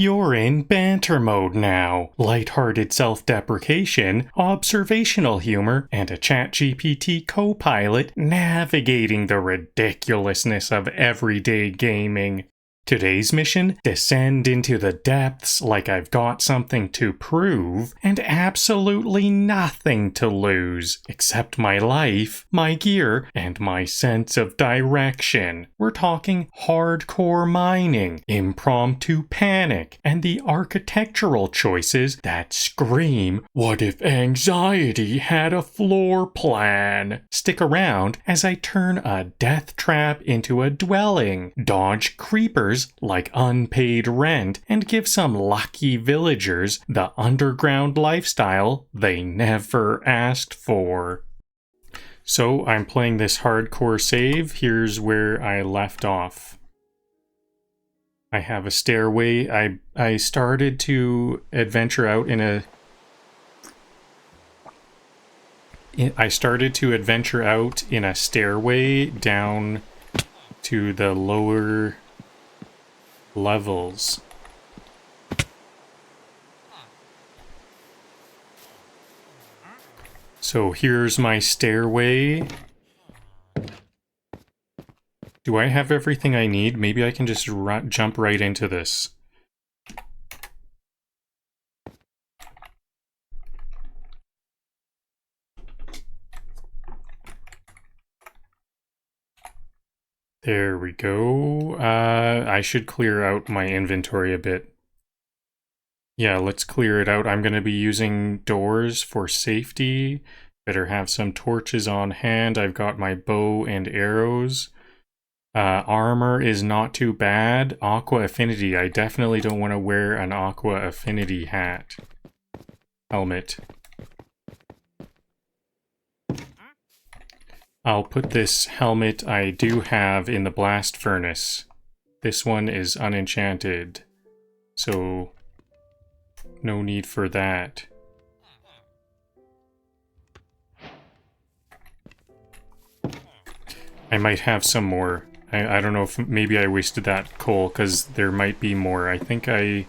You're in banter mode now. Lighthearted self-deprecation, observational humor, and a ChatGPT co-pilot navigating the ridiculousness of everyday gaming. Today's mission: descend into the depths like I've got something to prove and absolutely nothing to lose, except my life, my gear, and my sense of direction. We're talking hardcore mining, impromptu panic, and the architectural choices that scream, "What if anxiety had a floor plan?" Stick around as I turn a death trap into a dwelling, dodge creepers like unpaid rent, and give some lucky villagers the underground lifestyle they never asked for. So I'm playing this hardcore save. Here's where I left off. I have a stairway. I started to adventure out in a stairway down to the lower levels. So here's my stairway. Do I have everything I need? Maybe I can just jump right into this. There we go. I should clear out my inventory a bit. Yeah, let's clear it out. I'm going to be using doors for safety. Better have some torches on hand. I've got my bow and arrows. Armor is not too bad. Aqua Affinity. I definitely don't want to wear an Aqua Affinity hat. Helmet. I'll put this helmet I do have in the blast furnace. This one is unenchanted, so no need for that. I might have some more. I don't know if maybe I wasted that coal, because there might be more. I think I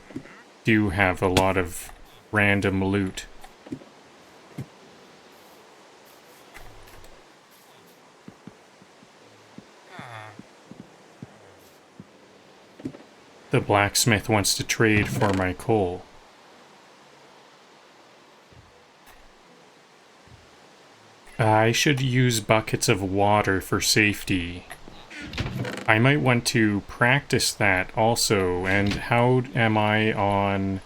do have a lot of random loot. The blacksmith wants to trade for my coal. I should use buckets of water for safety. I might want to practice that also. And how am I on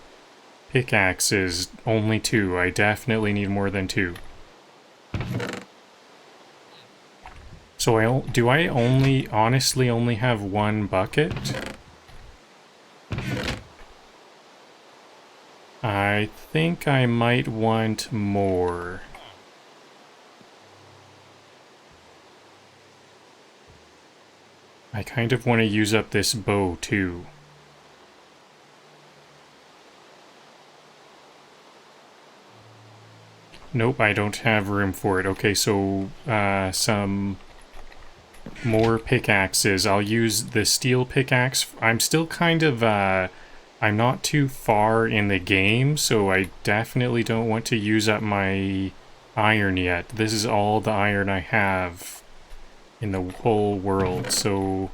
pickaxes? Only 2. I definitely need more than 2. So do I honestly only have 1 bucket? I think I might want more. I kind of want to use up this bow too. Nope, I don't have room for it. Okay, so some more pickaxes. I'll use the steel pickaxe. I'm still kind of, I'm not too far in the game, so I definitely don't want to use up my iron yet. This is all the iron I have in the whole world, so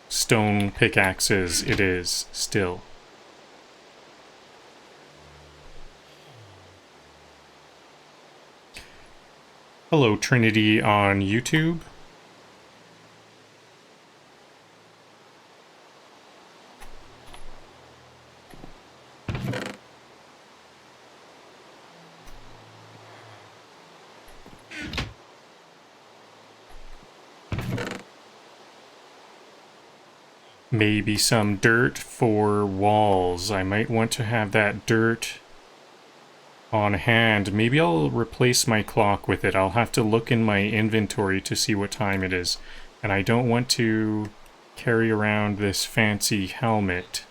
stone pickaxes it is still. Hello, Trinity on YouTube. Maybe some dirt for walls. I might want to have that dirt on hand. Maybe I'll replace my clock with it. I'll have to look in my inventory to see what time it is. And I don't want to carry around this fancy helmet.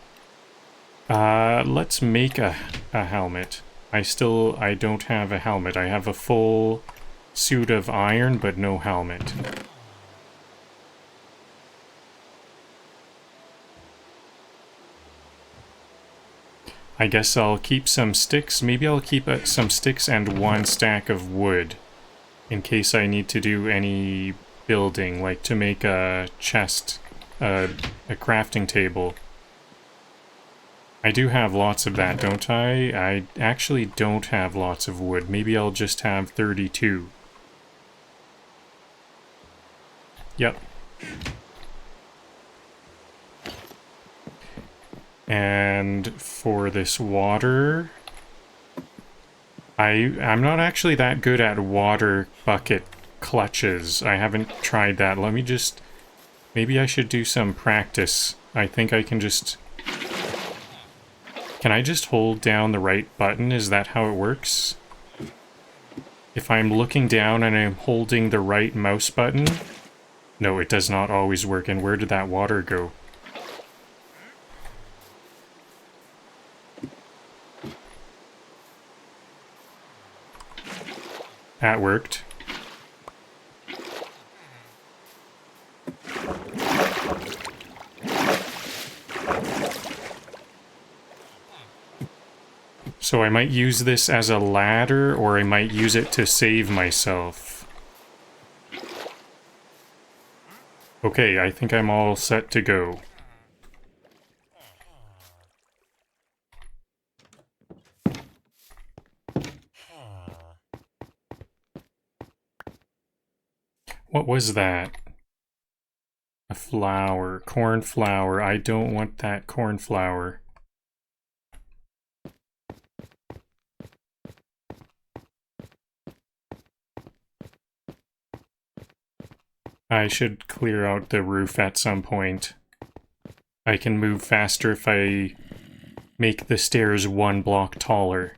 Let's make a helmet. I don't have a helmet. I have a full suit of iron, but no helmet. I guess I'll keep some sticks. Maybe I'll keep some sticks and 1 stack of wood in case I need to do any building, like to make a chest, a crafting table. I do have lots of that, don't I? I actually don't have lots of wood. Maybe I'll just have 32. Yep. And for this water, I'm not actually that good at water bucket clutches. I haven't tried that. Let me just... Maybe I should do some practice. I think I can just... Can I just hold down the right button? Is that how it works? If I'm looking down and I'm holding the right mouse button? No, it does not always work. And where did that water go? That worked. So I might use this as a ladder, or I might use it to save myself. Okay, I think I'm all set to go. What was that? A flower. Cornflower. I don't want that cornflower. I should clear out the roof at some point. I can move faster if I make the stairs 1 block taller.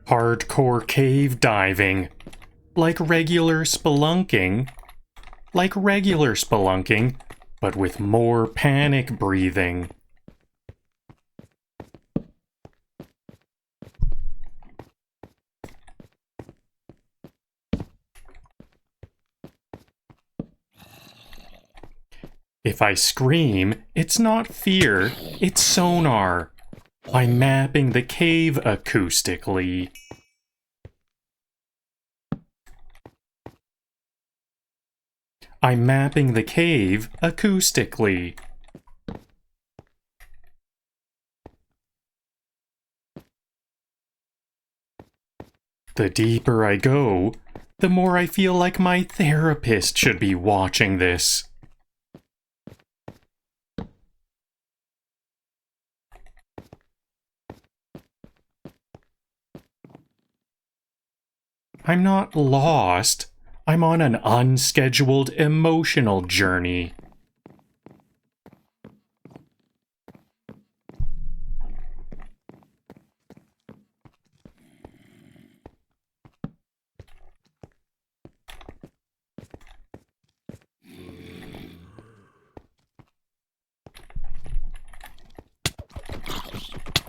Hardcore cave diving. Like regular spelunking. Like regular spelunking, but with more panic breathing. If I scream, it's not fear, it's sonar. By mapping the cave acoustically. I'm mapping the cave acoustically. The deeper I go, the more I feel like my therapist should be watching this. I'm not lost. I'm on an unscheduled emotional journey.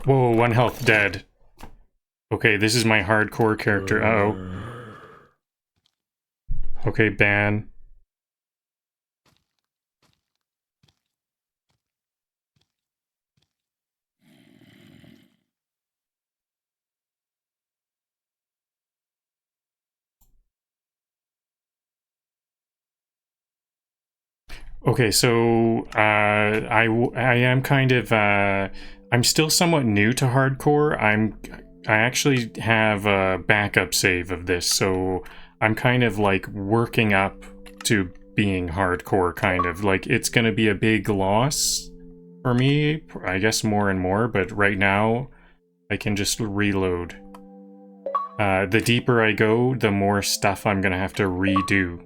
Whoa, 1 health dead. Okay, this is my hardcore character. Uh-oh. Okay, ban. Okay, so I am kind of I'm still somewhat new to hardcore. I actually have a backup save of this, so I'm kind of like working up to being hardcore, kind of like it's gonna be a big loss for me, I guess more and more, but right now I can just reload. The deeper I go, the more stuff I'm gonna have to redo.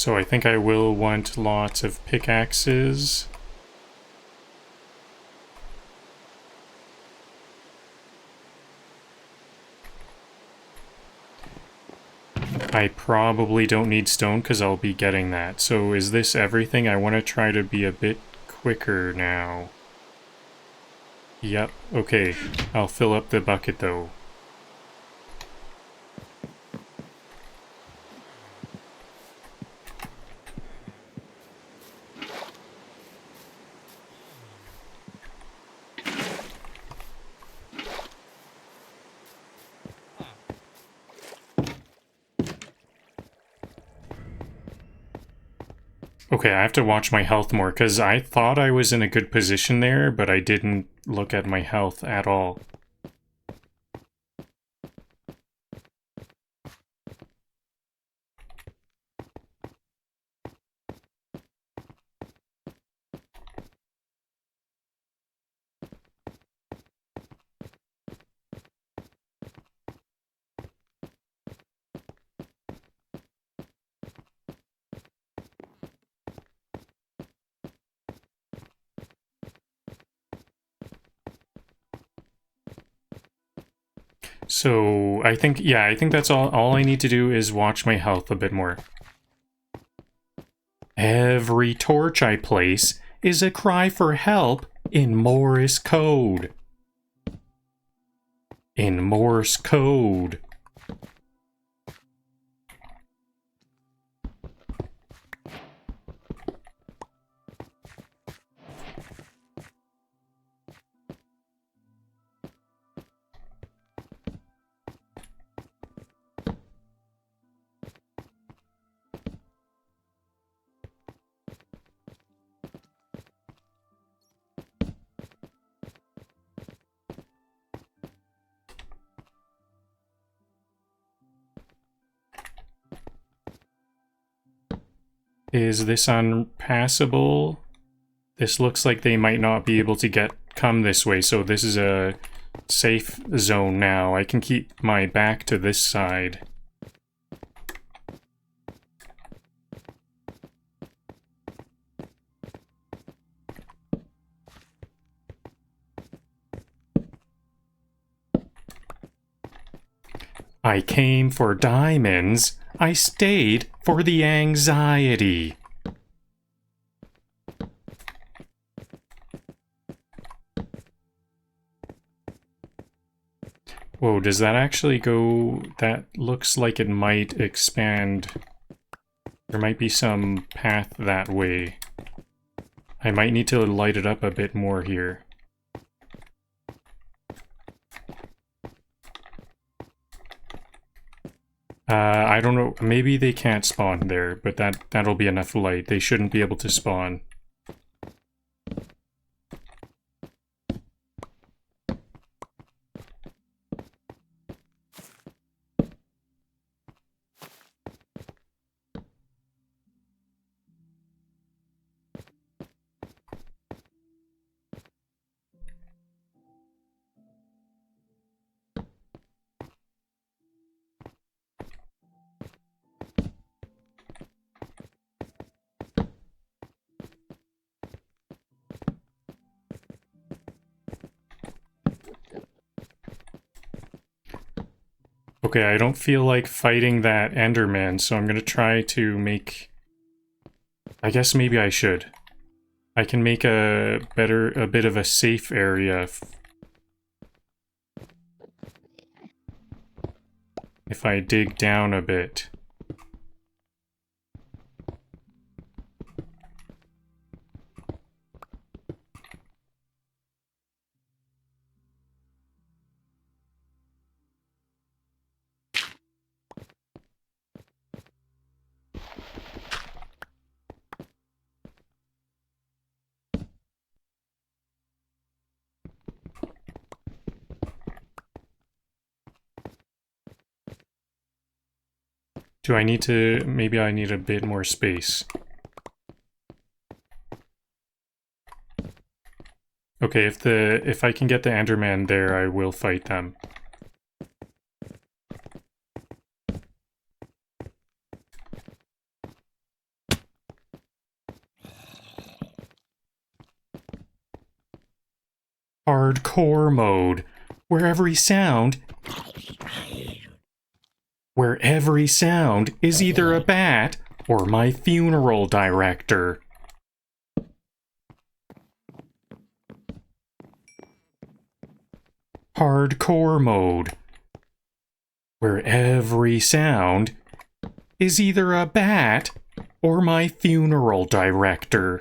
So I think I will want lots of pickaxes. I probably don't need stone because I'll be getting that. So is this everything? I want to try to be a bit quicker now. Yep, okay. I'll fill up the bucket though. Okay, I have to watch my health more, because I thought I was in a good position there, but I didn't look at my health at all. So, I think that's all I need to do is watch my health a bit more. Every torch I place is a cry for help in Morse code. In Morse code. Is this unpassable? This looks like they might not be able to come this way, so this is a safe zone now. I can keep my back to this side. I came for diamonds. I stayed for the anxiety. Whoa, does that actually go... That looks like it might expand. There might be some path that way. I might need to light it up a bit more here. I don't know, maybe they can't spawn there, but that'll be enough light. They shouldn't be able to spawn. Okay, I don't feel like fighting that Enderman, so I'm gonna try to make... I guess maybe I should. I can make a bit of a safe area if I dig down a bit. Do I need to... Maybe I need a bit more space. Okay, if I can get the Enderman there, I will fight them. Hardcore mode, where every sound is either a bat or my funeral director. Hardcore mode, where every sound is either a bat or my funeral director.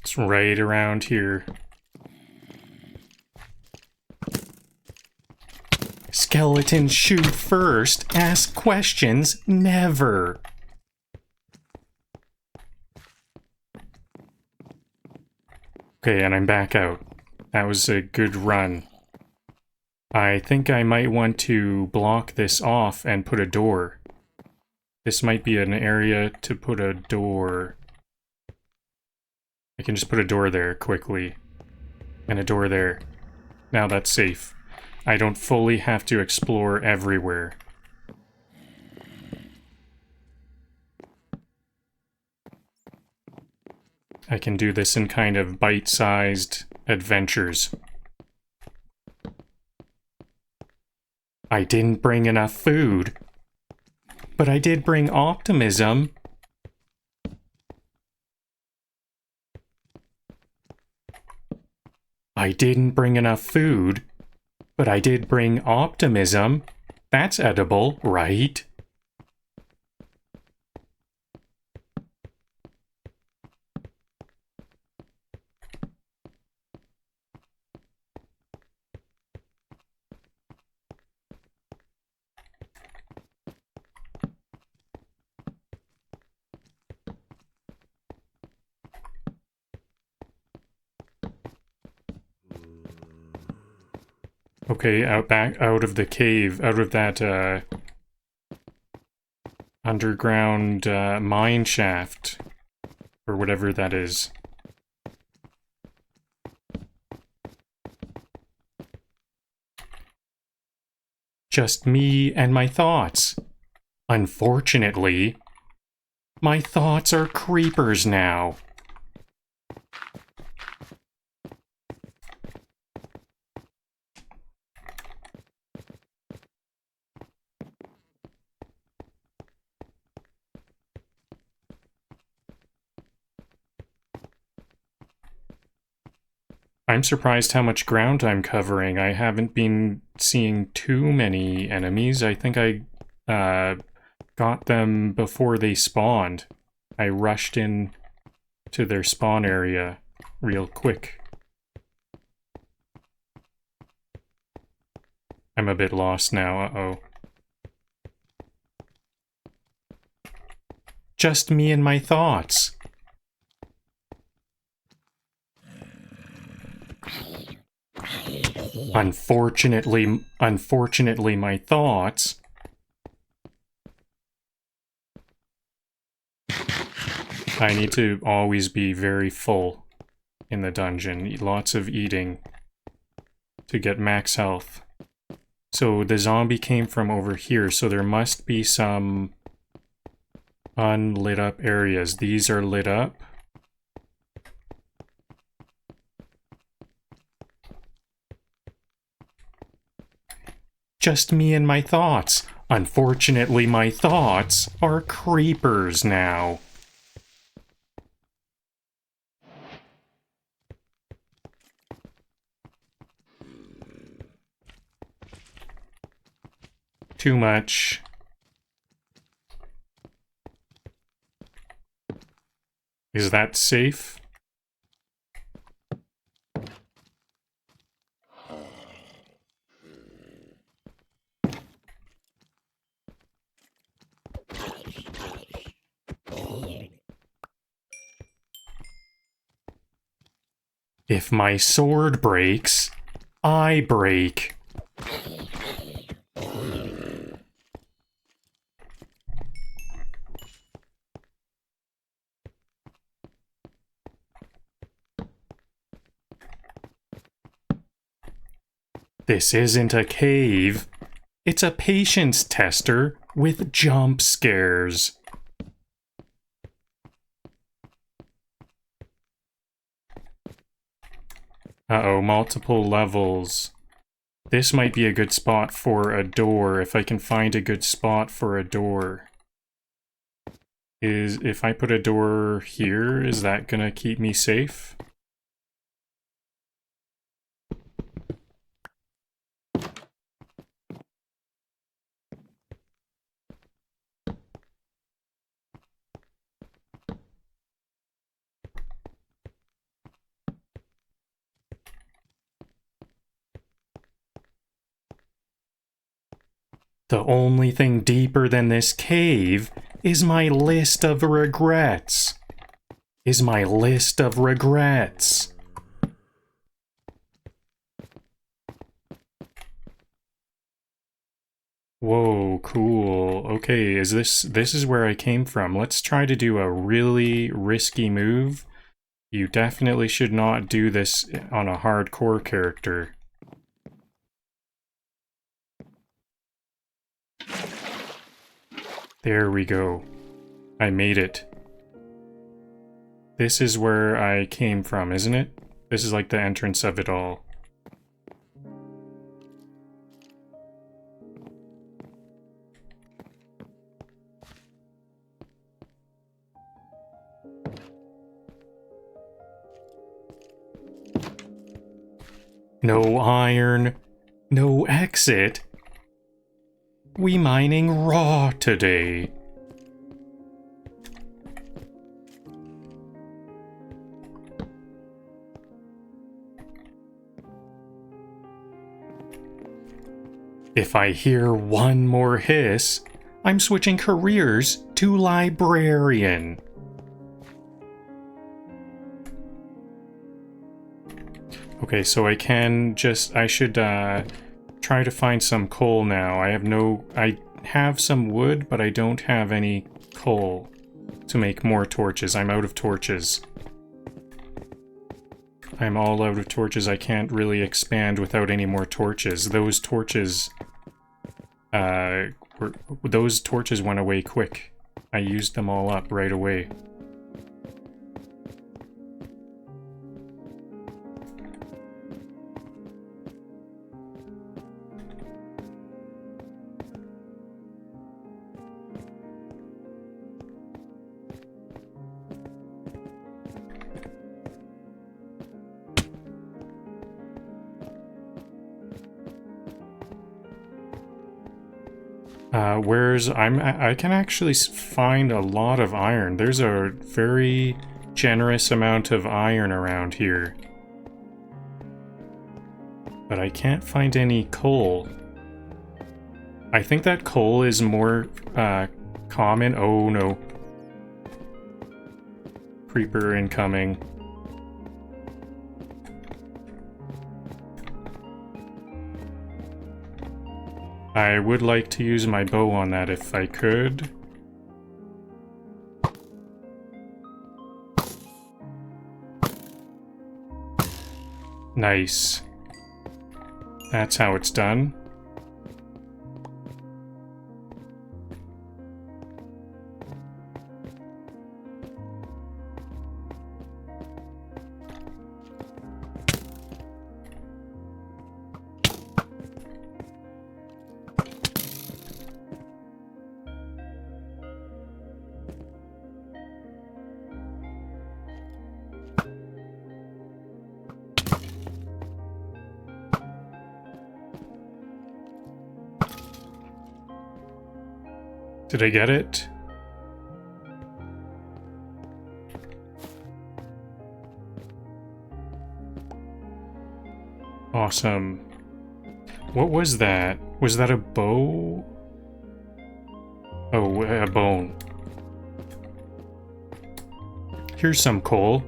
It's right around here. Skeletons shoot first, ask questions never. Okay, and I'm back out. That was a good run. I think I might want to block this off and put a door. This might be an area to put a door. I can just put a door there quickly. And a door there. Now that's safe. I don't fully have to explore everywhere. I can do this in kind of bite-sized adventures. I didn't bring enough food, but I did bring optimism. I didn't bring enough food, but I did bring optimism. That's edible, right? Okay, out of the cave, out of that underground mine shaft, or whatever that is. Just me and my thoughts. Unfortunately, my thoughts are creepers now. I'm surprised how much ground I'm covering. I haven't been seeing too many enemies. I think I got them before they spawned. I rushed in to their spawn area real quick. I'm a bit lost now, uh-oh. Just me and my thoughts. Unfortunately, my thoughts. I need to always be very full in the dungeon. Lots of eating to get max health. So the zombie came from over here, so there must be some unlit up areas. These are lit up. Just me and my thoughts. Unfortunately, my thoughts are creepers now. Too much. Is that safe? If my sword breaks, I break. This isn't a cave. It's a patience tester with jump scares. Uh-oh, multiple levels. This might be a good spot for a door, if I can find a good spot for a door. If I put a door here, is that gonna keep me safe? The only thing deeper than this cave is my list of regrets. Whoa, cool. Okay, this is where I came from. Let's try to do a really risky move. You definitely should not do this on a hardcore character. There we go. I made it. This is where I came from, isn't it? This is like the entrance of it all. No iron, no exit. We mining raw today. If I hear one more hiss, I'm switching careers to librarian. Okay, so I should try to find some coal now. I have some wood, but I don't have any coal to make more torches. I'm out of torches. I'm all out of torches. I can't really expand without any more torches. Those torches went away quick. I used them all up right away. I can actually find a lot of iron. There's a very generous amount of iron around here. But I can't find any coal. I think that coal is more common. Oh no. Creeper incoming. I would like to use my bow on that if I could. Nice. That's how it's done. Did I get it? Awesome. What was that? Was that a bow? Oh, a bone. Here's some coal.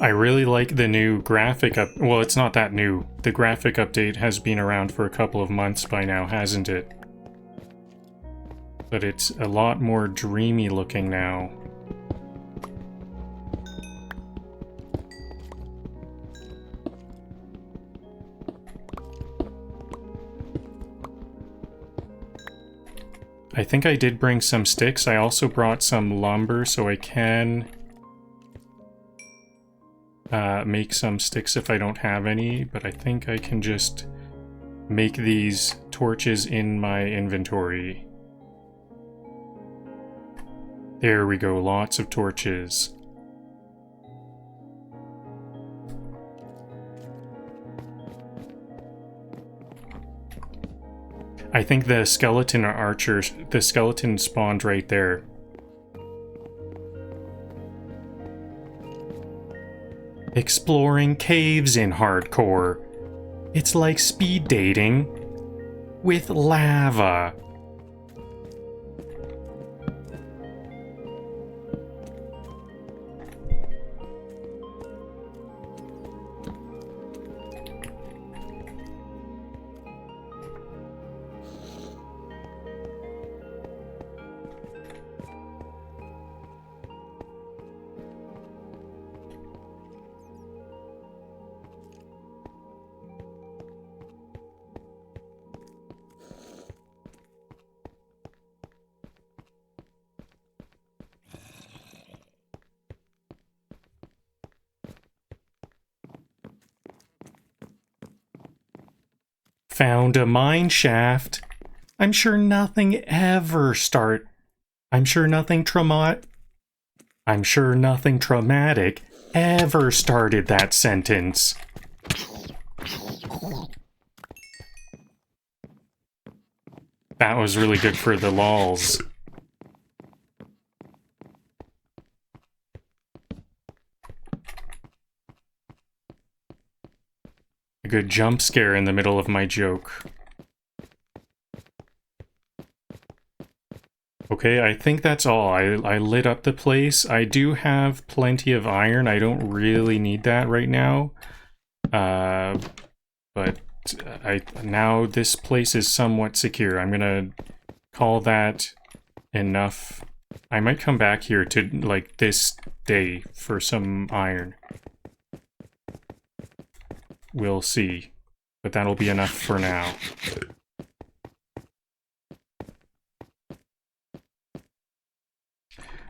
I really like the new graphic up. Well, it's not that new. The graphic update has been around for a couple of months by now, hasn't it? But it's a lot more dreamy looking now. I think I did bring some sticks. I also brought some lumber so I can make some sticks if I don't have any, but I think I can just make these torches in my inventory. There we go, lots of torches. I think the skeleton archers, the skeleton spawned right there. Exploring caves in hardcore. It's like speed dating with lava. Found a mine shaft. I'm sure nothing traumatic ever started that sentence. That was really good for the lols. A good jump scare in the middle of my joke. Okay, I think that's all. I lit up the place. I do have plenty of iron. I don't really need that right now. But now this place is somewhat secure. I'm gonna call that enough. I might come back here to, like, this day for some iron. We'll see. But that'll be enough for now.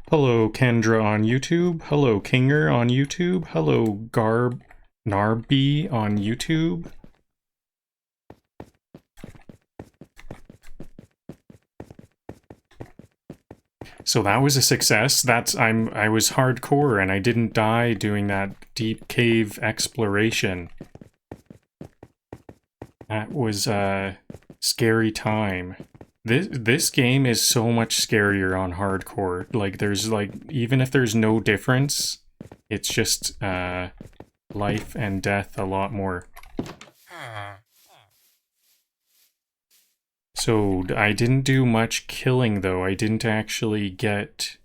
Hello, Kendra on YouTube. Hello, Kinger on YouTube. Hello, Narby on YouTube. So that was a success. I was hardcore and I didn't die doing that deep cave exploration. That was a scary time. This game is so much scarier on hardcore. Like, there's, like, even if there's no difference, it's just life and death a lot more. So I didn't do much killing though. I didn't actually get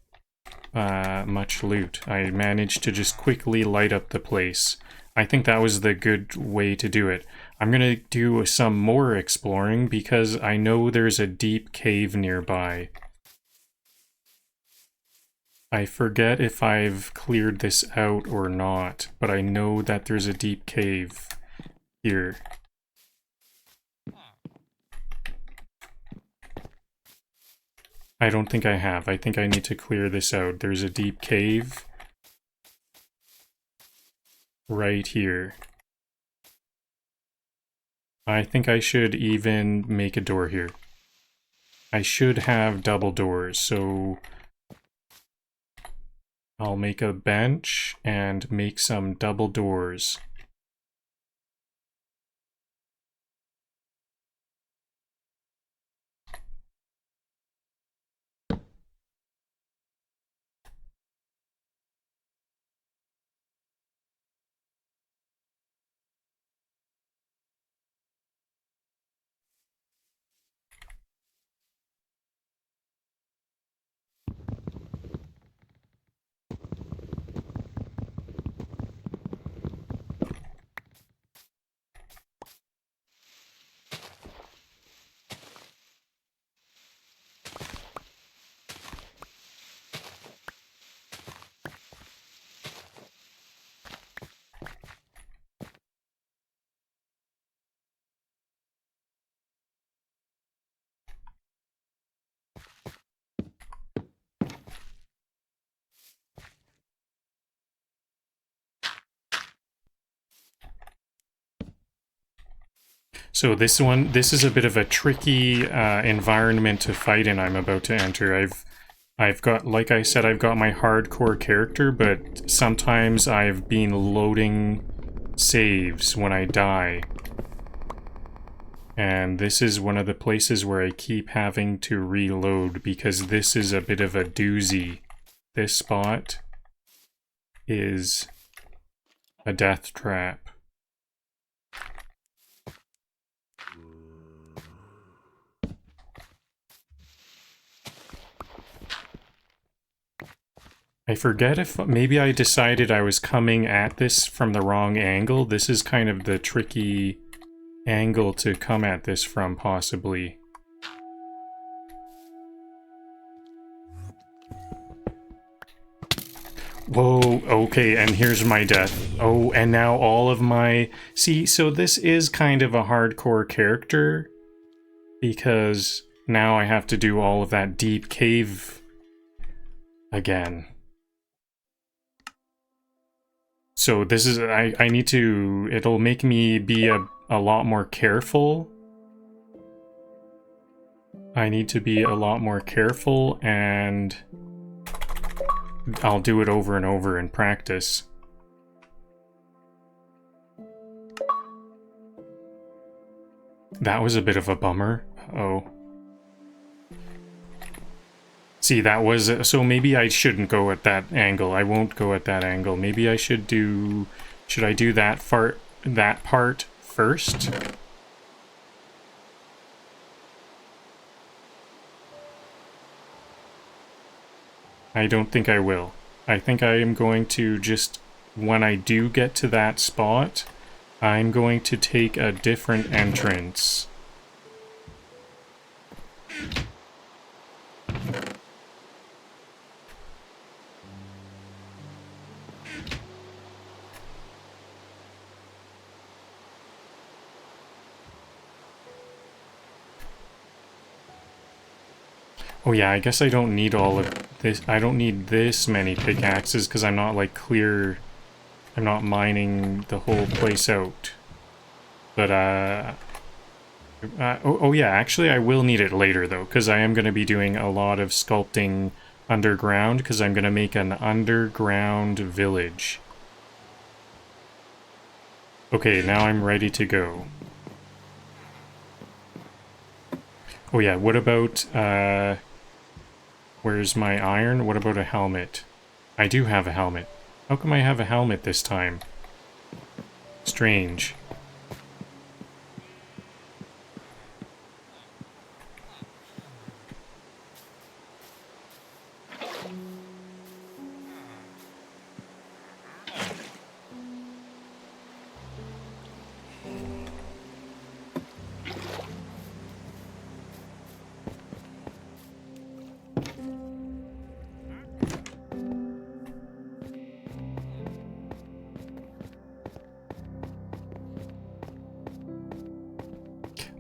much loot. I managed to just quickly light up the place. I think that was the good way to do it. I'm gonna do some more exploring because I know there's a deep cave nearby. I forget if I've cleared this out or not, but I know that there's a deep cave here. I don't think I have. I think I need to clear this out. There's a deep cave right here. I think I should even make a door here. I should have double doors, so I'll make a bench and make some double doors. So this is a bit of a tricky environment to fight in. I'm about to enter. I've got, like I said, I've got my hardcore character, but sometimes I've been loading saves when I die. And this is one of the places where I keep having to reload because this is a bit of a doozy. This spot is a death trap. I forget if maybe I decided I was coming at this from the wrong angle. This is kind of the tricky angle to come at this from, possibly. Whoa, okay, and here's my death. Oh, and now all of my... See, so this is kind of a hardcore character, because now I have to do all of that deep cave again. So this is... I need to... It'll make me be a lot more careful. I need to be a lot more careful, and I'll do it over and over in practice. That was a bit of a bummer. Oh. See, that was... So maybe I shouldn't go at that angle. I won't go at that angle. Maybe I should do... Should I do that part first? I don't think I will. I think I am going to just... When I do get to that spot, I'm going to take a different entrance. Oh yeah, I guess I don't need all of this. I don't need this many pickaxes because I'm not like clear... I'm not mining the whole place out. But oh yeah, actually I will need it later though, because I am going to be doing a lot of sculpting underground, because I'm going to make an underground village. Okay, now I'm ready to go. Oh yeah, what about, where's my iron? What about a helmet? I do have a helmet. How come I have a helmet this time? Strange.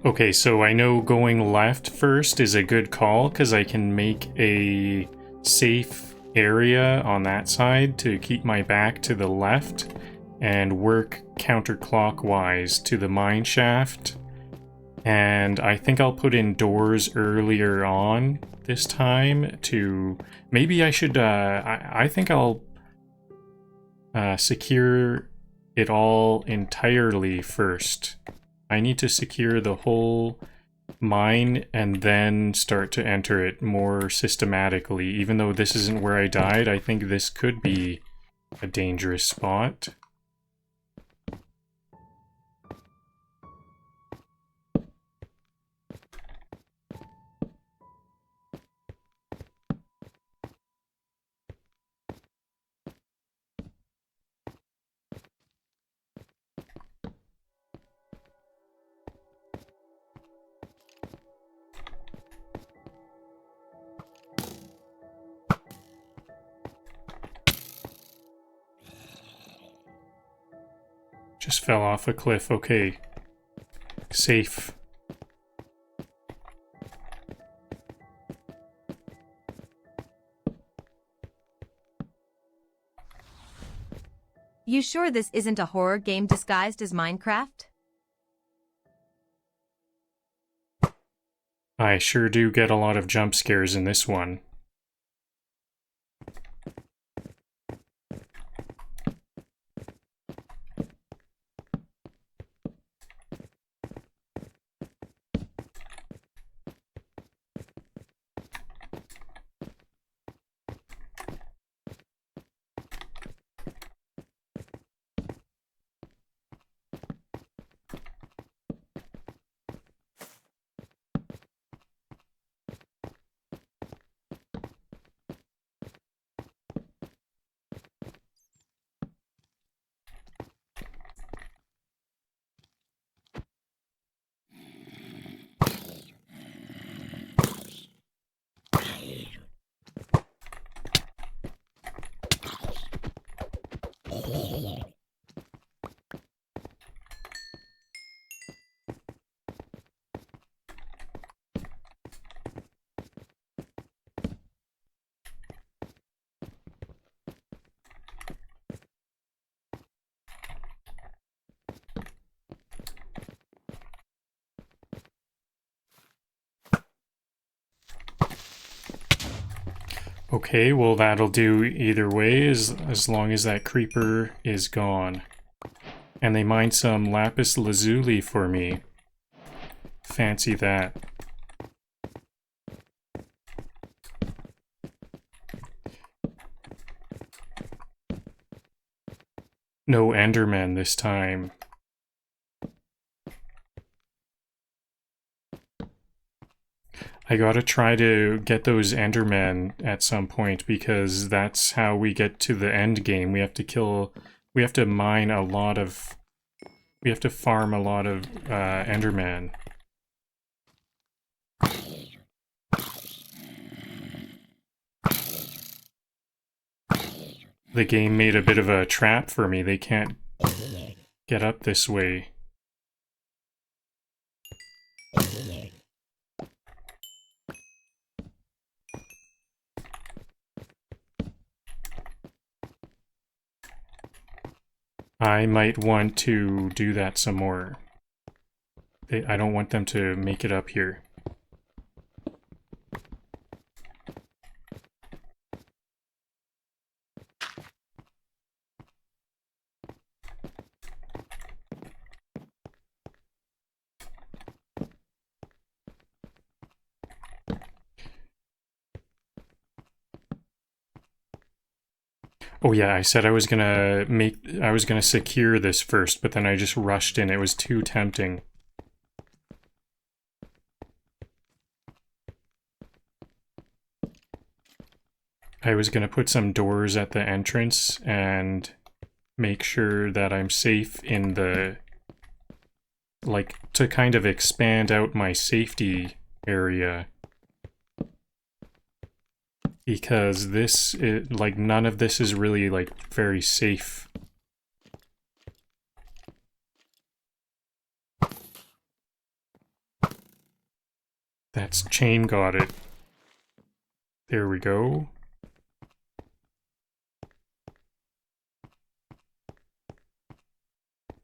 Okay, so I know going left first is a good call, because I can make a safe area on that side to keep my back to the left and work counterclockwise to the mine shaft. And I think I'll put in doors earlier on this time to... Maybe I should... I think I'll secure it all entirely first. I need to secure the whole mine and then start to enter it more systematically. Even though this isn't where I died, I think this could be a dangerous spot. Just fell off a cliff. Okay. Safe. You sure this isn't a horror game disguised as Minecraft? I sure do get a lot of jump scares in this one. Okay, well that'll do either way as long as that creeper is gone. And they mined some lapis lazuli for me. Fancy that. No Enderman this time. I gotta try to get those Endermen at some point because that's how we get to the end game. We have to mine a lot of, we have to farm a lot of Enderman. The game made a bit of a trap for me. They can't get up this way. I might want to do that some more. I don't want them to make it up here. Oh yeah, I said I was gonna secure this first, but then I just rushed in. It was too tempting. I was gonna put some doors at the entrance and make sure that I'm safe in the... like, to kind of expand out my safety area. Because this, like, none of this is really, like, very safe. That's chain got it. There we go.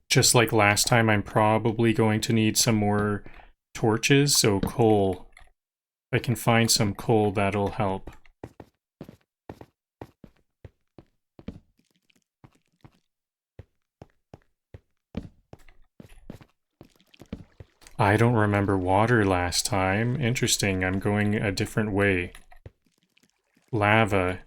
Just like last time, I'm probably going to need some more torches, so coal. If I can find some coal, that'll help. I don't remember water last time. Interesting, I'm going a different way. Lava.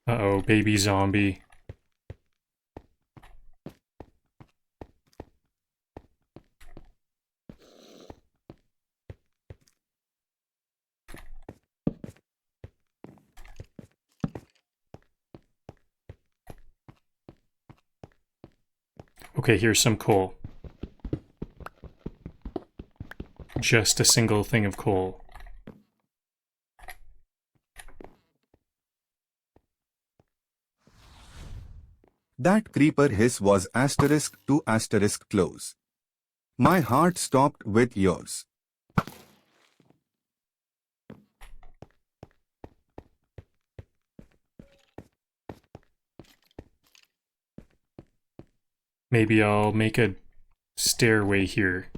Uh-oh, baby zombie. Okay, here's some coal. Just a single thing of coal. That creeper hiss was *2 close. My heart stopped with yours. Maybe I'll make a stairway here.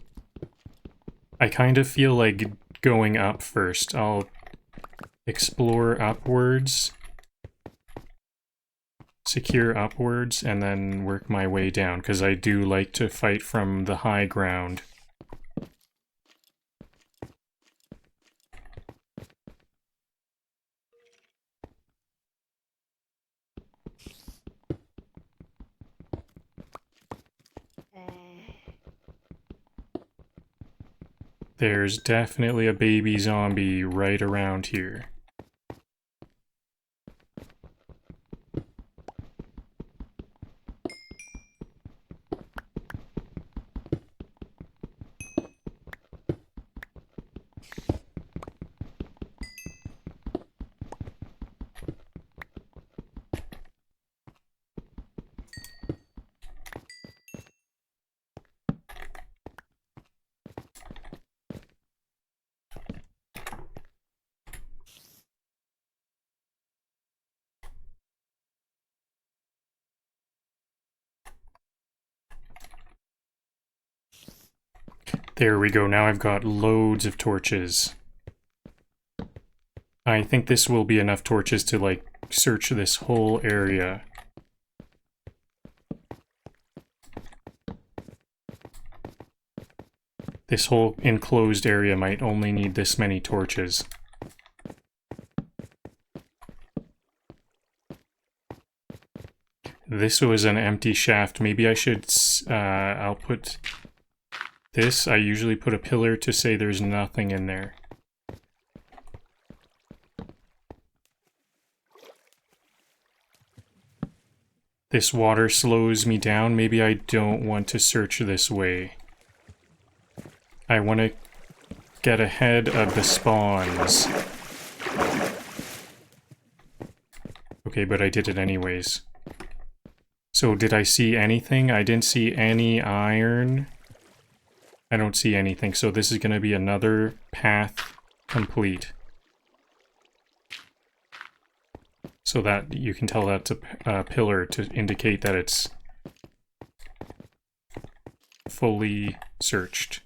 I kind of feel like going up first. I'll explore upwards, secure upwards, and then work my way down, because I do like to fight from the high ground. There's definitely a baby zombie right around here. There we go, now I've got loads of torches. I think this will be enough torches to, like, search this whole area. This whole enclosed area might only need this many torches. This was an empty shaft. Maybe I should, I'll put this. I usually put a pillar to say there's nothing in there. This water slows me down. Maybe I don't want to search this way. I want to get ahead of the spawns. Okay, but I did it anyways. So did I see anything? I didn't see any iron. I don't see anything, so this is going to be another path complete. So that you can tell that's a pillar to indicate that it's fully searched.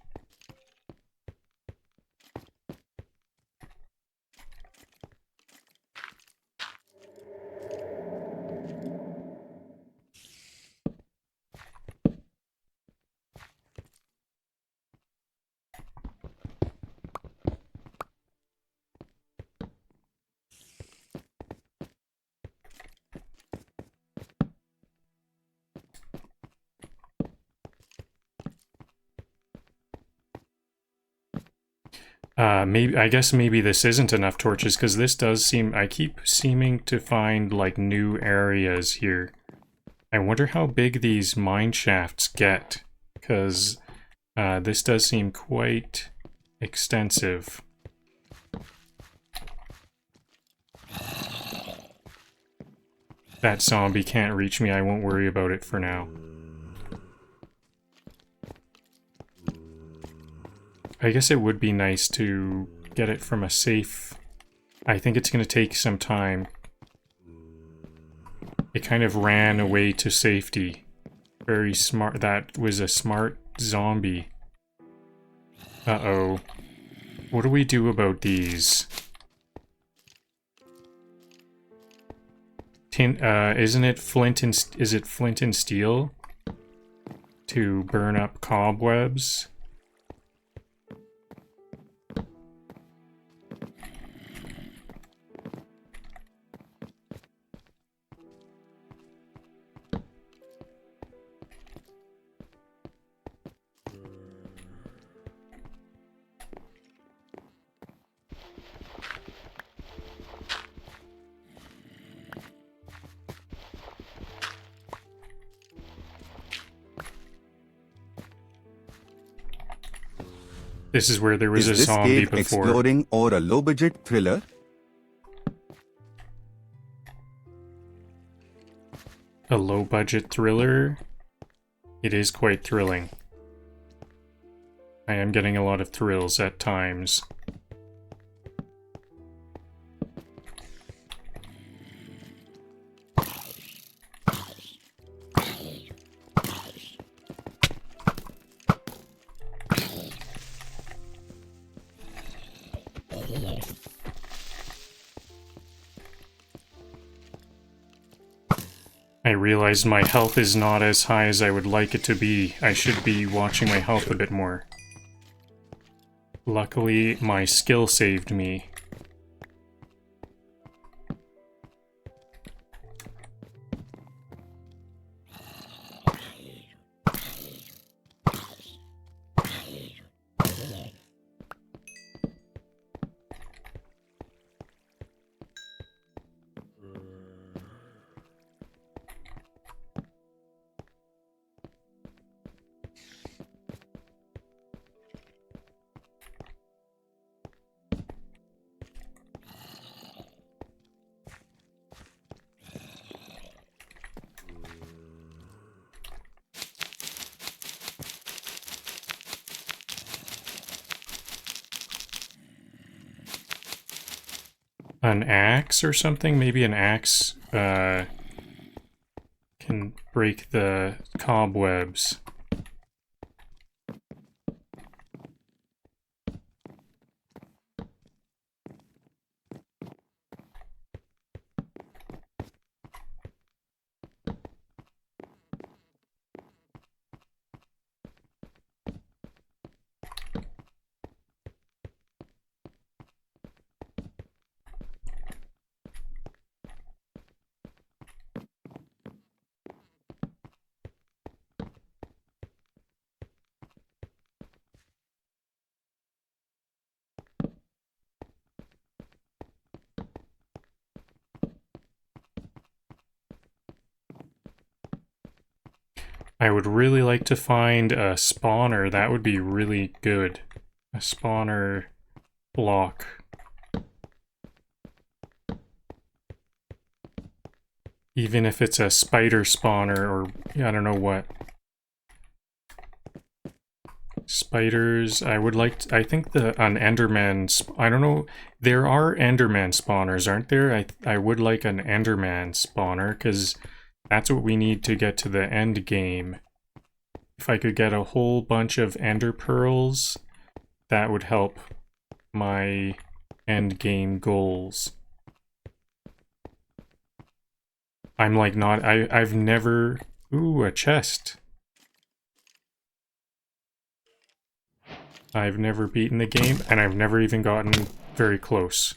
I guess maybe this isn't enough torches, because this does seem... I keep seeming to find, like, new areas here. I wonder how big these mine shafts get, because this does seem quite extensive. That zombie can't reach me, I won't worry about it for now. I guess it would be nice to get it from a safe... I think it's going to take some time. It kind of ran away to safety. Very smart. That was a smart zombie. Uh-oh. What do we do about these? Isn't it flint and... Is it flint and steel? To burn up cobwebs? This is where there was a zombie before. Is this cave exploring or a low-budget thriller? a low-budget thriller. It is quite thrilling. I am getting a lot of thrills at times. I realized my health is not as high as I would like it to be. I should be watching my health a bit more. Luckily, my skill saved me. An axe or something? Maybe an axe can break the cobwebs. I would really like to find a spawner. That would be really good. A spawner block. Even if it's a spider spawner or I don't know what. Spiders, I would like to, I think an Enderman, I don't know, there are Enderman spawners, aren't there? I would like an Enderman spawner, because that's what we need to get to the end game. If I could get a whole bunch of Ender Pearls, that would help my end game goals. I'm like not, I've never, ooh, a chest. I've never beaten the game, and I've never even gotten very close.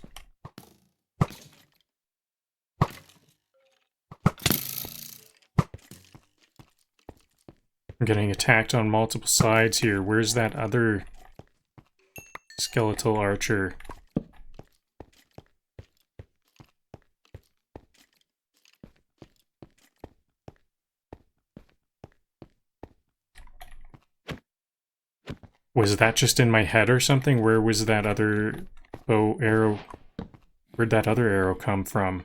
I'm getting attacked on multiple sides here. Where's that other skeletal archer? Was that just in my head or something? Where was that other bow arrow? Where'd that other arrow come from?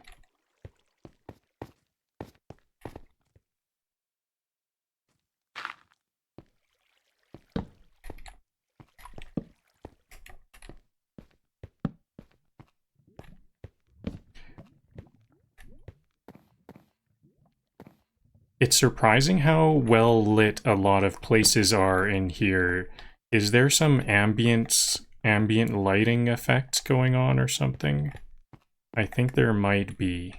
It's surprising how well lit a lot of places are in here. Is there some ambient lighting effects going on or something? I think there might be.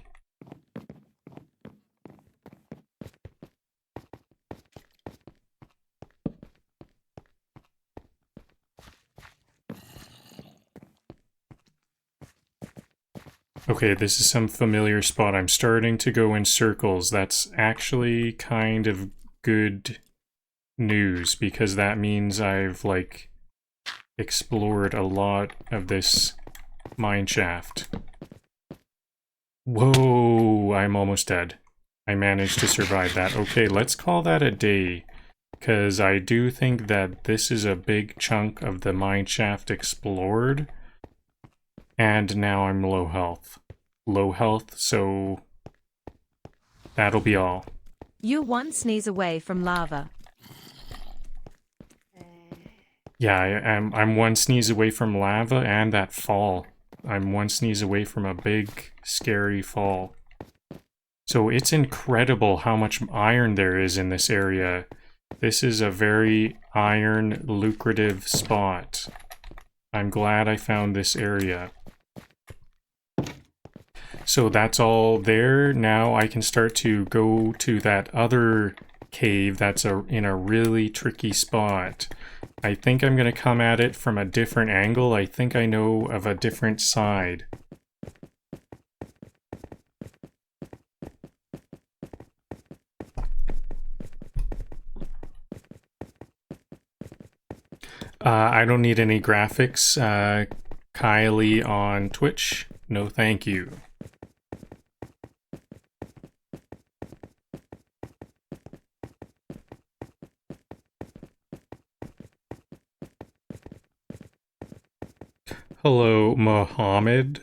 Okay, this is some familiar spot. I'm starting to go in circles. That's actually kind of good news, because that means I've, like, explored a lot of this mine shaft. Whoa, I'm almost dead. I managed to survive that. Okay, let's call that a day, because I do think that this is a big chunk of the mine shaft explored, and now I'm low health. Low health, so that'll be all. You're one sneeze away from lava. Yeah, I'm one sneeze away from lava and that fall. I'm one sneeze away from a big, scary fall. So it's incredible how much iron there is in this area. This is a very iron, lucrative spot. I'm glad I found this area. So that's all there. Now I can start to go to that other cave that's in a really tricky spot. I think I'm going to come at it from a different angle. I think I know of a different side. I don't need any graphics. Kylie on Twitch. No, thank you. Hello, Mohammed.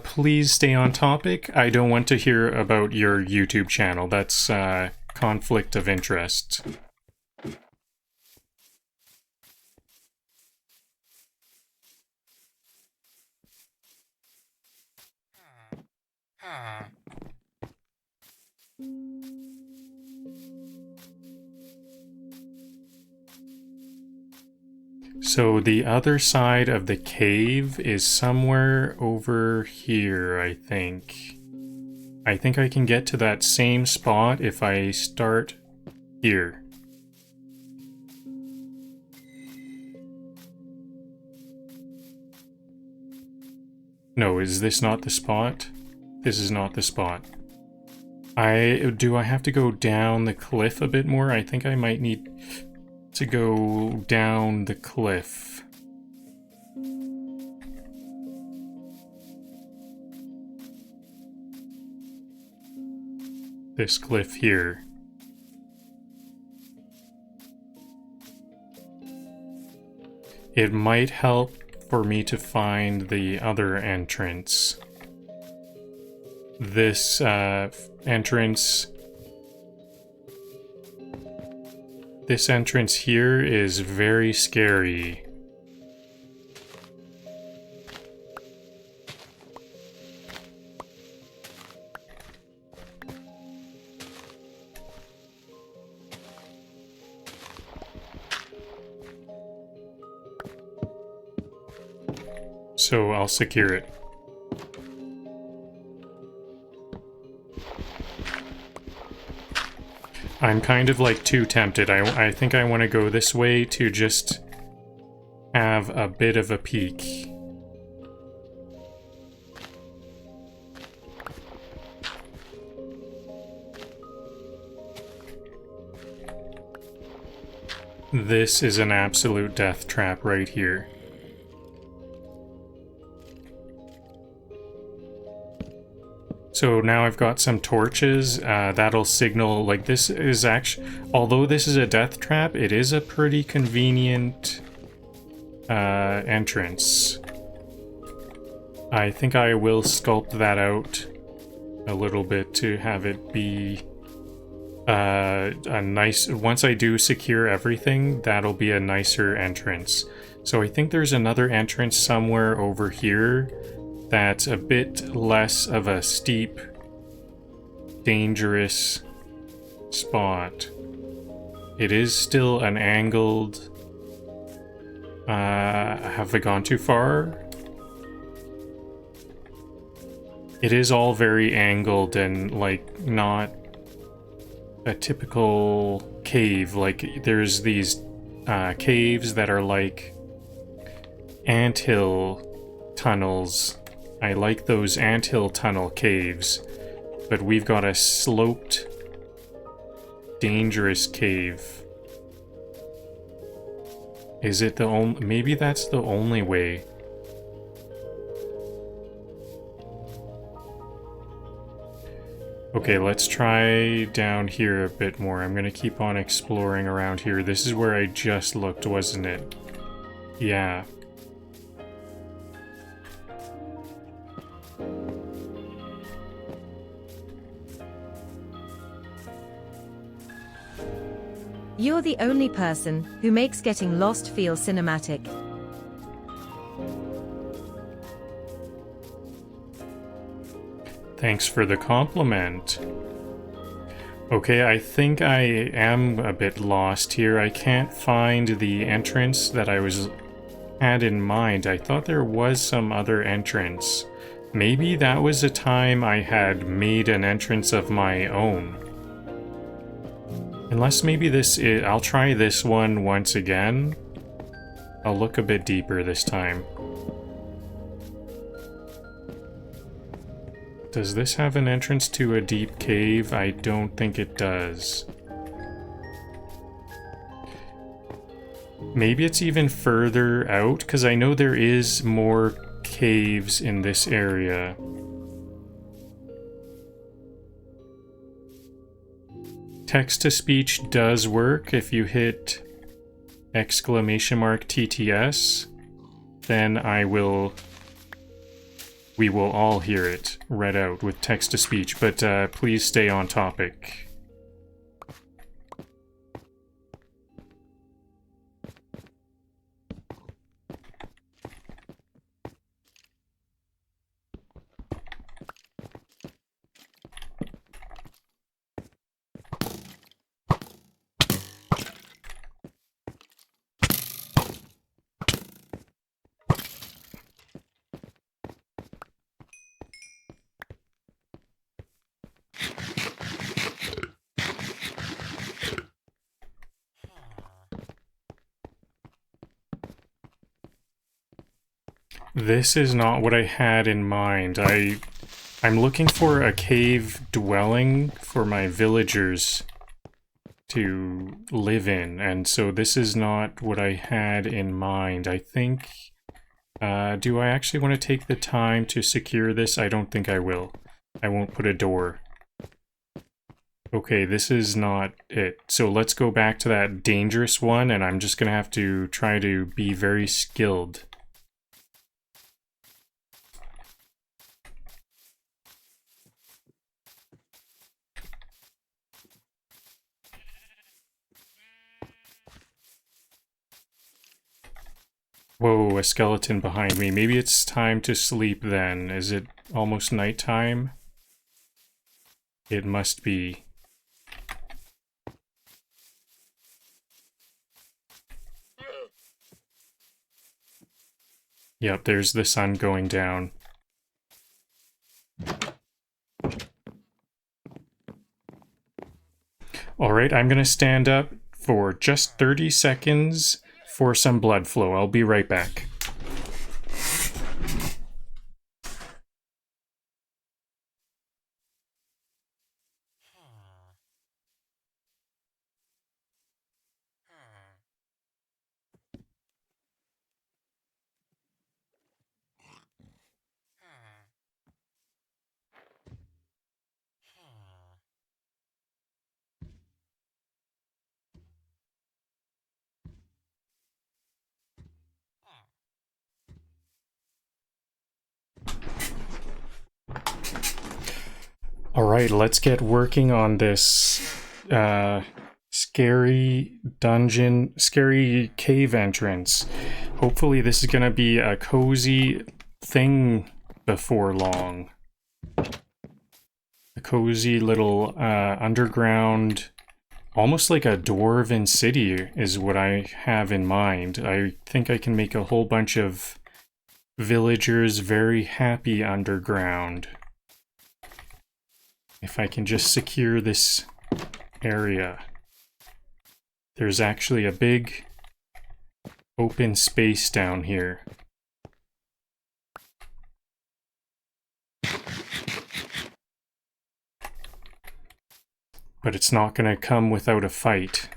Please stay on topic. I don't want to hear about your YouTube channel. That's conflict of interest. So the other side of the cave is somewhere over here, I think. I think I can get to that same spot if I start here. No, is this not the spot? This is not the spot. Do I have to go down the cliff a bit more? I think I might need to go down the cliff. This cliff here. It might help for me to find the other entrance. This entrance... This entrance here is very scary. So I'll secure it. I'm kind of like too tempted. I think I want to go this way to just have a bit of a peek. This is an absolute death trap right here. So now I've got some torches, that'll signal, like this is actually, although this is a death trap, it is a pretty convenient entrance. I think I will sculpt that out a little bit to have it be a nice, once I do secure everything, that'll be a nicer entrance. So I think there's another entrance somewhere over here that's a bit less of a steep, dangerous spot. It is still an angled... have I gone too far? It is all very angled and, like, not a typical cave. Like, there's these caves that are like anthill tunnels. I like those anthill tunnel caves, but we've got a sloped, dangerous cave. Is it the only... Maybe that's the only way. Okay, let's try down here a bit more. I'm gonna keep on exploring around here. This is where I just looked, wasn't it? Yeah. You're the only person who makes getting lost feel cinematic. Thanks for the compliment. Okay, I think I am a bit lost here. I can't find the entrance that I had in mind. I thought there was some other entrance. Maybe that was a time I had made an entrance of my own. Unless maybe I'll try this one once again. I'll look a bit deeper this time. Does this have an entrance to a deep cave? I don't think it does. Maybe it's even further out, because I know there is more caves in this area. Text-to-speech does work if you hit !TTS, then we will all hear it read out with text-to-speech, but please stay on topic. This is not what I had in mind. I'm looking for a cave dwelling for my villagers to live in, and so this is not what I had in mind. I think... do I actually want to take the time to secure this? I don't think I will. I won't put a door. Okay, this is not it. So let's go back to that dangerous one, and I'm just gonna have to try to be very skilled. Whoa, a skeleton behind me. Maybe it's time to sleep then. Is it almost nighttime? It must be. Yep, there's the sun going down. Alright, I'm gonna stand up for just 30 seconds for some blood flow. I'll be right back. Alright, let's get working on this scary cave entrance. Hopefully this is gonna be a cozy thing before long. A cozy little underground, almost like a dwarven city is what I have in mind. I think I can make a whole bunch of villagers very happy underground. If I can just secure this area. There's actually a big open space down here. But it's not gonna come without a fight.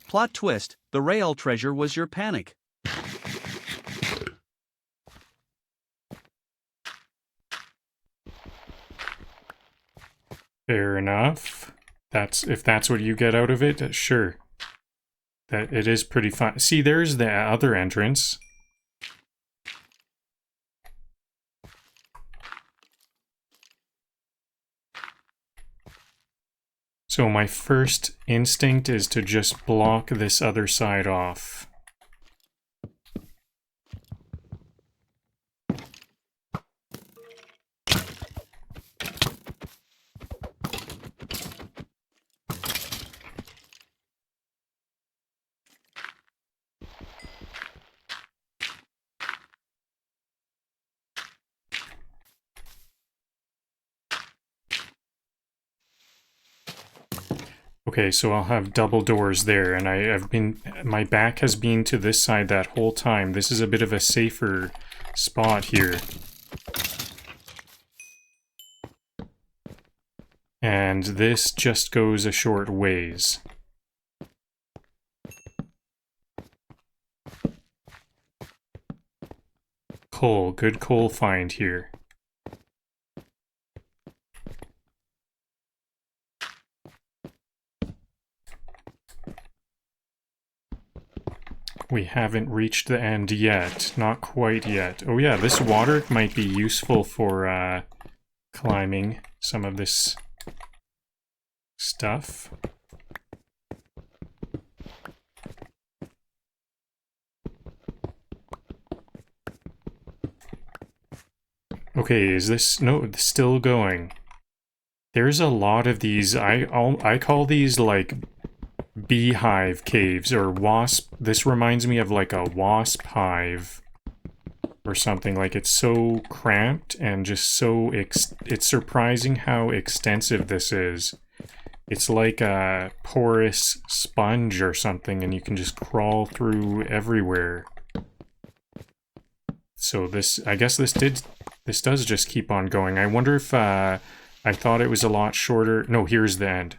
Plot twist, the rail treasure was your panic. Fair enough. If that's what you get out of it, sure. That it is pretty fun. See, there's the other entrance. So my first instinct is to just block this other side off. Okay, so I'll have double doors there, and my back has been to this side that whole time. This is a bit of a safer spot here. And this just goes a short ways. Coal, good coal find here. We haven't reached the end yet. Not quite yet. Oh yeah, this water might be useful for climbing some of this stuff. Okay, is this... No, it's still going. There's a lot of these. I call these like beehive caves or wasp. This reminds me of like a wasp hive or something. Like it's so cramped and just so it's surprising how extensive this is. It's like a porous sponge or something, and you can just crawl through everywhere. So this, I guess this does just keep on going. I wonder if I thought it was a lot shorter. No, here's the end.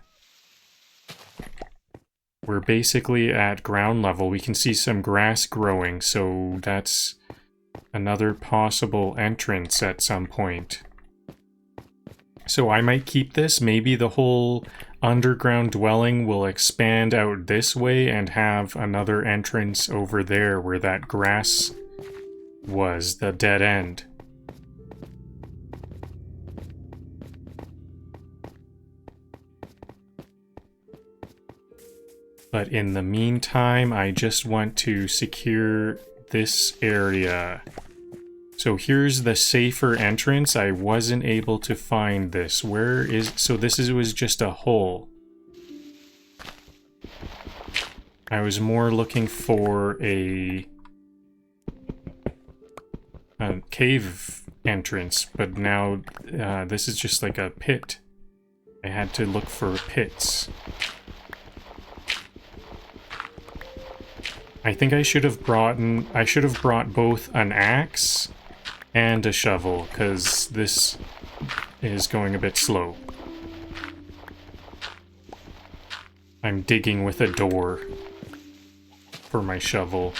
We're basically at ground level. We can see some grass growing, so that's another possible entrance at some point. So I might keep this. Maybe the whole underground dwelling will expand out this way and have another entrance over there where that grass was, the dead end. But in the meantime, I just want to secure this area. So here's the safer entrance. I wasn't able to find this. Where is... So this was just a hole. I was more looking for a cave entrance, but now this is just like a pit. I had to look for pits. I think I should have brought both an axe and a shovel, because this is going a bit slow. I'm digging with a door for my shovel.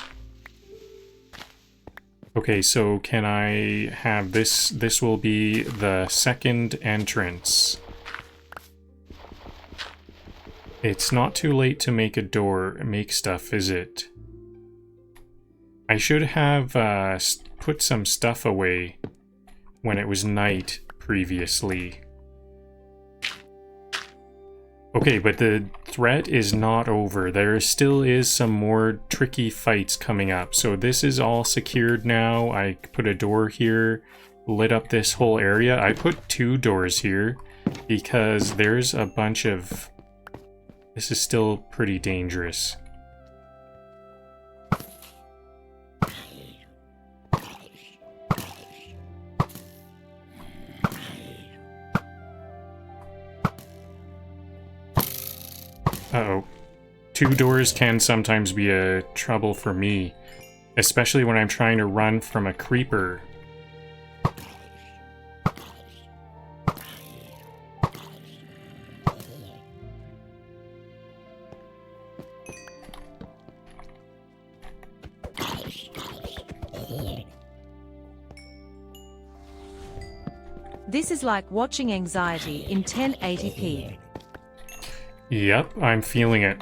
Okay, so can I have this? This will be the second entrance. It's not too late to make a door, make stuff, is it? I should have put some stuff away when it was night previously. Okay, but the threat is not over. There still is some more tricky fights coming up. So this is all secured now. I put a door here, lit up this whole area. I put 2 doors here because there's a bunch of... This is still pretty dangerous. Uh-oh. 2 doors can sometimes be a trouble for me, especially when I'm trying to run from a creeper. This is like watching anxiety in 1080p. Yep, I'm feeling it.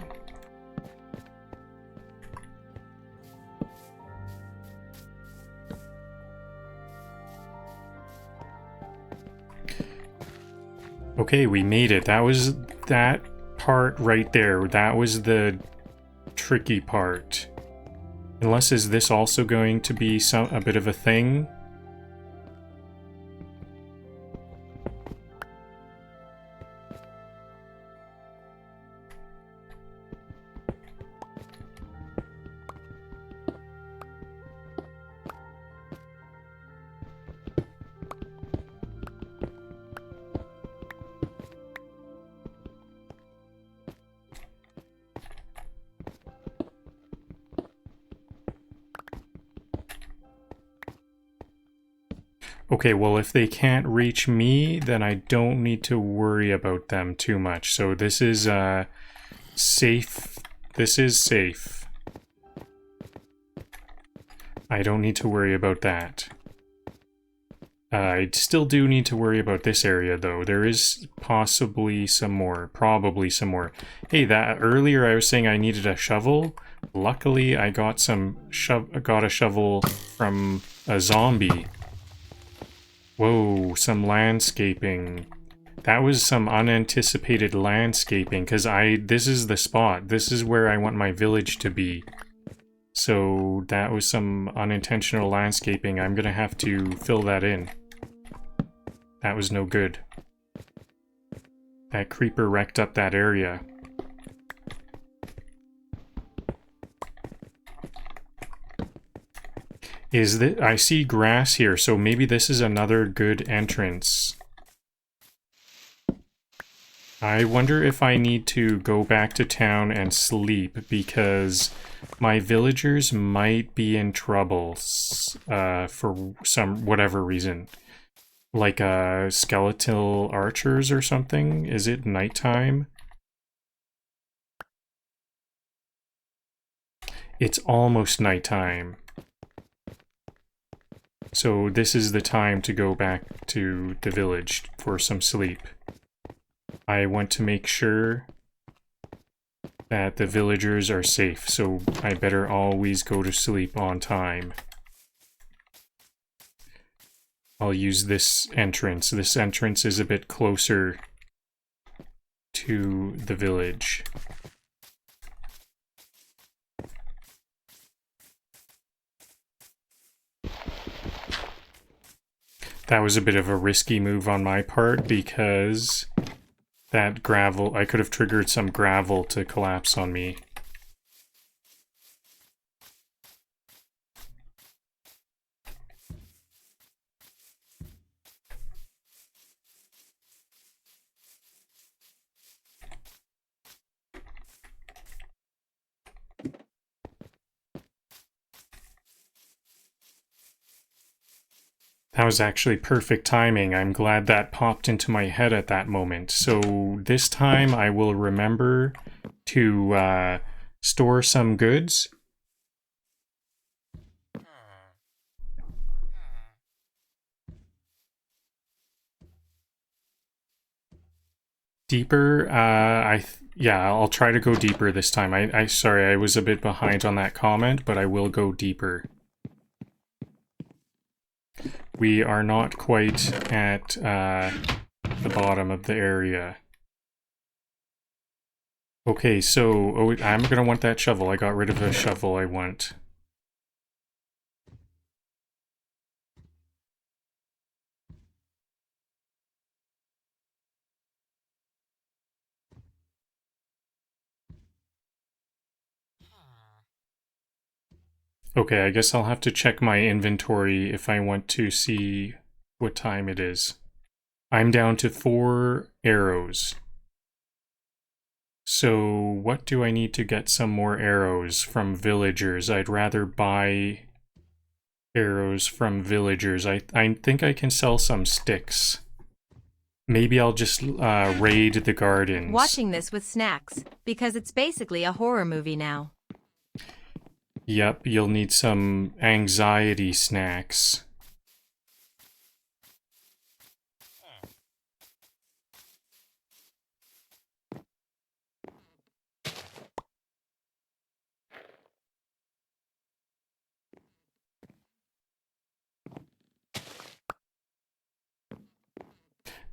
Okay, we made it. That was that part right there. That was the tricky part. Unless, is this also going to be a bit of a thing? Okay, well, if they can't reach me, then I don't need to worry about them too much. So this is safe. This is safe. I don't need to worry about that. I still do need to worry about this area, though. There is possibly some more. Probably some more. Hey, that earlier I was saying I needed a shovel. Luckily, I got got a shovel from a zombie. Whoa, some landscaping. That was some unanticipated landscaping, because this is the spot. This is where I want my village to be. So that was some unintentional landscaping. I'm gonna have to fill that in. That was no good. That creeper wrecked up that area. I see grass here, so maybe this is another good entrance. I wonder if I need to go back to town and sleep, because my villagers might be in trouble for some whatever reason. Like skeletal archers or something? Is it nighttime? It's almost nighttime. So this is the time to go back to the village for some sleep. I want to make sure that the villagers are safe, so I better always go to sleep on time. I'll use this entrance. This entrance is a bit closer to the village. That was a bit of a risky move on my part, because that gravel, I could have triggered some gravel to collapse on me. That was actually perfect timing. I'm glad that popped into my head at that moment. So this time I will remember to store some goods. Deeper, yeah, I'll try to go deeper this time. Sorry, I was a bit behind on that comment, but I will go deeper. We are not quite at the bottom of the area. Okay, so I'm gonna want that shovel. I got rid of the shovel I want. Okay, I guess I'll have to check my inventory if I want to see what time it is. I'm down to 4 arrows. So what do I need to get some more arrows from villagers? I'd rather buy arrows from villagers. I think I can sell some sticks. Maybe I'll just raid the gardens. Watching this with snacks, because it's basically a horror movie now. Yep, you'll need some anxiety snacks.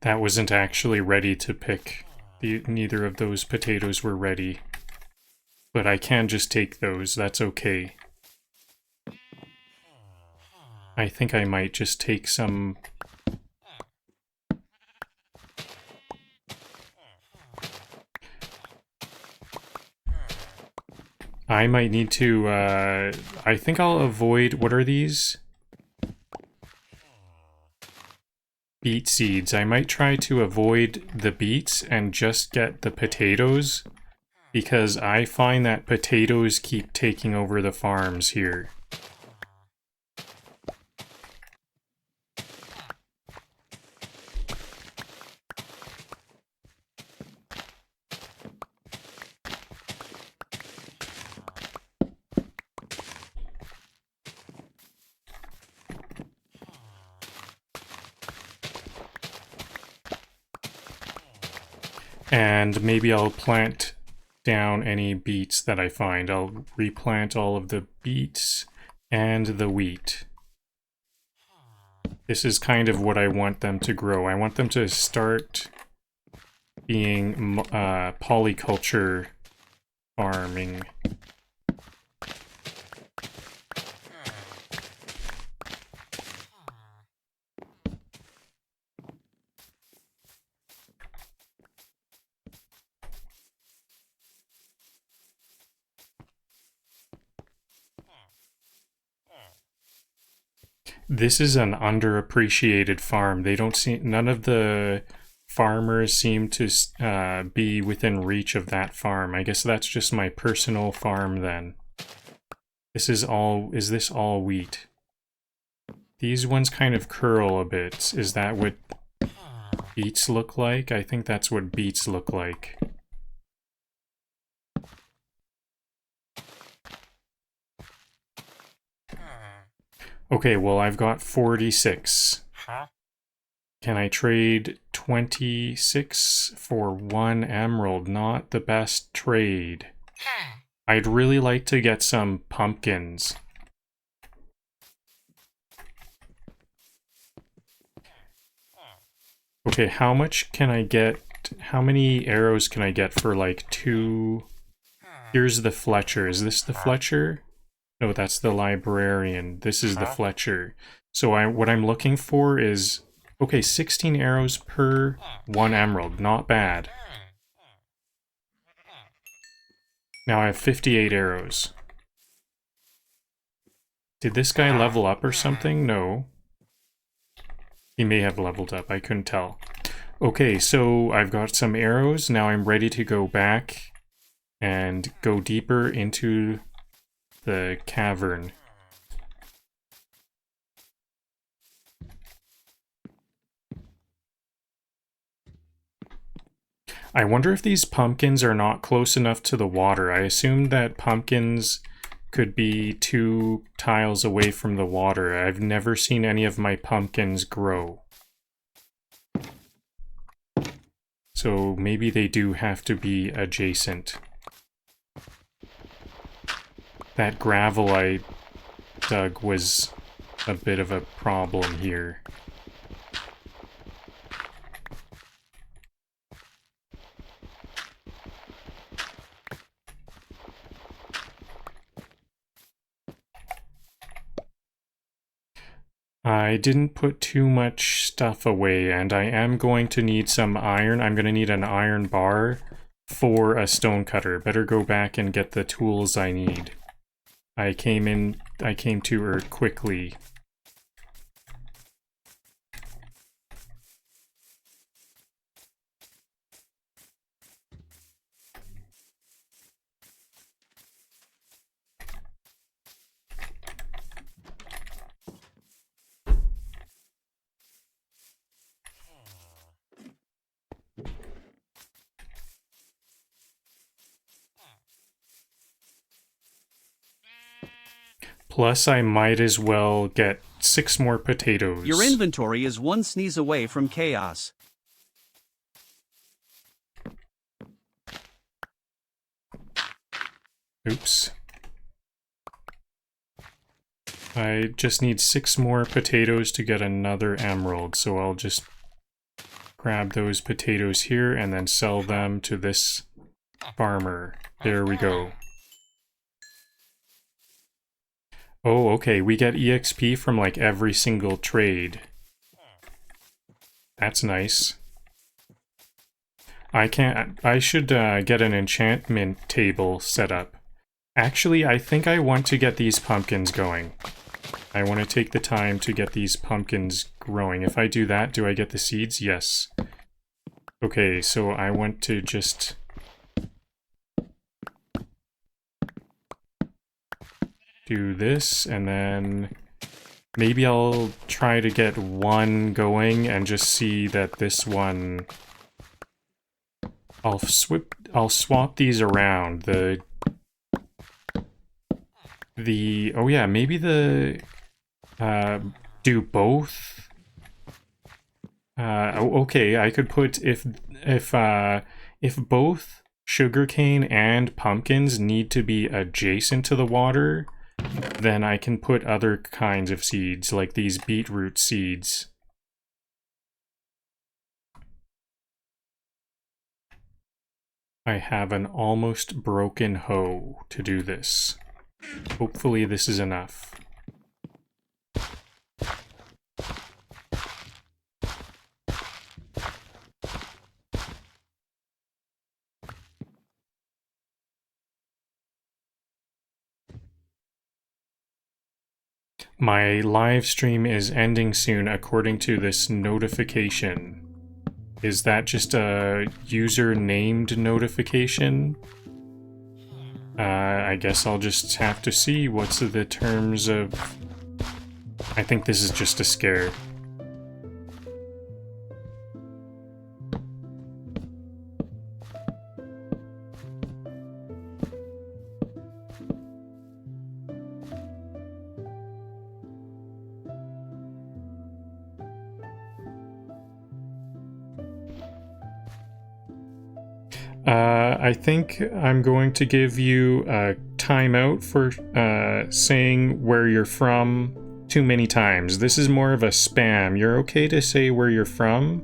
That wasn't actually ready to pick. Neither of those potatoes were ready. But I can just take those, that's okay. I think I might just take some... I might need to, I think I'll avoid... What are these? Beet seeds. I might try to avoid the beets and just get the potatoes, because I find that potatoes keep taking over the farms here. And maybe I'll plant down any beets that I find. I'll replant all of the beets and the wheat. This is kind of what I want them to grow. I want them to start being polyculture farming. This is an underappreciated farm. They don't see, none of the farmers seem to be within reach of that farm. I guess that's just my personal farm then. This is this all wheat? These ones kind of curl a bit. Is that what beets look like? I think that's what beets look like. Okay, well, I've got 46. Can I trade 26 for 1 emerald? Not the best trade. I'd really like to get some pumpkins. Okay, how much can I get? How many arrows can I get for like 2? Here's the Fletcher. Is this the Fletcher? No, that's the librarian. This is the Fletcher. So what I'm looking for is, okay, 16 arrows per 1 emerald. Not bad. Now I have 58 arrows. Did this guy level up or something? No. He may have leveled up. I couldn't tell. Okay, so I've got some arrows. Now I'm ready to go back and go deeper into the cavern. I wonder if these pumpkins are not close enough to the water. I assumed that pumpkins could be 2 tiles away from the water. I've never seen any of my pumpkins grow. So maybe they do have to be adjacent. That gravel I dug was a bit of a problem here. I didn't put too much stuff away, and I am going to need some iron. I'm going to need an iron bar for a stonecutter. Better go back and get the tools I need. I came to Earth quickly. Plus, I might as well get 6 more potatoes. Your inventory is 1 sneeze away from chaos. Oops. I just need 6 more potatoes to get another emerald, so I'll just grab those potatoes here and then sell them to this farmer. There we go. Oh, okay, we get EXP from like every single trade. That's nice. I should get an enchantment table set up. Actually, I think I want to get these pumpkins going. I want to take the time to get these pumpkins growing. If I do that, do I get the seeds? Yes. Okay, so I want to just... do this, and then maybe I'll try to get one going and just see that this one... I'll swap these around. Oh yeah, maybe do both. Okay, I could put if both sugarcane and pumpkins need to be adjacent to the water, then I can put other kinds of seeds, like these beetroot seeds. I have an almost broken hoe to do this. Hopefully this is enough. My live stream is ending soon according to this notification. Is that just a user-named notification? I guess I'll just have to see what's the terms of... I think this is just a scare. I think I'm going to give you a timeout for saying where you're from too many times. This is more of a spam. You're okay to say where you're from,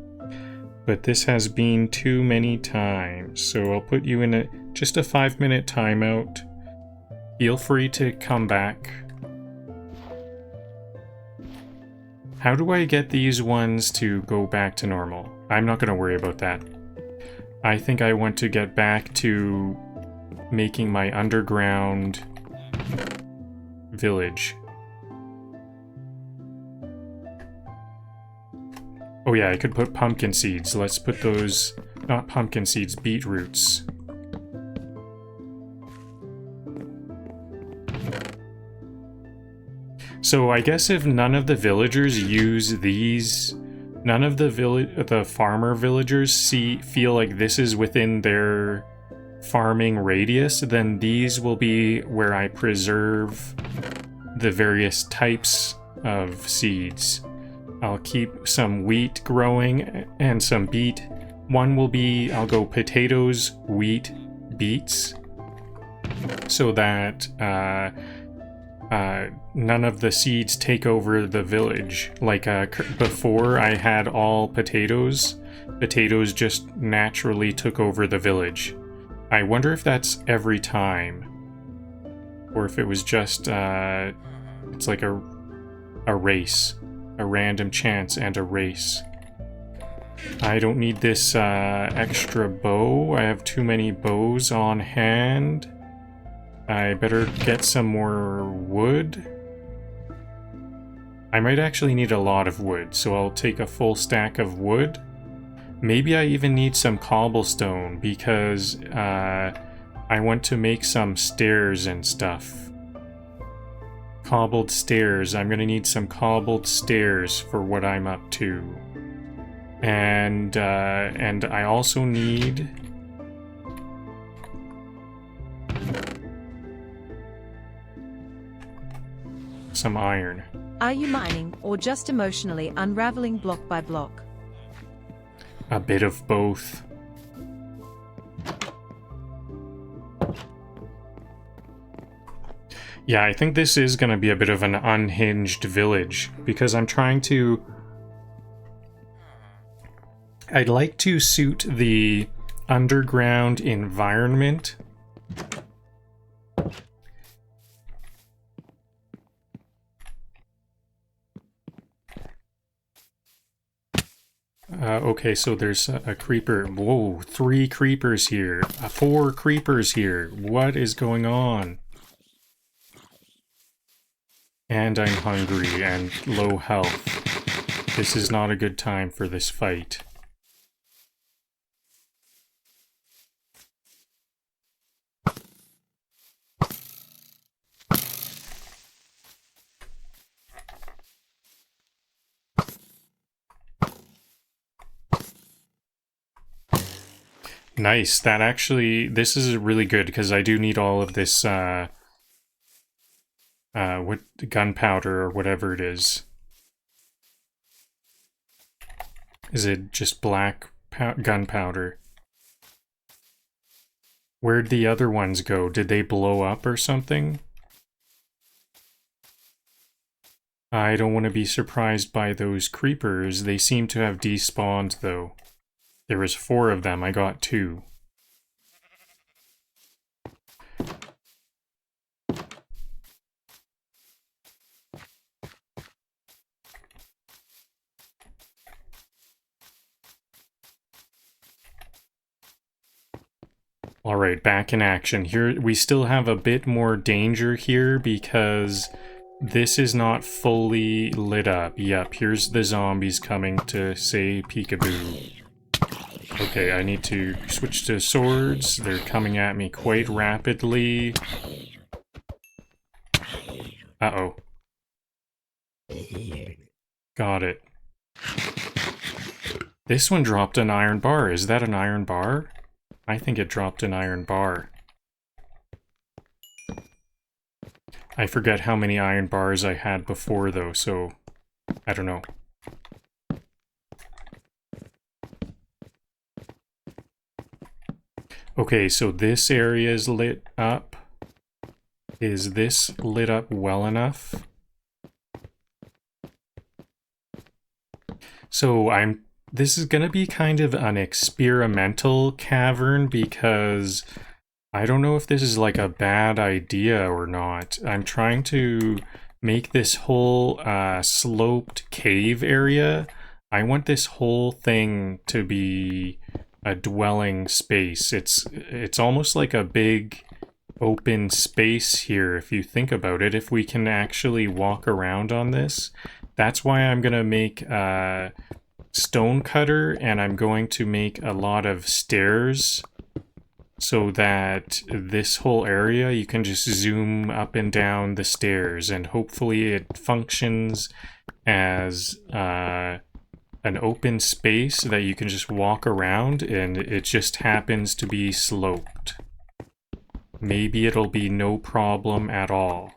but this has been too many times. So I'll put you in just a 5-minute timeout. Feel free to come back. How do I get these ones to go back to normal? I'm not going to worry about that. I think I want to get back to making my underground village. Oh yeah, I could put pumpkin seeds. Let's put those, not pumpkin seeds, beetroots. So I guess if none of the villagers use these... None of the farmer villagers feel like this is within their farming radius, then these will be where I preserve the various types of seeds. I'll keep some wheat growing and some beet. One will be, I'll go potatoes, wheat, beets, so that none of the seeds take over the village. Like before I had all potatoes, potatoes just naturally took over the village. I wonder if that's every time, or if it was just it's like a race, a random chance and a race. I don't need this extra bow. I have too many bows on hand. I better get some more wood. I might actually need a lot of wood, so I'll take a full stack of wood. Maybe I even need some cobblestone, because I want to make some stairs and stuff. Cobbled stairs. I'm gonna need some cobbled stairs for what I'm up to. And I also need... some iron. Are you mining or just emotionally unraveling block by block? A bit of both. Yeah, I think this is going to be a bit of an unhinged village, because I'm trying to I'd like to suit the underground environment. Okay, so there's a creeper. Whoa, 3 creepers here. 4 creepers here. What is going on? And I'm hungry and low health. This is not a good time for this fight. Nice. That actually, this is really good because I do need all of this, what, gunpowder or whatever it is. Is it just black gunpowder? Where'd the other ones go? Did they blow up or something? I don't want to be surprised by those creepers. They seem to have despawned, though. There was 4 of them. I got 2. Alright, back in action. Here, we still have a bit more danger here because this is not fully lit up. Yep, here's the zombies coming to say peekaboo. Okay, I need to switch to swords. They're coming at me quite rapidly. Uh-oh. Got it. This one dropped an iron bar. Is that an iron bar? I think it dropped an iron bar. I forget how many iron bars I had before, though, so I don't know. Okay, so this area is lit up. Is this lit up well enough? So this is gonna be kind of an experimental cavern because I don't know if this is like a bad idea or not. I'm trying to make this whole sloped cave area. I want this whole thing to be a dwelling space. It's almost like a big open space here if you think about it. If we can actually walk around on this, that's why I'm gonna make a stone cutter and I'm going to make a lot of stairs so that this whole area you can just zoom up and down the stairs and hopefully it functions as an open space that you can just walk around and it just happens to be sloped. Maybe it'll be no problem at all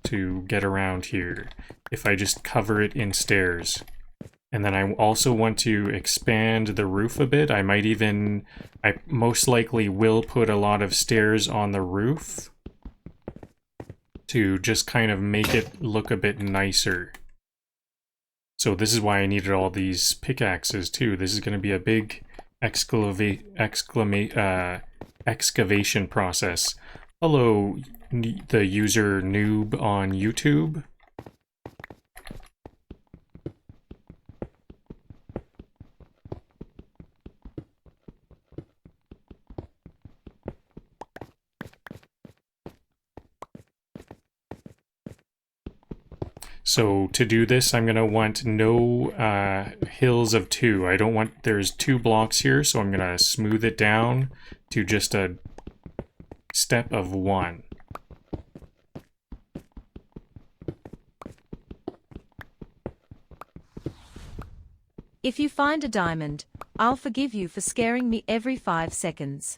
to get around here if I just cover it in stairs. And then I also want to expand the roof a bit. I most likely will put a lot of stairs on the roof to just kind of make it look a bit nicer. So this is why I needed all these pickaxes too. This is going to be a big excavation process. Hello, the user noob on YouTube. So to do this, I'm going to want no hills of 2. I don't want, there's 2 blocks here, so I'm going to smooth it down to just a step of 1. If you find a diamond, I'll forgive you for scaring me every 5 seconds.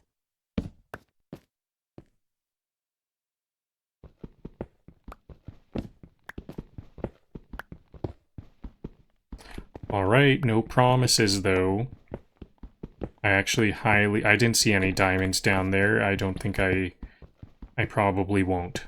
Alright, no promises though. I didn't see any diamonds down there. I don't think I probably won't.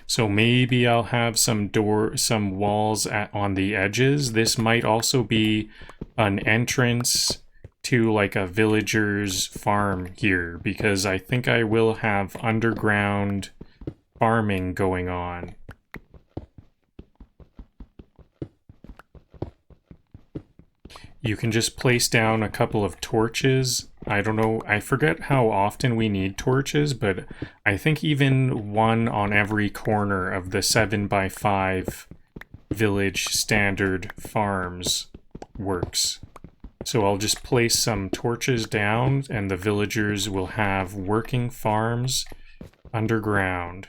So maybe I'll have some walls on the edges. This might also be an entrance to like a villager's farm here, because I think I will have underground farming going on. You can just place down a couple of torches. I don't know, I forget how often we need torches, but I think even one on every corner of the 7x5 village standard farms works. So I'll just place some torches down and the villagers will have working farms underground.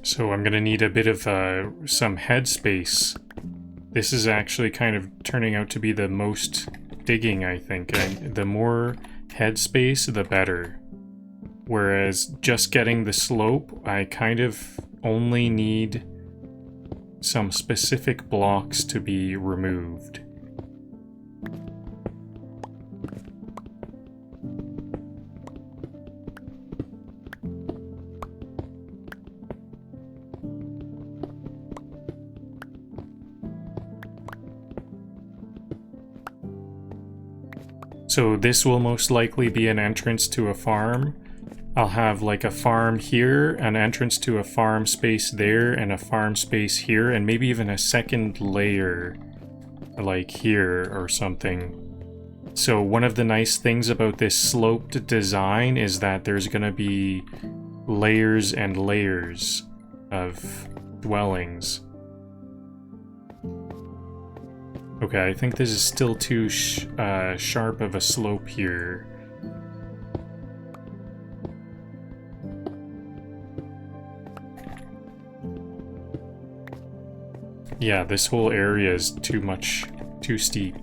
So I'm gonna need a bit of some headspace. This is actually kind of turning out to be the most digging, I think. And the more headspace, the better. Whereas just getting the slope, I kind of only need some specific blocks to be removed. So this will most likely be an entrance to a farm. I'll have like a farm here, an entrance to a farm space there, and a farm space here, and maybe even a second layer like here or something. So one of the nice things about this sloped design is that there's gonna be layers and layers of dwellings. Okay, I think this is still too sharp of a slope here. Yeah, this whole area is too steep.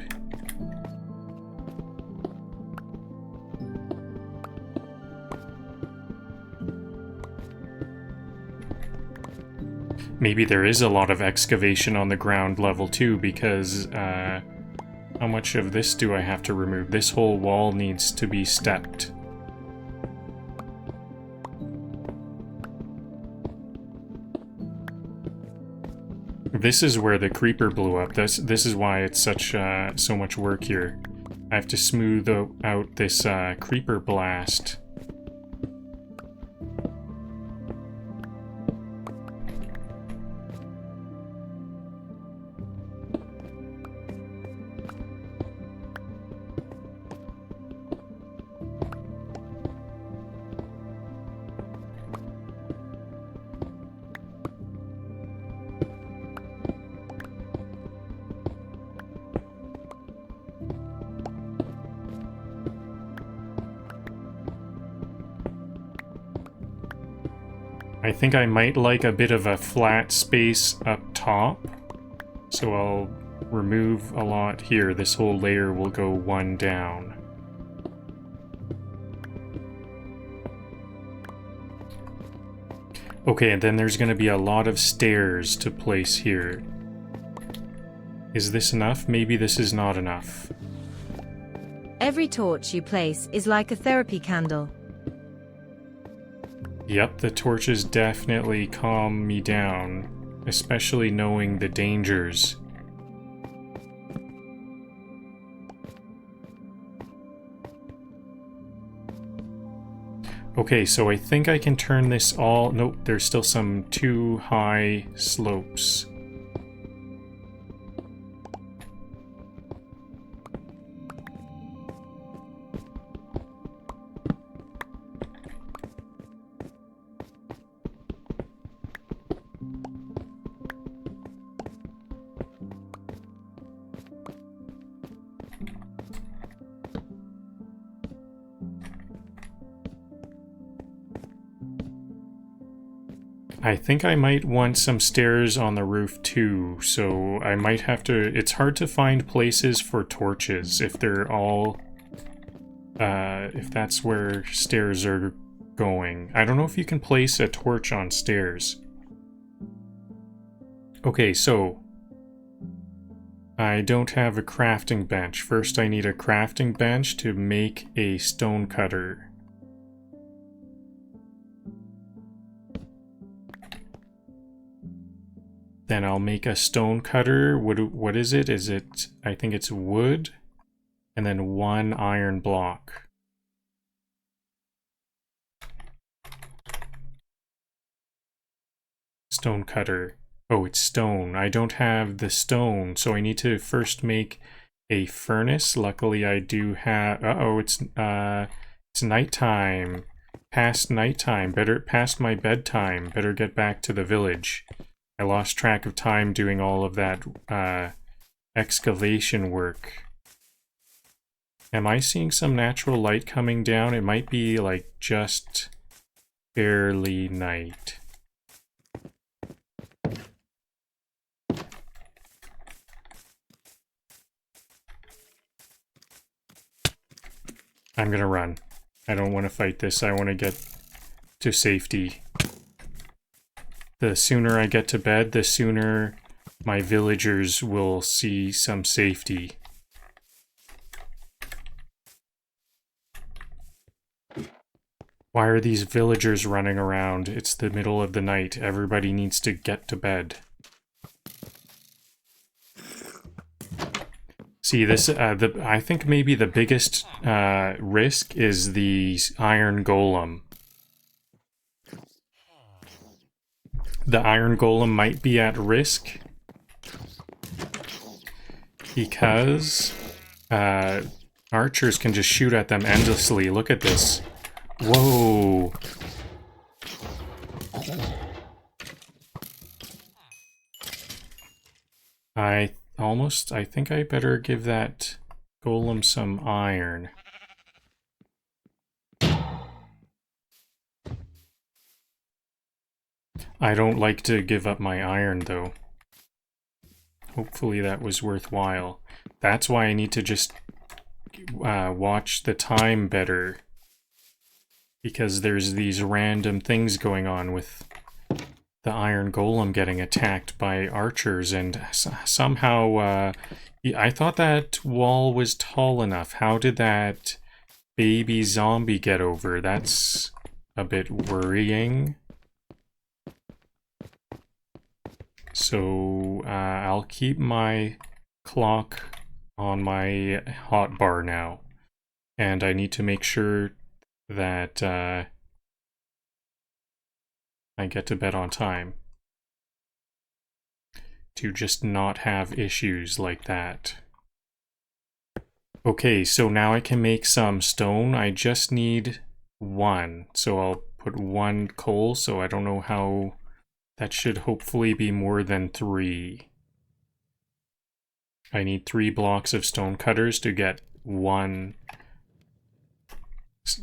Maybe there is a lot of excavation on the ground level too, because how much of this do I have to remove? This whole wall needs to be stepped. This is where the creeper blew up. This is why it's so much work here. I have to smooth out this creeper blast. I think I might like a bit of a flat space up top, so I'll remove a lot here. This whole layer will go one down. Okay, and then there's going to be a lot of stairs to place here. Is this enough? Maybe this is not enough. Every torch you place is like a therapy candle. Yep, the torches definitely calm me down, especially knowing the dangers. Okay, so I think I can turn this all... Nope, there's still some too high slopes. I think I might want some stairs on the roof too, so I might have to... It's hard to find places for torches if they're all... if that's where stairs are going. I don't know if you can place a torch on stairs. Okay, so... I don't have a crafting bench. First I need a crafting bench to make a stone cutter. Then I'll make a stone cutter. What is it? Is it... I think it's wood. And then 1 iron block. Stone cutter. Oh, it's stone. I don't have the stone, so I need to first make a furnace. Luckily, I do have... Uh-oh, it's nighttime. Past nighttime. Past my bedtime. Better get back to the village. I lost track of time doing all of that excavation work. Am I seeing some natural light coming down? It might be like just barely night. I'm gonna run. I don't want to fight this. I want to get to safety. The sooner I get to bed, the sooner my villagers will see some safety. Why are these villagers running around? It's the middle of the night. Everybody needs to get to bed. See, this, I think maybe the biggest risk is the iron golem. The iron golem might be at risk because archers can just shoot at them endlessly. Look at this. Whoa. I think I better give that golem some iron. I don't like to give up my iron, though. Hopefully that was worthwhile. That's why I need to just watch the time better. Because there's these random things going on with the iron golem getting attacked by archers, and somehow I thought that wall was tall enough. How did that baby zombie get over? That's a bit worrying. So I'll keep my clock on my hotbar now, and I need to make sure that I get to bed on time to just not have issues like that. Okay, so now I can make some stone. I just need 1, so I'll put 1 coal, so I don't know how... That should hopefully be more than 3. I need 3 blocks of stone cutters to get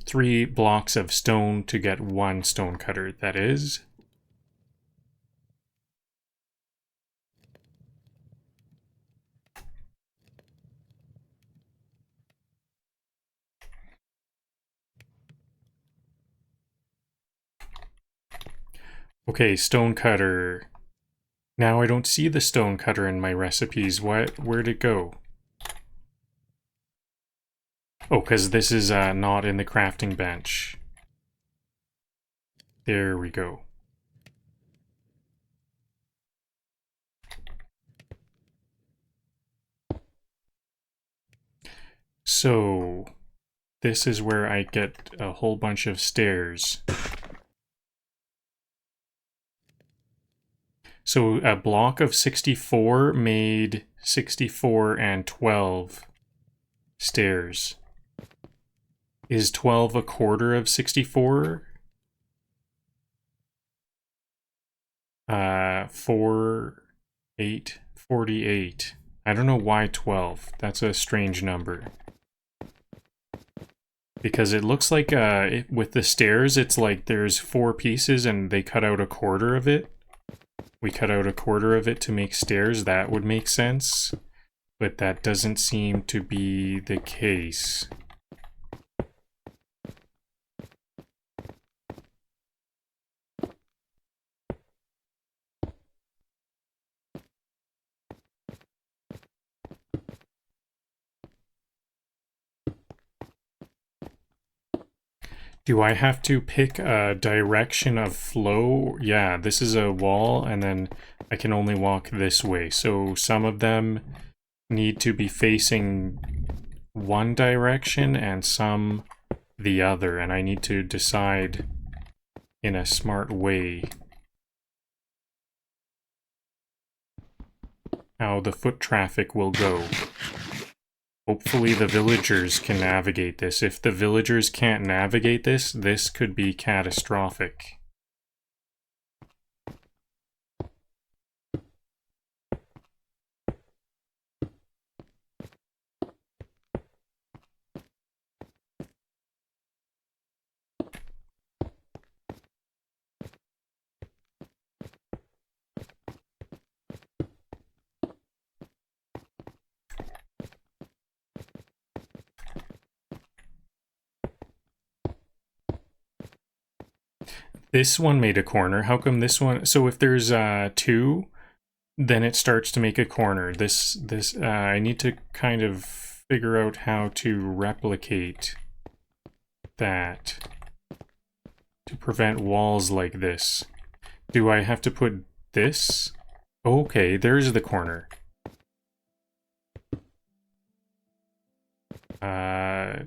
3 blocks of stone to get 1 stone cutter, that is. Okay, stone cutter. Now I don't see the stone cutter in my recipes. Where'd it go? Oh, because this is not in the crafting bench. There we go. So, this is where I get a whole bunch of stairs. So, a block of 64 made 64 and 12 stairs. Is 12 a quarter of 64? 4, 8, 48. I don't know why 12. That's a strange number. Because it looks like with the stairs, it's like there's 4 pieces and they cut out a quarter of it. We cut out a quarter of it to make stairs. That would make sense. But that doesn't seem to be the case. Do I have to pick a direction of flow? Yeah, this is a wall, and then I can only walk this way. So some of them need to be facing one direction and some the other, and I need to decide in a smart way how the foot traffic will go. Hopefully the villagers can navigate this. If the villagers can't navigate this, this could be catastrophic. This one made a corner. How come this one? So if there's 2, then it starts to make a corner. I need to kind of figure out how to replicate that to prevent walls like this. Do I have to put this? Okay, there's the corner. How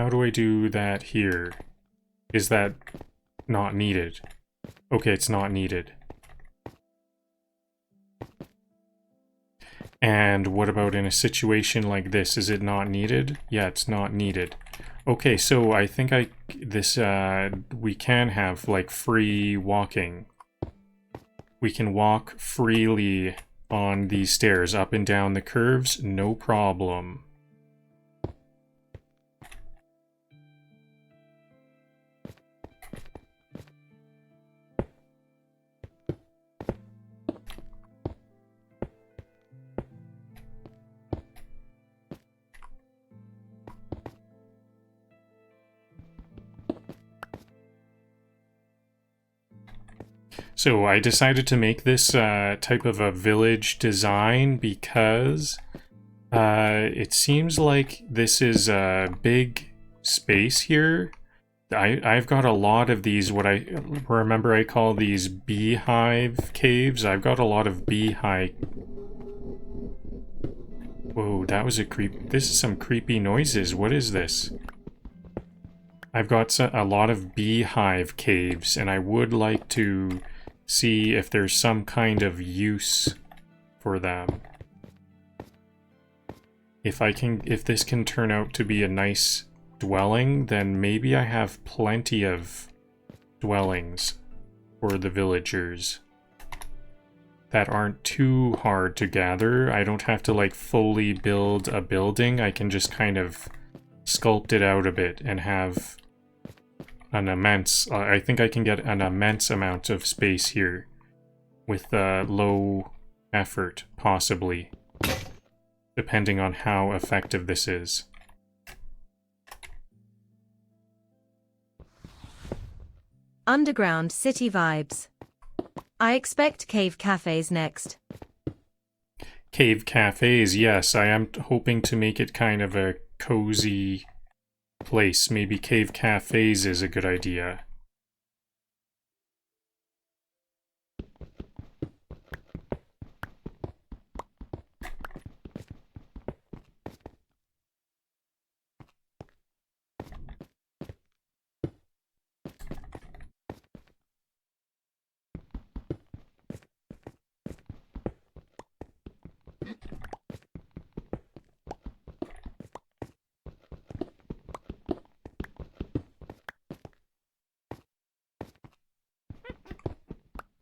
do I do that here? Is that not needed? Okay, it's not needed. And what about in a situation like this? Is it not needed? Yeah, it's not needed. Okay, so I think we can have like free walking. We can walk freely on these stairs up and down the curves, no problem. So I decided to make this type of a village design because it seems like this is a big space here. I've got a lot of these, what I remember I call these beehive caves. I've got a lot of beehive... Whoa, that was a creep... This is some creepy noises. What is this? I've got a lot of beehive caves, and I would like to see if there's some kind of use for them. If this can turn out to be a nice dwelling, then maybe I have plenty of dwellings for the villagers that aren't too hard to gather. I don't have to like fully build a building. I can just kind of sculpt it out a bit and have an immense... I think I can get an immense amount of space here with low effort, possibly, depending on how effective this is. Underground city vibes. I expect cave cafes next. Cave cafes, yes. I am hoping to make it kind of a cozy place. Maybe cave cafes is a good idea.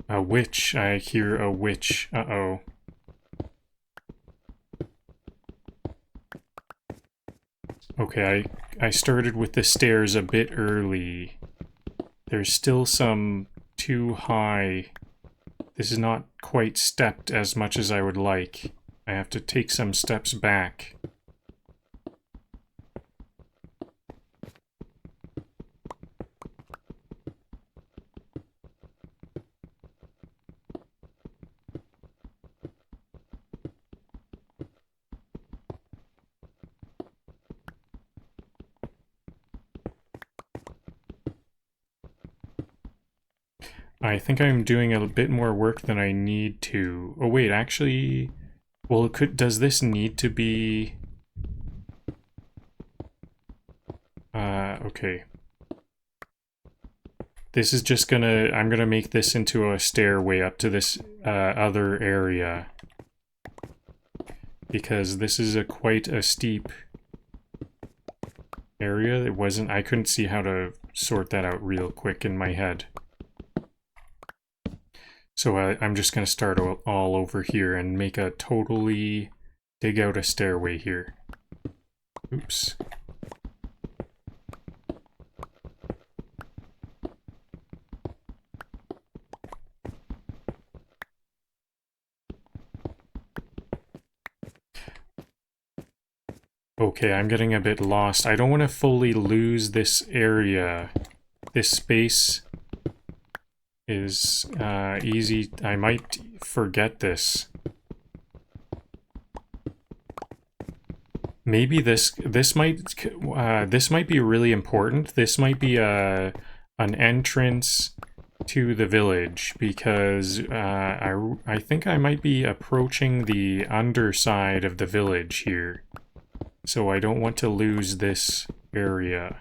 A witch. I hear a witch. Uh-oh. Okay, I started with the stairs a bit early. There's still some too high. This is not quite stepped as much as I would like. I have to take some steps back. I think I'm doing a bit more work than I need to. Oh wait, actually, well, does this need to be... okay. This is just I'm gonna make this into a stairway up to this other area. Because this is quite a steep area. I couldn't see how to sort that out real quick in my head. So I'm just going to start all over here and make a totally dig out a stairway here. Oops. Okay, I'm getting a bit lost. I don't want to fully lose this area. This space is easy. I might forget this. Maybe this might be really important. This might be an entrance to the village because I think I might be approaching the underside of the village here. So I don't want to lose this area.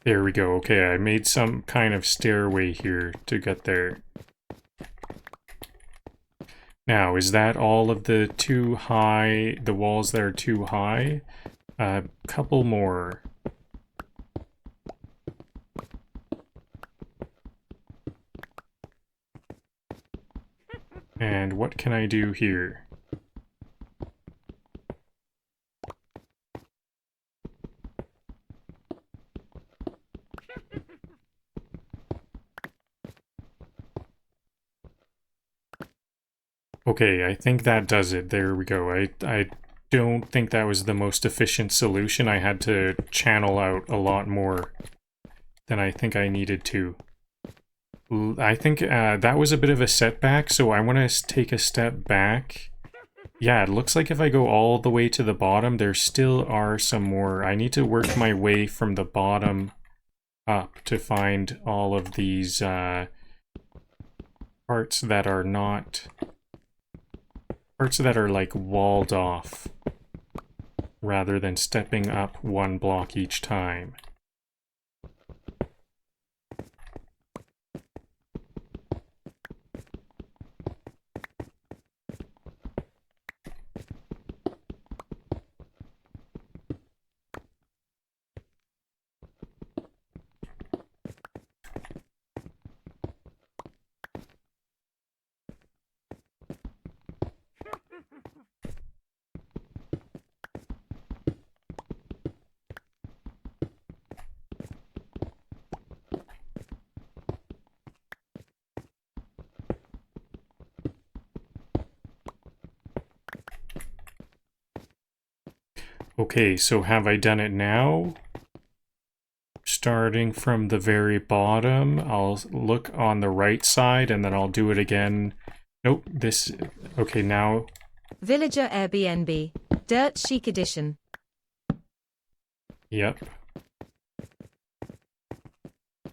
There we go. Okay, I made some kind of stairway here to get there. Now, is that all of the walls that are too high? A couple more. And what can I do here? Okay, I think that does it. There we go. I don't think that was the most efficient solution. I had to channel out a lot more than I think I needed to. I think that was a bit of a setback, so I want to take a step back. Yeah, it looks like if I go all the way to the bottom, there still are some more. I need to work my way from the bottom up to find all of these parts that are not... parts that are like walled off, rather than stepping up one block each time. Okay, so have I done it now? Starting from the very bottom, I'll look on the right side and then I'll do it again. Nope, this... Okay, now... Villager Airbnb. Dirt Chic Edition. Yep.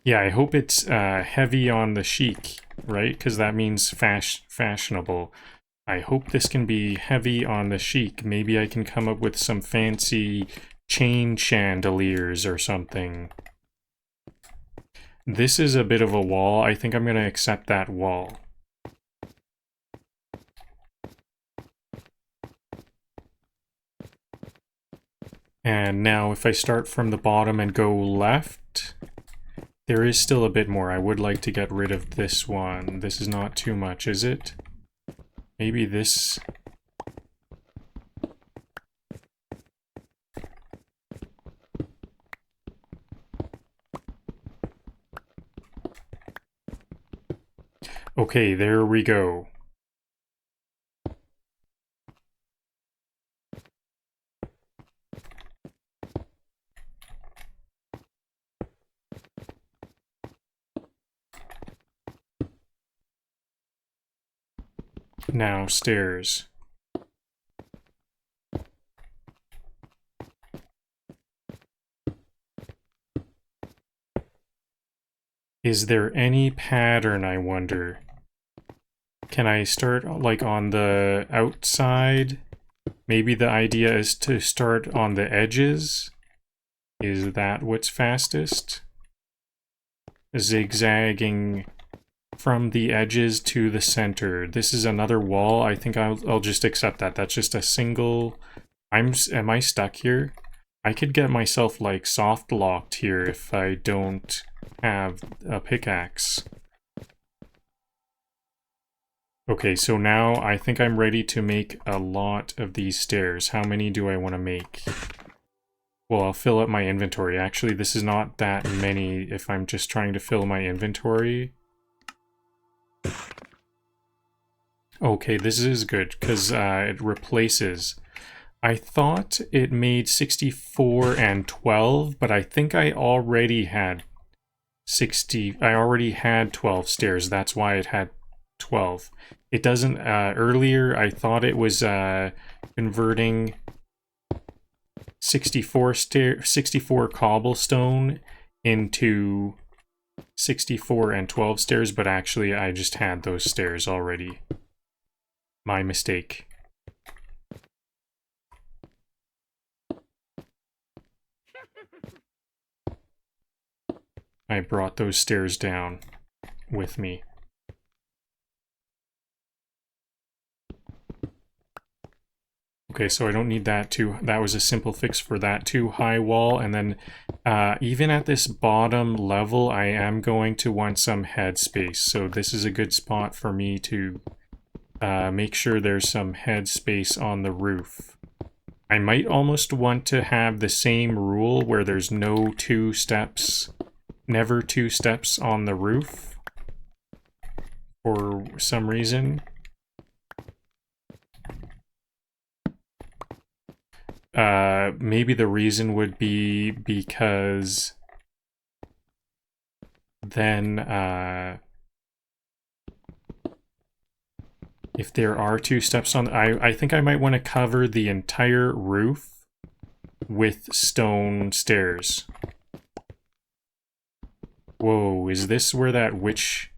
Yeah, I hope it's heavy on the chic, right? Because that means fashionable. I hope this can be heavy on the chic. Maybe I can come up with some fancy chain chandeliers or something. This is a bit of a wall. I think I'm going to accept that wall. And now if I start from the bottom and go left, there is still a bit more. I would like to get rid of this one. This is not too much, is it? Maybe this... Okay, there we go. Now stairs. Is there any pattern, I wonder? Can I start, like, on the outside? Maybe the idea is to start on the edges? Is that what's fastest? Zigzagging from the edges to the center. This is another wall. I think I'll just accept that. That's just a single... Am I stuck here? I could get myself, like, soft locked here if I don't have a pickaxe. Okay, so now I think I'm ready to make a lot of these stairs. How many do I want to make? Well, I'll fill up my inventory. Actually, this is not that many if I'm just trying to fill my inventory. Okay, this is good, because it replaces. I thought it made 64 and 12, but I think I already had 12 stairs. That's why it had 12. It doesn't, earlier I thought it was converting 64 cobblestone into 64 and 12 stairs, but actually I just had those stairs already. My mistake. I brought those stairs down with me. Okay, so I don't need that too. That was a simple fix for that too high wall. And then even at this bottom level, I am going to want some headspace. So this is a good spot for me to make sure there's some headspace on the roof. I might almost want to have the same rule where there's no 2 steps, never 2 steps on the roof for some reason. Maybe the reason would be because then, if there are 2 steps on, I think I might want to cover the entire roof with stone stairs. Whoa, is this where that witch...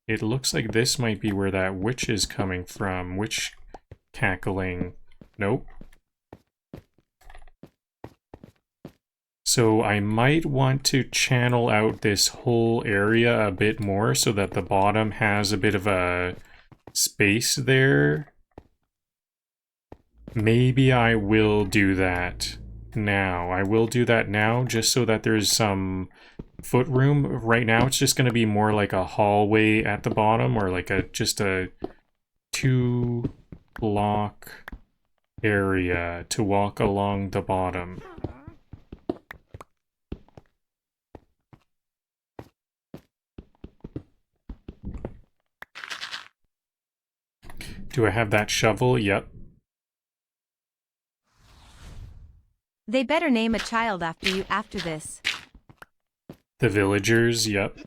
It looks like this might be where that witch is coming from. Witch cackling. Nope. So I might want to channel out this whole area a bit more so that the bottom has a bit of a space there. Maybe I will do that now. I will do that now just so that there's some foot room. Right now it's just going to be more like a hallway at the bottom, or like just a 2-block area to walk along the bottom. Do I have that shovel? Yep. They better name a child after you after this. The villagers, yep.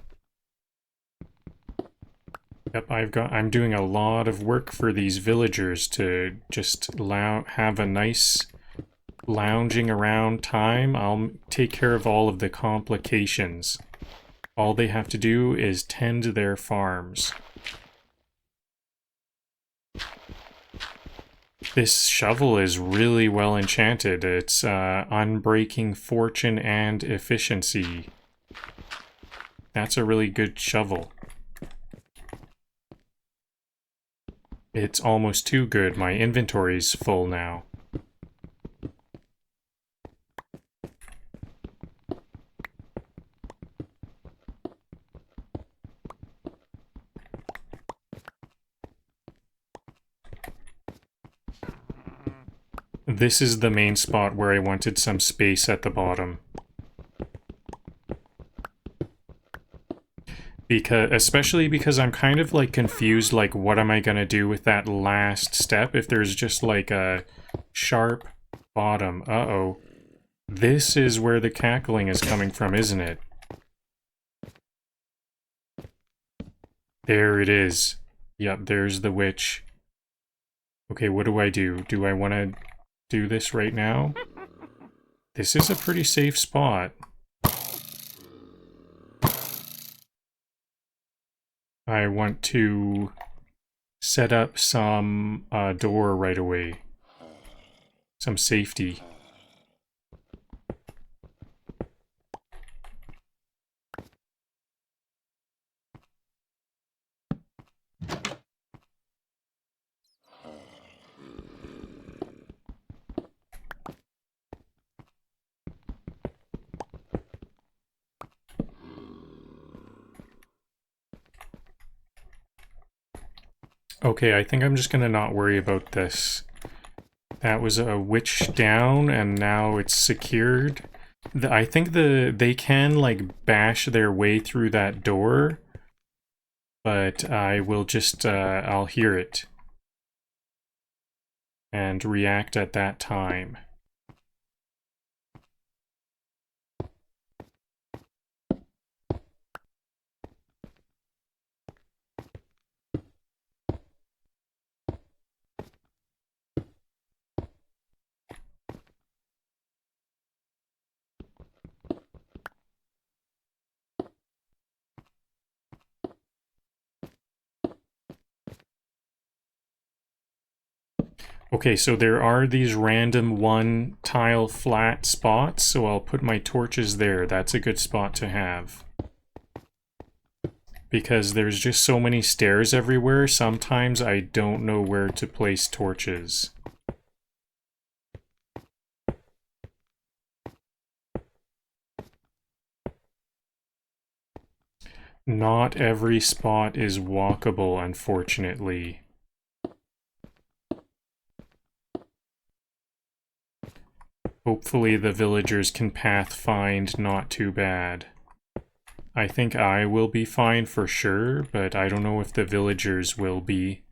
Yep, I'm doing a lot of work for these villagers to just have a nice lounging around time. I'll take care of all of the complications. All they have to do is tend their farms. This shovel is really well enchanted. It's unbreaking fortune and efficiency. That's a really good shovel. It's almost too good. My inventory's full now. This is the main spot where I wanted some space at the bottom. Especially because I'm kind of like confused, like what am I gonna do with that last step if there's just like a sharp bottom. Uh-oh. This is where the cackling is coming from, isn't it? There it is. Yep, there's the witch. Okay, what do I do? Do I want to do this right now? This is a pretty safe spot. I want to set up some door right away. Some safety. Okay, I think I'm just gonna not worry about this. That was a witch down, and now it's secured. I think they can, like, bash their way through that door, but I will just, I'll hear it. And react at that time. Okay, so there are these random one tile flat spots, so I'll put my torches there. That's a good spot to have. Because there's just so many stairs everywhere, sometimes I don't know where to place torches. Not every spot is walkable, unfortunately. Hopefully the villagers can pathfind not too bad. I think I will be fine for sure, but I don't know if the villagers will be.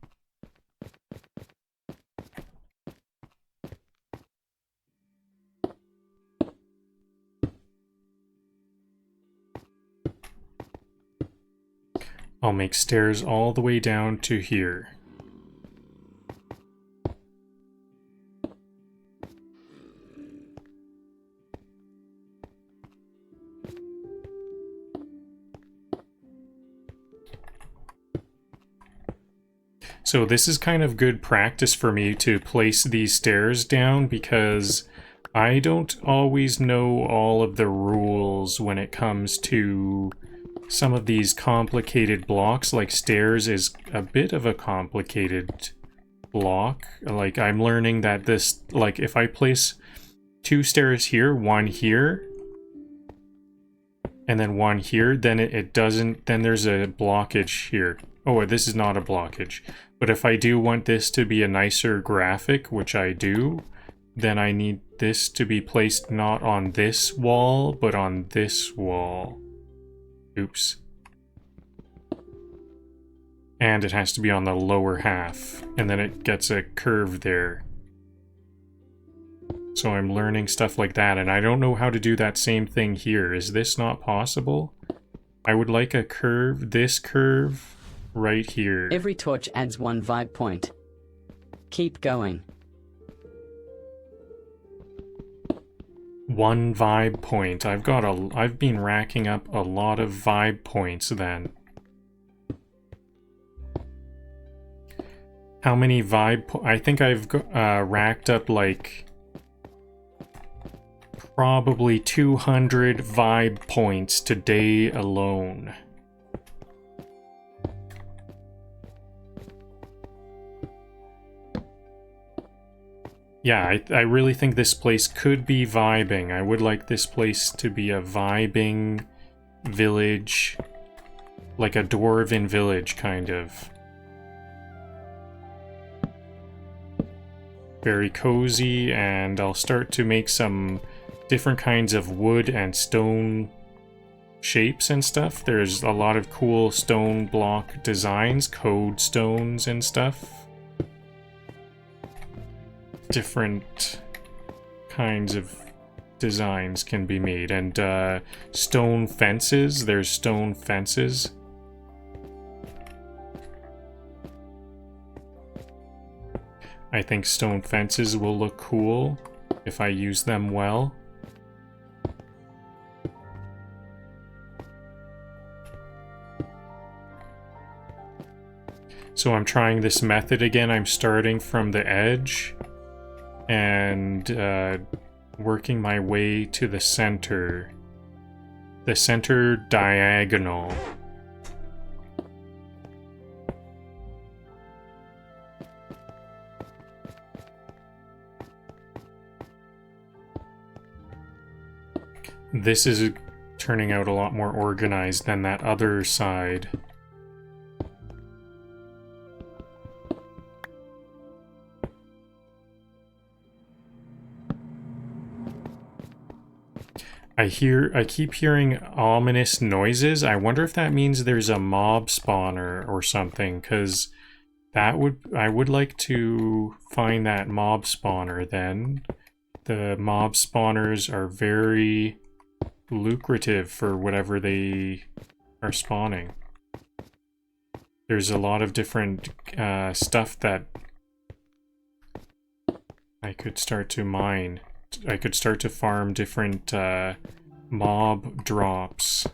I'll make stairs all the way down to here. So this is kind of good practice for me to place these stairs down because I don't always know all of the rules when it comes to some of these complicated blocks. Like stairs is a bit of a complicated block. Like I'm learning that this, like if I place 2 stairs here, 1 here, and then 1 here, then it doesn't, then there's a blockage here. Oh, this is not a blockage. But if I do want this to be a nicer graphic, which I do, then I need this to be placed not on this wall, but on this wall. Oops. And it has to be on the lower half, and then it gets a curve there. So I'm learning stuff like that, and I don't know how to do that same thing here. Is this not possible? I would like a curve, this curve, right here. Every torch adds 1 vibe point. Keep going. 1 vibe point. I've been racking up a lot of vibe points then. How many vibe I think I've racked up like probably 200 vibe points today alone. Yeah, I really think this place could be vibing. I would like this place to be a vibing village. Like a dwarven village, kind of. Very cozy, and I'll start to make some different kinds of wood and stone shapes and stuff. There's a lot of cool stone block designs, code stones and stuff. Different kinds of designs can be made. And stone fences. There's stone fences. I think stone fences will look cool if I use them well. So I'm trying this method again. I'm starting from the edge and working my way to the center. The center diagonal. This is turning out a lot more organized than that other side. I keep hearing ominous noises. I wonder if that means there's a mob spawner or something, because I would like to find that mob spawner then. The mob spawners are very lucrative for whatever they are spawning. There's a lot of different stuff that I could start to mine. I could start to farm different mob drops.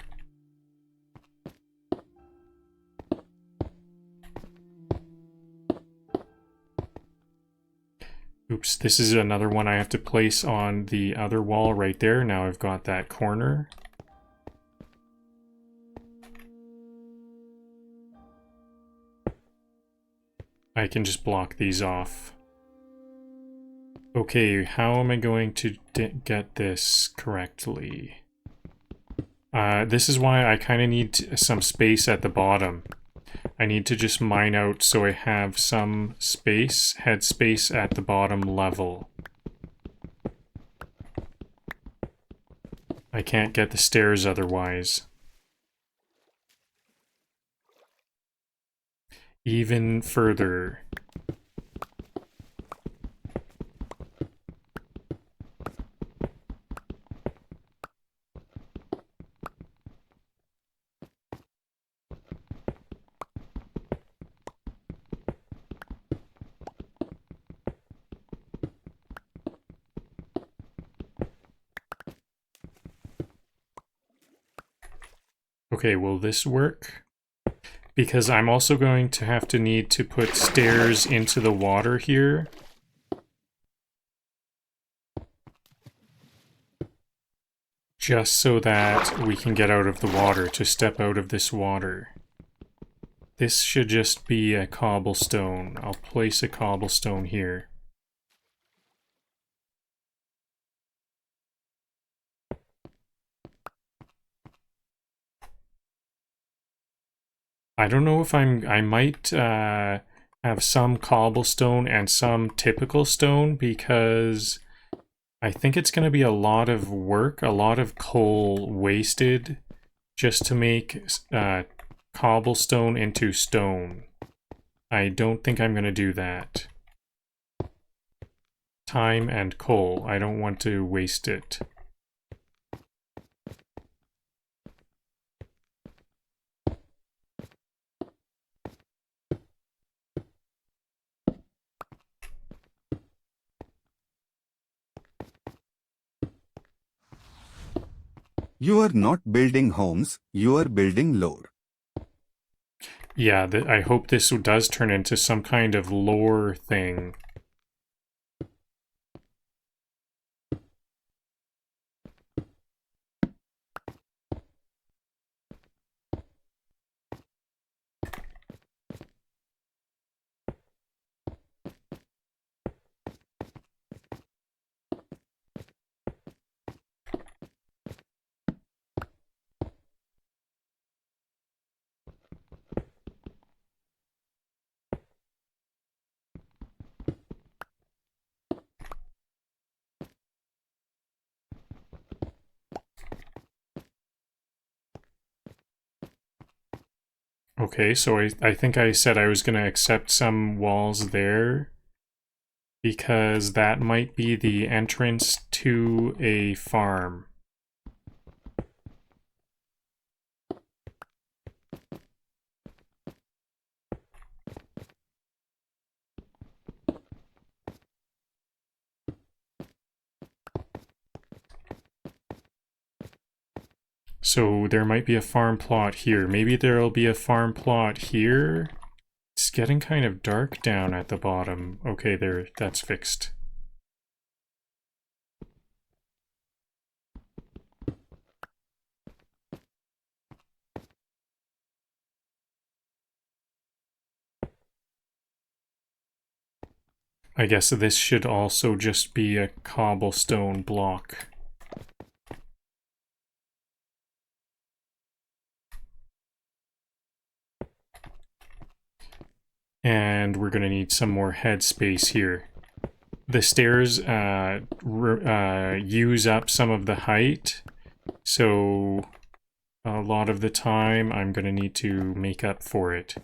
Oops, this is another one I have to place on the other wall right there. Now I've got that corner. I can just block these off. Okay, how am I going to get this correctly? This is why I kind of need some space at the bottom. I need to just mine out so I have some space, head space at the bottom level. I can't get the stairs otherwise. Even further. Okay, will this work? Because I'm also going to need to put stairs into the water here. Just so that we can get out of the water, to step out of this water. This should just be a cobblestone. I'll place a cobblestone here. I don't know if I might have some cobblestone and some typical stone, because I think it's going to be a lot of work, a lot of coal wasted just to make cobblestone into stone. I don't think I'm going to do that. Time and coal. I don't want to waste it. You are not building homes, you are building lore. Yeah, I hope this does turn into some kind of lore thing. Okay, so I think I said I was going to accept some walls there because that might be the entrance to a farm. So there might be a farm plot here. Maybe there'll be a farm plot here. It's getting kind of dark down at the bottom. Okay, there, that's fixed. I guess this should also just be a cobblestone block. And we're going to need some more headspace here. The stairs use up some of the height, so a lot of the time I'm going to need to make up for it.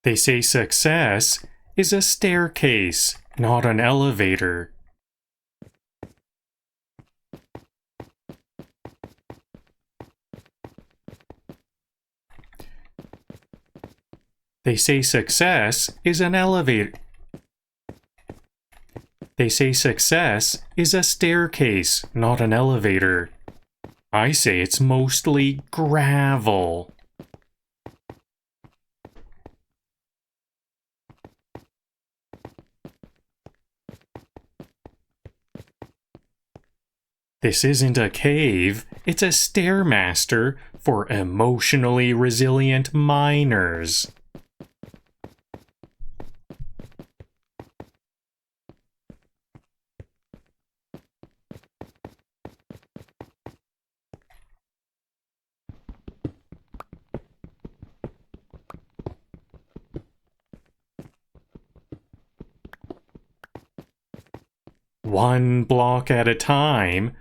They say success is a staircase, not an elevator. They say success is an elevator. They say success is a staircase, not an elevator. I say it's mostly gravel. This isn't a cave, it's a stairmaster for emotionally resilient miners. One block at a time,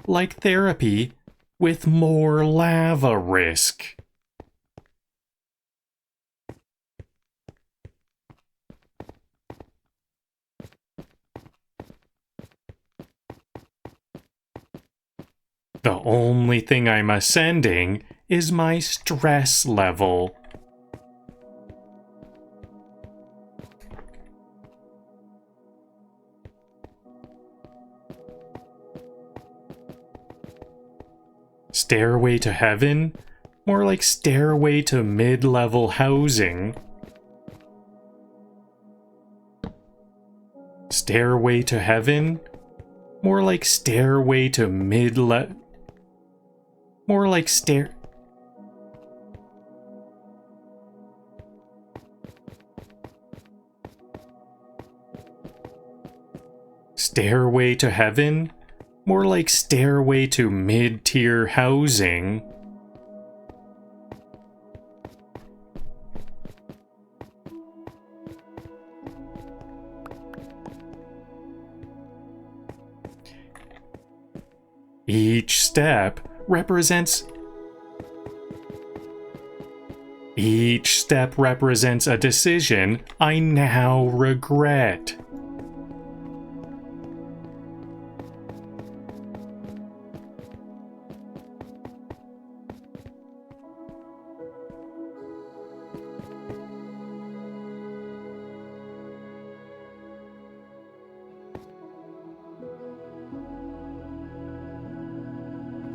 like therapy, with more lava risk. The only thing I'm ascending is my stress level. Stairway to heaven? More like stairway to mid-level housing. Stairway to heaven? More like stairway to mid-level... More like Stairway to heaven? More like stairway to mid-tier housing. Each step represents a decision I now regret.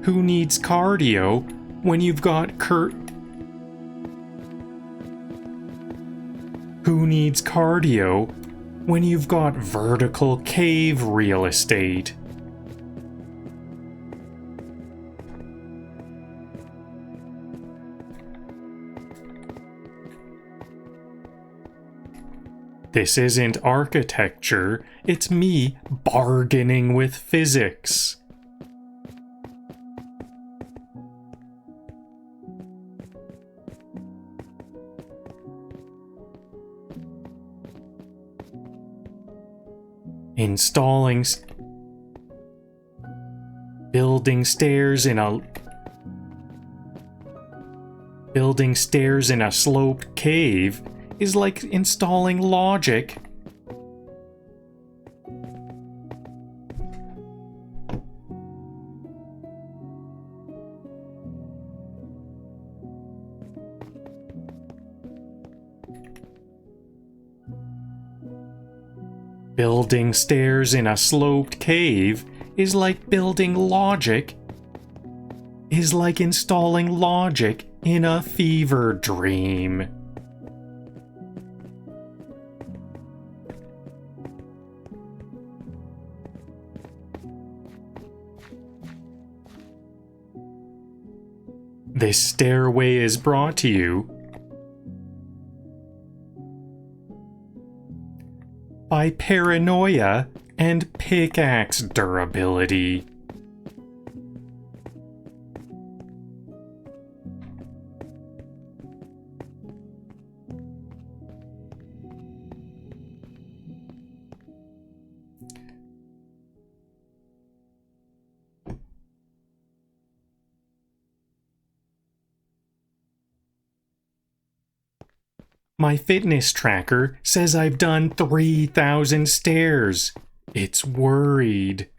Who needs cardio when you've got Who needs cardio when you've got vertical cave real estate? This isn't architecture, it's me bargaining with physics. Building stairs in a sloped cave is like installing logic. Building stairs in a sloped cave is like installing logic in a fever dream. This stairway is brought to you by paranoia and pickaxe durability. My fitness tracker says I've done 3,000 stairs. It's worried.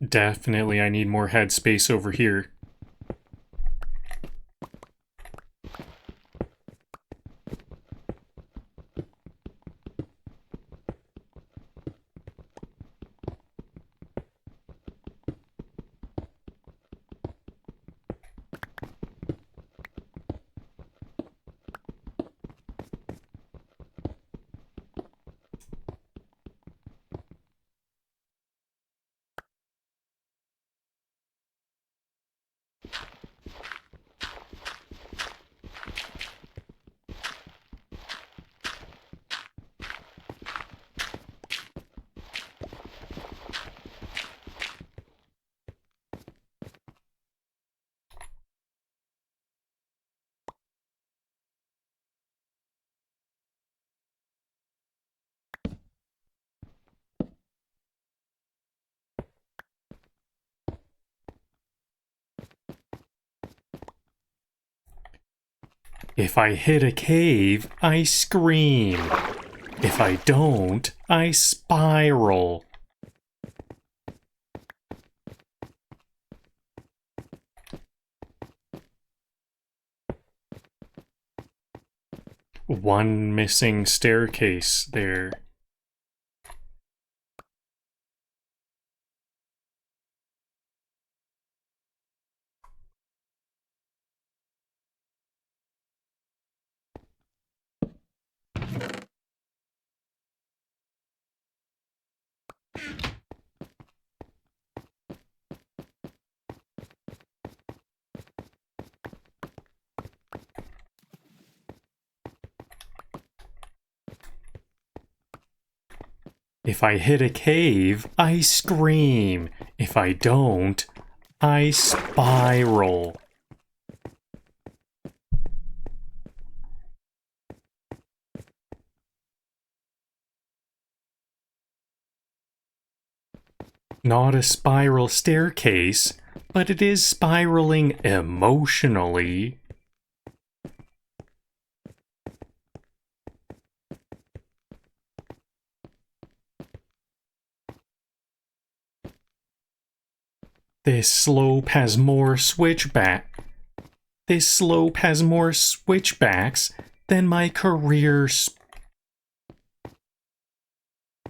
Definitely, I need more headspace over here. If I hit a cave, I scream. If I don't, I spiral. One missing staircase there. If I hit a cave, I scream. If I don't, I spiral. Not a spiral staircase, but it is spiraling emotionally. This slope has more switchback. This slope has more switchbacks than my career.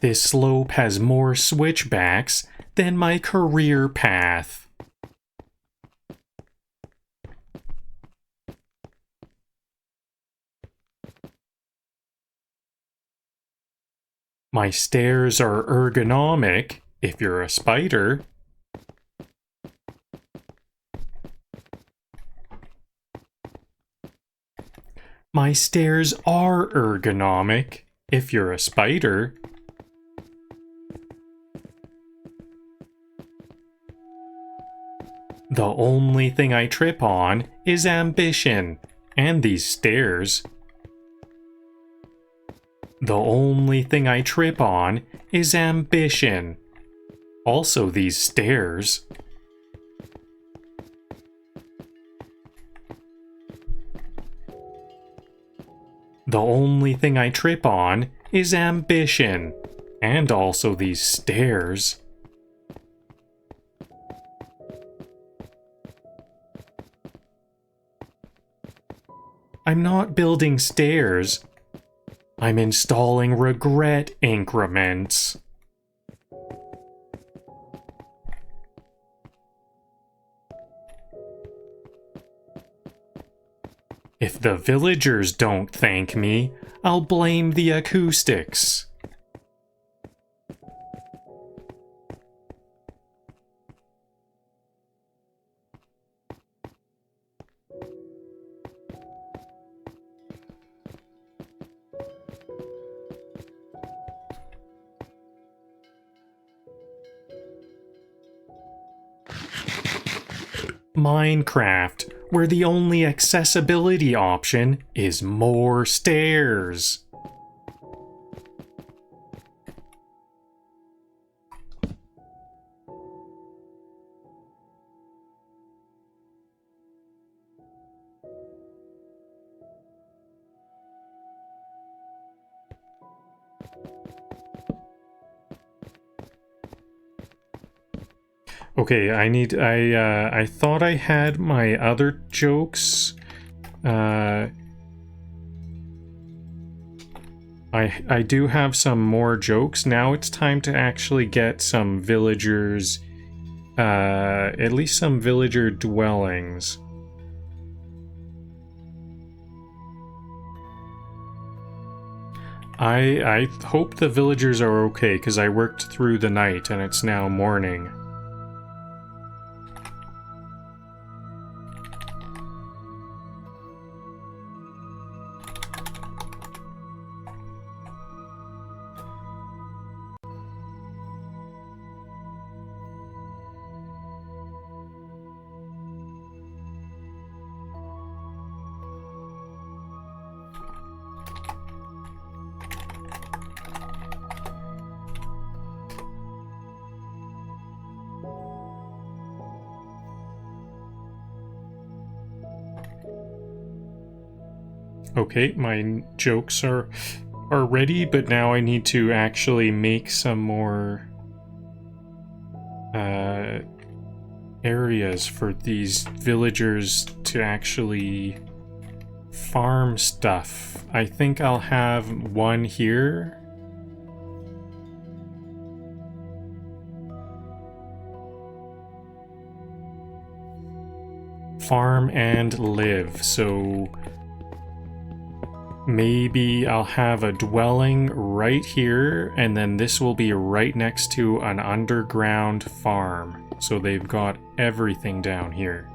This slope has more switchbacks than my career path. My stairs are ergonomic if you're a spider. My stairs are ergonomic if you're a spider. The only thing I trip on is ambition and these stairs. The only thing I trip on is ambition. Also these stairs. The only thing I trip on is ambition. And also these stairs. I'm not building stairs. I'm installing regret increments. If the villagers don't thank me, I'll blame the acoustics. Minecraft, where the only accessibility option is more stairs. Okay, I thought I had my other jokes. I do have some more jokes. Now it's time to actually get some villagers, at least some villager dwellings. I hope the villagers are okay, because I worked through the night and it's now morning. Okay, my jokes are ready, but now I need to actually make some more areas for these villagers to actually farm stuff. I think I'll have one here. Farm and live, so maybe I'll have a dwelling right here, and then this will be right next to an underground farm. So they've got everything down here.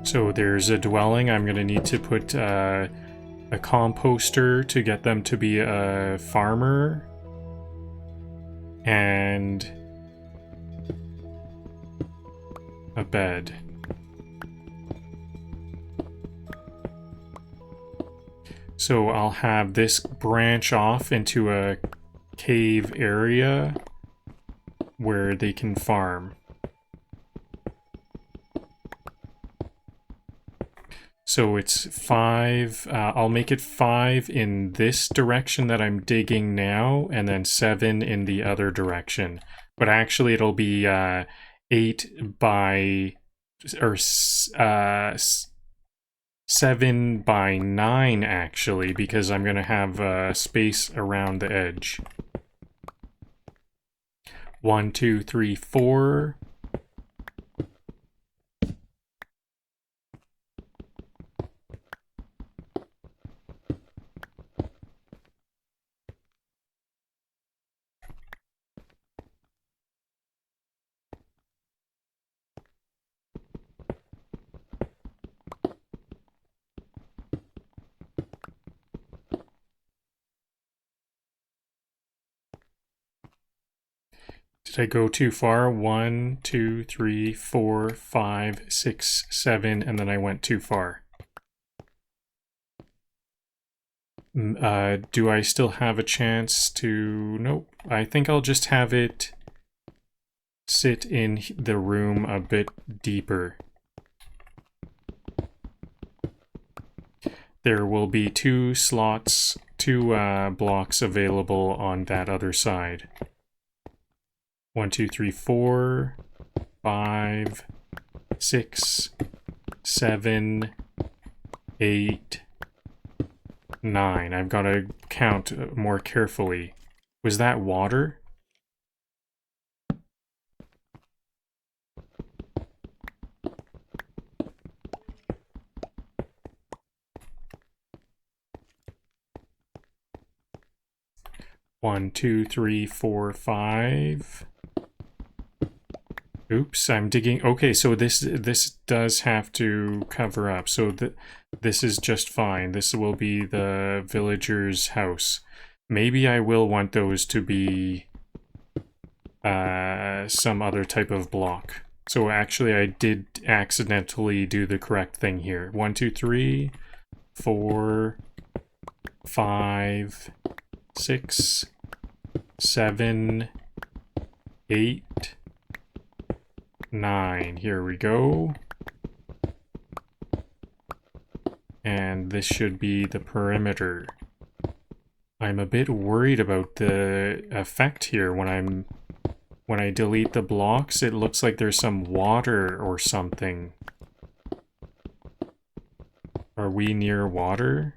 So there's a dwelling. I'm going to need to put a composter to get them to be a farmer. And a bed. So I'll have this branch off into a cave area where they can farm. So it's 5, I'll make it 5 in this direction that I'm digging now, and then 7 in the other direction. But actually it'll be 8 by, or 7 by 9 actually, because I'm going to have space around the edge. 1, 2, 3, 4. Did I go too far? 1, 2, 3, 4, 5, 6, 7, and then I went too far. Do I still have a chance to... Nope. I think I'll just have it sit in the room a bit deeper. There will be 2 slots, 2 blocks available on that other side. 1, 2, 3, 4, 5, 6, 7, 8, 9. I've got to count more carefully. Was that water? One, 2, 3, 4, 5. Oops, I'm digging. Okay, so this does have to cover up. So this is just fine. This will be the villager's house. Maybe I will want those to be some other type of block. So actually I did accidentally do the correct thing here. 1, 2, 3, 4, 5, 6, 7, 8, 9. Here we go. And this should be the perimeter. I'm a bit worried about the effect here. When I delete the blocks, it looks like there's some water or something. Are we near water?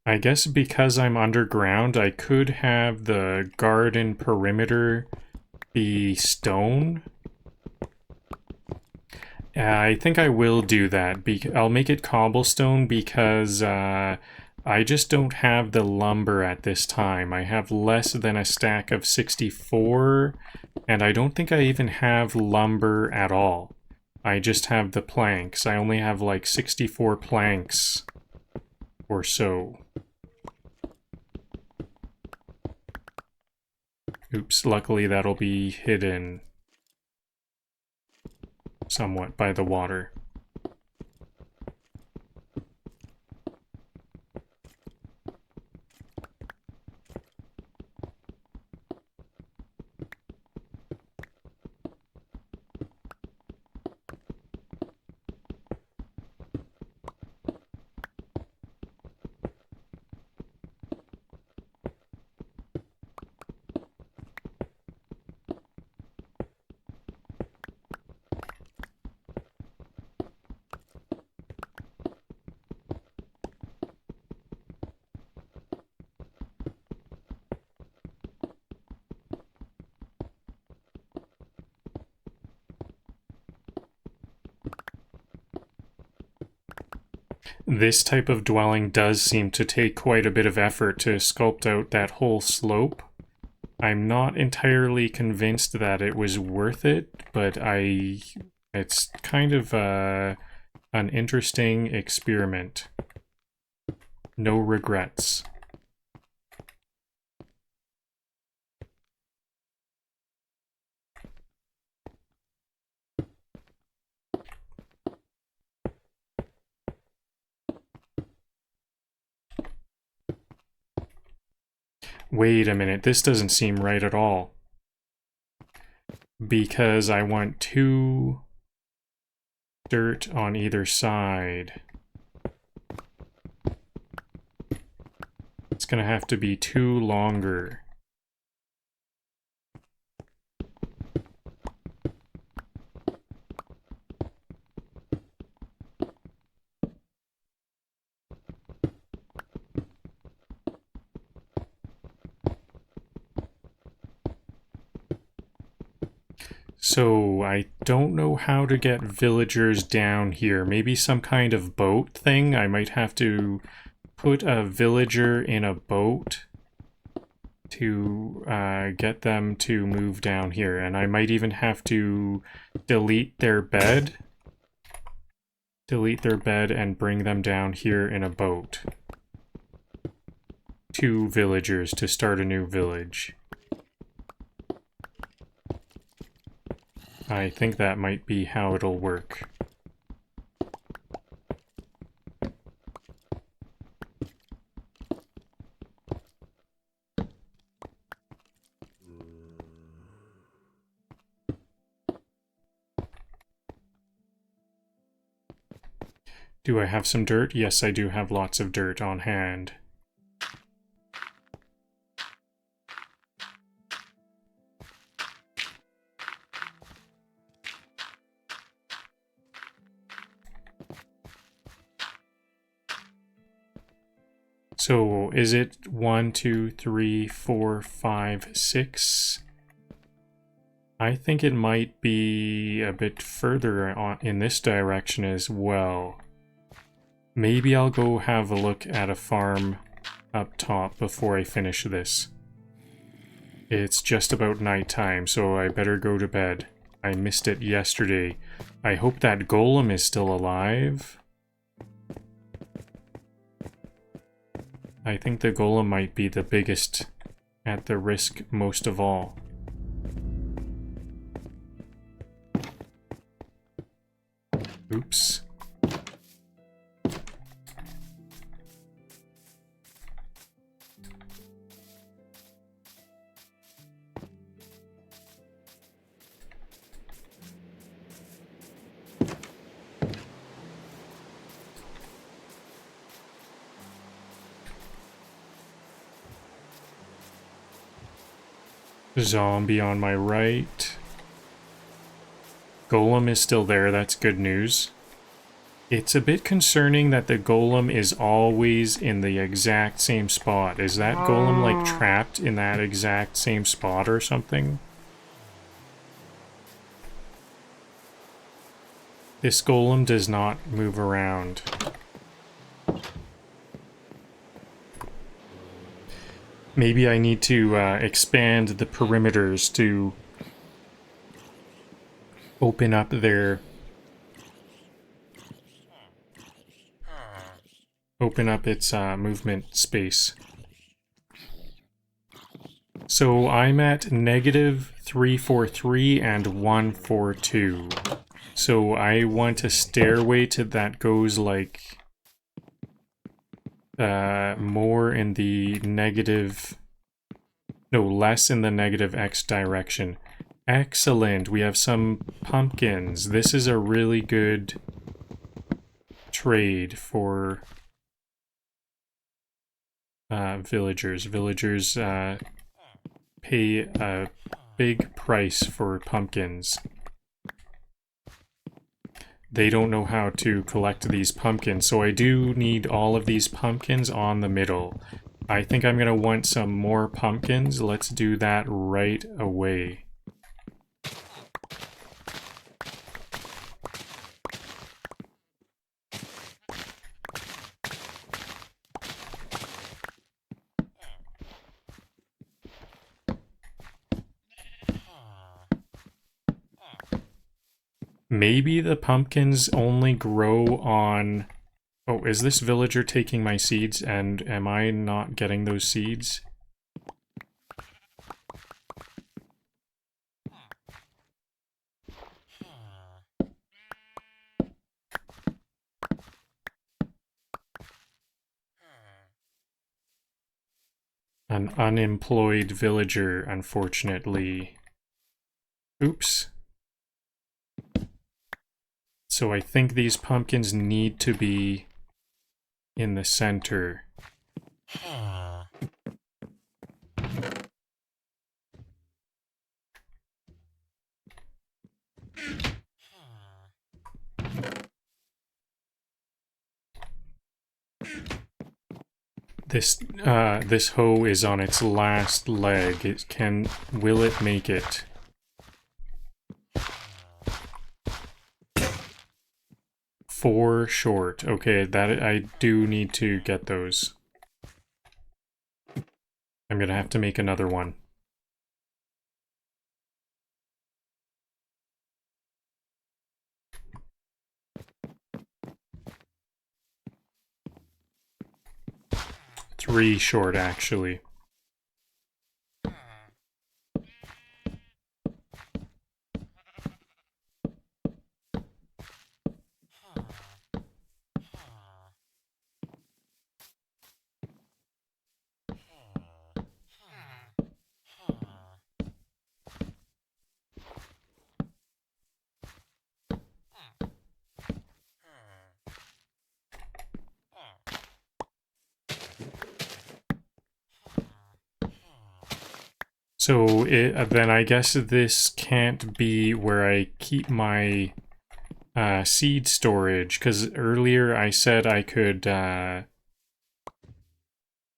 I guess because I'm underground, I could have the garden perimeter be stone. I think I will do that. I'll make it cobblestone because I just don't have the lumber at this time. I have less than a stack of 64, and I don't think I even have lumber at all. I just have the planks. I only have like 64 planks or so. Oops, luckily that'll be hidden somewhat by the water. This type of dwelling does seem to take quite a bit of effort to sculpt out that whole slope. I'm not entirely convinced that it was worth it, but it's kind of An interesting experiment. No regrets. Wait a minute, this doesn't seem right at all. Because I want 2 dirt on either side. It's gonna have to be 2 longer. So I don't know how to get villagers down here. Maybe some kind of boat thing? I might have to put a villager in a boat to get them to move down here. And I might even have to delete their bed. Delete their bed and bring them down here in a boat. 2 villagers to start a new village. I think that might be how it'll work. Do I have some dirt? Yes, I do have lots of dirt on hand. So, is it 1, 2, 3, 4, 5, 6? I think it might be a bit further in this direction as well. Maybe I'll go have a look at a farm up top before I finish this. It's just about nighttime, so I better go to bed. I missed it yesterday. I hope that golem is still alive. I think the golem might be the biggest at the risk most of all. Oops. Zombie on my right. Golem is still there, that's good news. It's a bit concerning that the golem is always in the exact same spot. Is that golem like trapped in that exact same spot or something? This golem does not move around. Maybe I need to expand the perimeters to open up their... open up its movement space. So I'm at -343 and 142. So I want a stairway to that goes like more in the negative, no, less in the negative X direction. Excellent, we have some pumpkins. This is a really good trade for villagers. Villagers pay a big price for pumpkins. They don't know how to collect these pumpkins, so I do need all of these pumpkins on the middle. I think I'm gonna want some more pumpkins. Let's do that right away. Maybe the pumpkins only grow on... Oh, is this villager taking my seeds, and am I not getting those seeds? An unemployed villager, unfortunately. Oops. So I think these pumpkins need to be in the center. This hoe is on its last leg. Will it make it? Four short. Okay, that I do need to get those. I'm gonna have to make another one. Three short, actually. So then I guess this can't be where I keep my seed storage, because earlier I said I could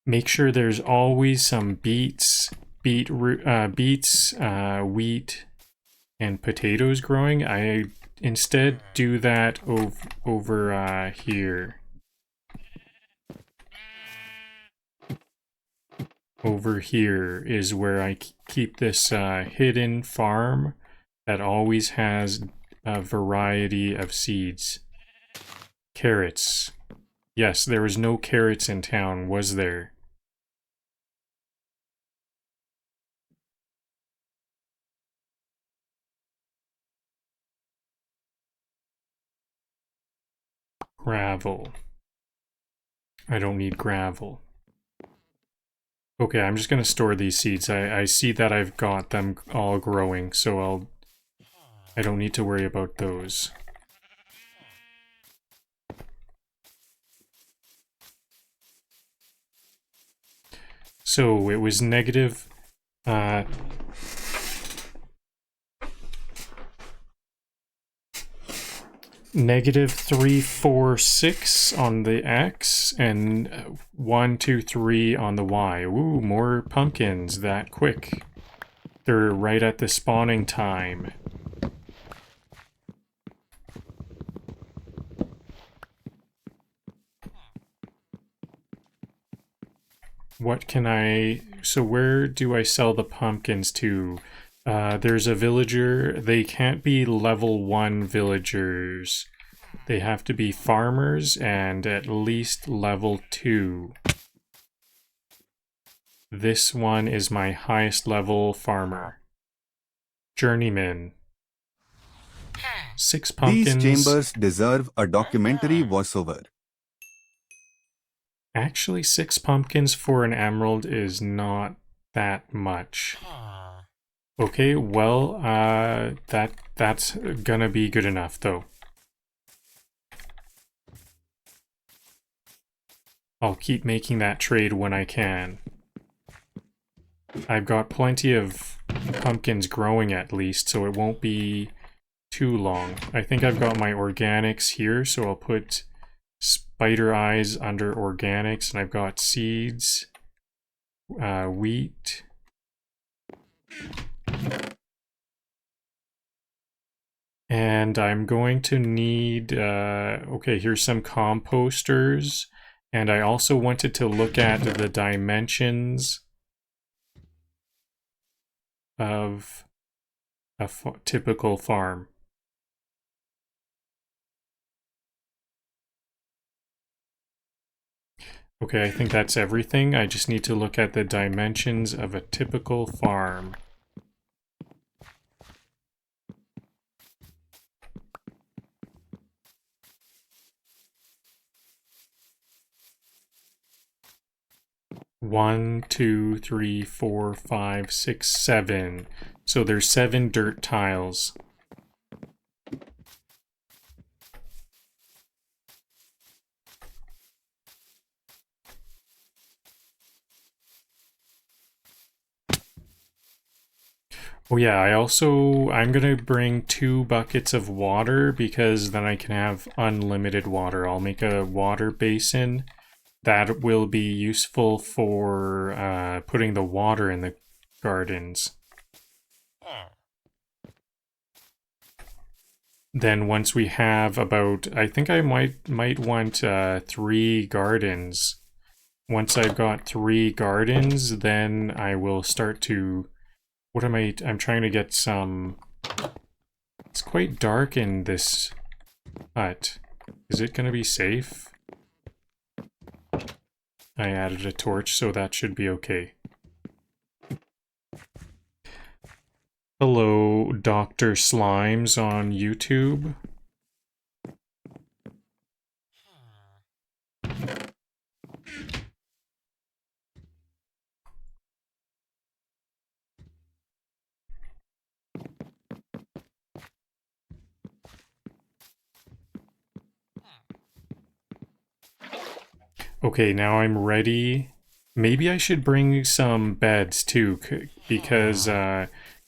make sure there's always some beets, wheat, and potatoes growing. I instead do that over here. Over here is where I keep this hidden farm that always has a variety of seeds. Carrots. Yes, there was no carrots in town, was there? Gravel. I don't need gravel. Okay, I'm just gonna store these seeds. I see that I've got them all growing, so I don't need to worry about those. So it was negative negative 346 on the X and 1, 2, 3 on the Y. Ooh, more pumpkins that quick. They're right at the spawning time. What can I... So where do I sell the pumpkins to? There's a villager. They can't be level 1 villagers. They have to be farmers and at least level 2. This one is my highest level farmer. Journeyman. 6 pumpkins. These chambers deserve a documentary voiceover. Actually, 6 pumpkins for an emerald is not that much. Okay, well, that's gonna be good enough, though. I'll keep making that trade when I can. I've got plenty of pumpkins growing at least, so it won't be too long. I think I've got my organics here, so I'll put spider eyes under organics, and I've got seeds, wheat. And I'm going to need, okay, here's some composters. And I also wanted to look at the dimensions of a typical farm. Okay, I think that's everything. I just need to look at the dimensions of a typical farm. One, two, three, four, five, six, 7. So there's 7 dirt tiles. Oh yeah, I'm gonna bring 2 buckets of water because then I can have unlimited water. I'll make a water basin that will be useful for putting the water in the gardens. Then once we have about, I think I might want 3 gardens. Once I've got 3 gardens, then I will start to, I'm trying to get some, it's quite dark in this hut. Is it going to be safe? I added a torch, so that should be okay. Hello, Dr. Slimes on YouTube. Okay, now I'm ready. Maybe I should bring some beds too, because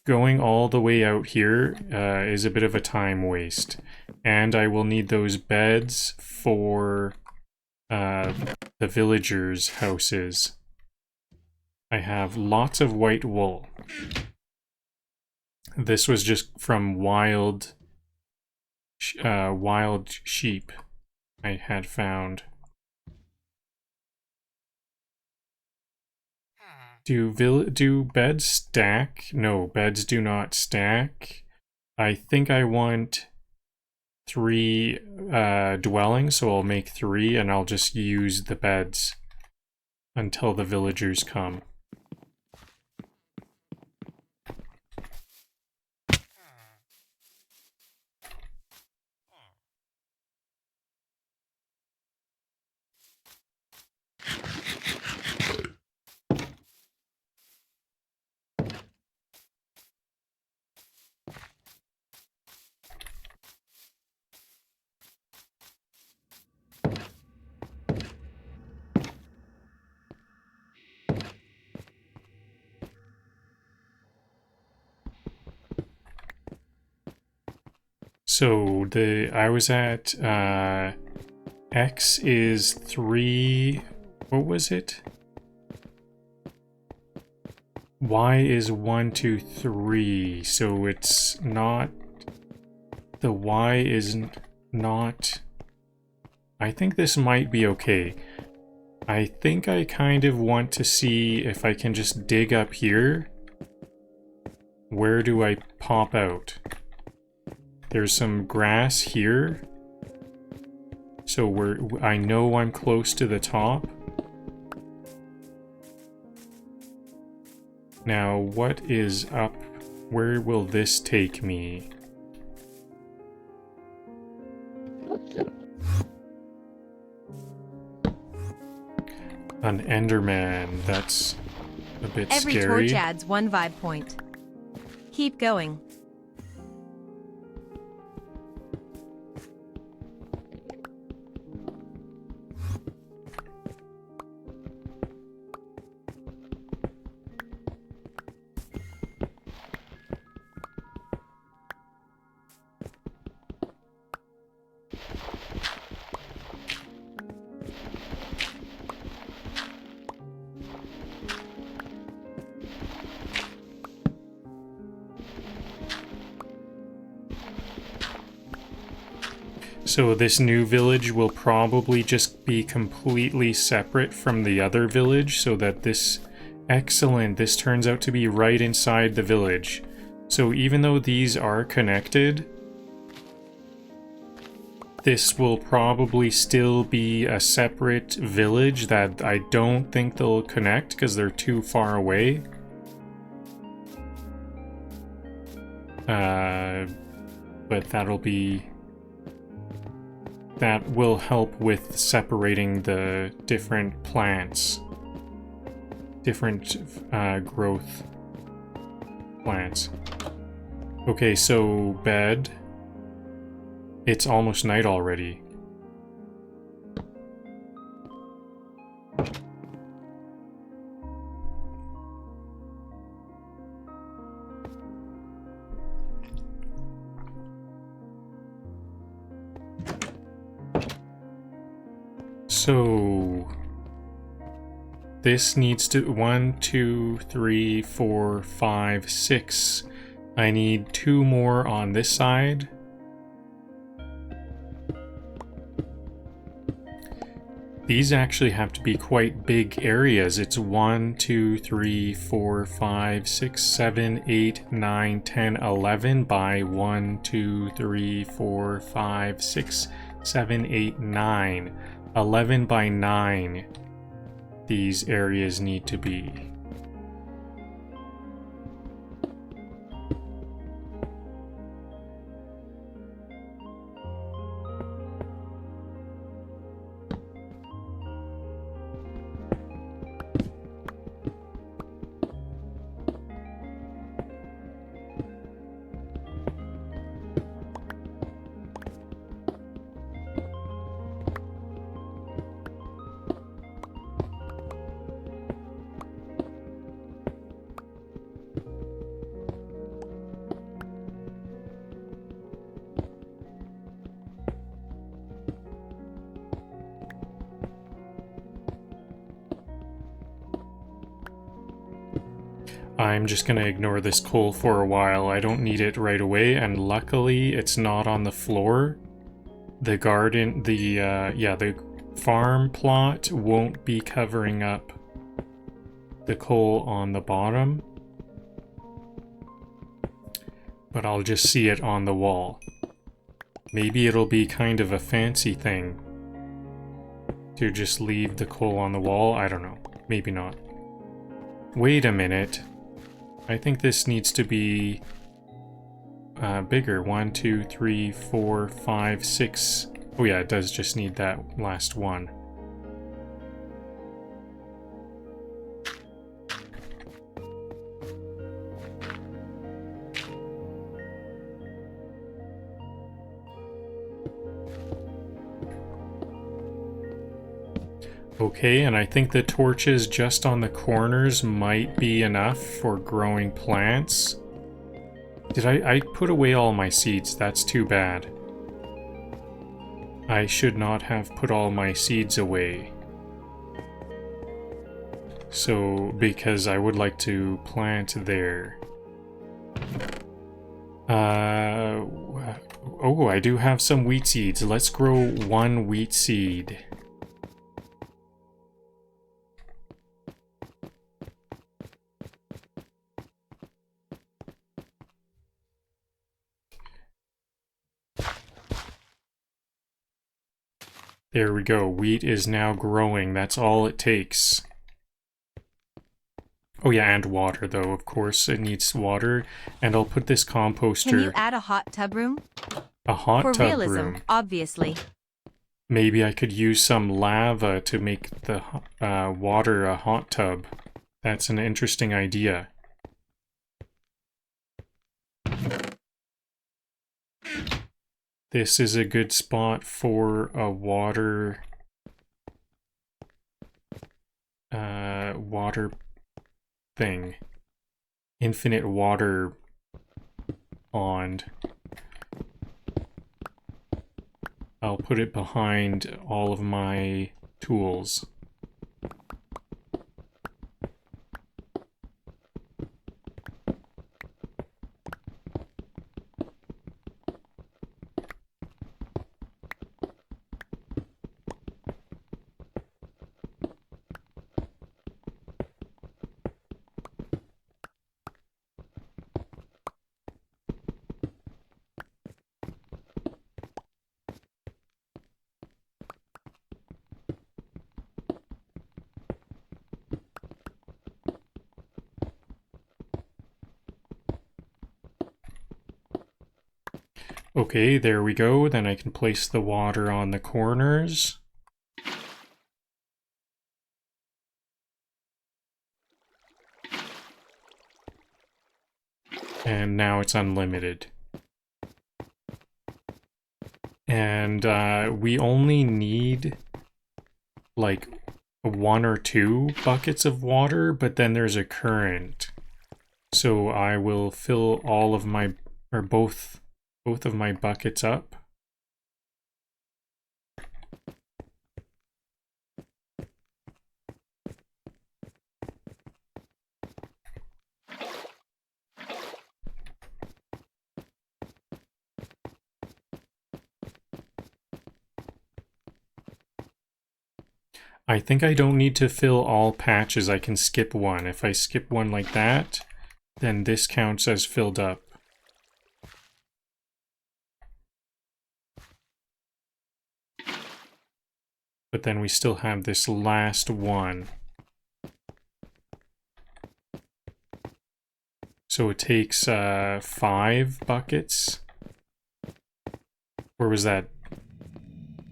going all the way out here is a bit of a time waste. And I will need those beds for the villagers' houses. I have lots of white wool. This was just from wild sheep I had found. Do beds stack? No, beds do not stack. I think I want 3 dwellings, so I'll make 3 and I'll just use the beds until the villagers come. So I was at X is 3, what was it? Y is 1, 2, 3, so it's not, the Y is not, I think this might be okay. I think I kind of want to see if I can just dig up here. Where do I pop out? There's some grass here. So I know I'm close to the top. Now, what is up? Where will this take me? An Enderman, that's a bit Every scary. torch adds 1 vibe point. Keep going. So this new village will probably just be completely separate from the other village, so that this... Excellent, this turns out to be right inside the village. So even though these are connected, this will probably still be a separate village that I don't think they'll connect because they're too far away. But that will help with separating the different plants, different growth plants. Okay, so bed. It's almost night already. So this needs to 1, 2, 3, 4, 5, 6. I need 2 more on this side. These actually have to be quite big areas. It's 1, 2, 3, 4, 5, 6, 7, 8, 9, 10, 11 by 1, 2, 3, 4, 5, 6, 7, 8, 9. 11 by 9. These areas need to be. I'm just gonna ignore this coal for a while. I don't need it right away, and luckily it's not on the floor. The garden, the farm plot won't be covering up the coal on the bottom. But I'll just see it on the wall. Maybe it'll be kind of a fancy thing to just leave the coal on the wall. I don't know. Maybe not. Wait a minute. I think this needs to be bigger. 1, 2, 3, 4, 5, 6. Oh yeah, it does just need that last one. Okay, and I think the torches just on the corners might be enough for growing plants. Did I put away all my seeds? That's too bad. I should not have put all my seeds away. So, because I would like to plant there. Oh, I do have some wheat seeds. Let's grow 1 wheat seed. There we go. Wheat is now growing. That's all it takes. Oh yeah, and water though, of course. It needs water. And I'll put this composter... Can you add a hot tub room? A hot For tub realism, room. obviously. Maybe I could use some lava to make the water a hot tub. That's an interesting idea. This is a good spot for a water thing. Infinite water pond. I'll put it behind all of my tools. Okay, there we go. Then I can place the water on the corners. And now it's unlimited. And we only need like 1 or 2 buckets of water, but then there's a current. So I will fill all of my, or both of my buckets up. I think I don't need to fill all patches. I can skip one. If I skip one like that, then this counts as filled up. But then we still have this last one. So it takes 5 buckets. Or was that?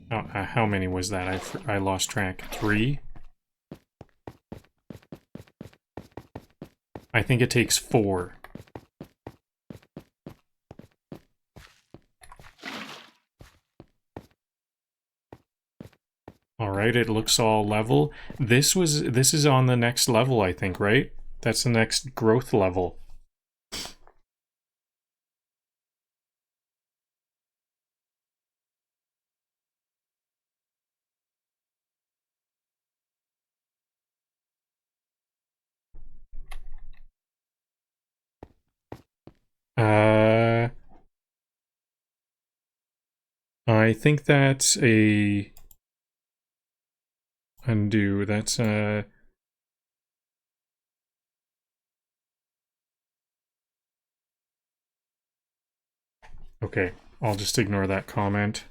How many was that? I lost track. 3? I think it takes 4. Alright, it looks all level. This is on the next level, I think, right? That's the next growth level. I think that's a undo. That's okay. I'll just ignore that comment.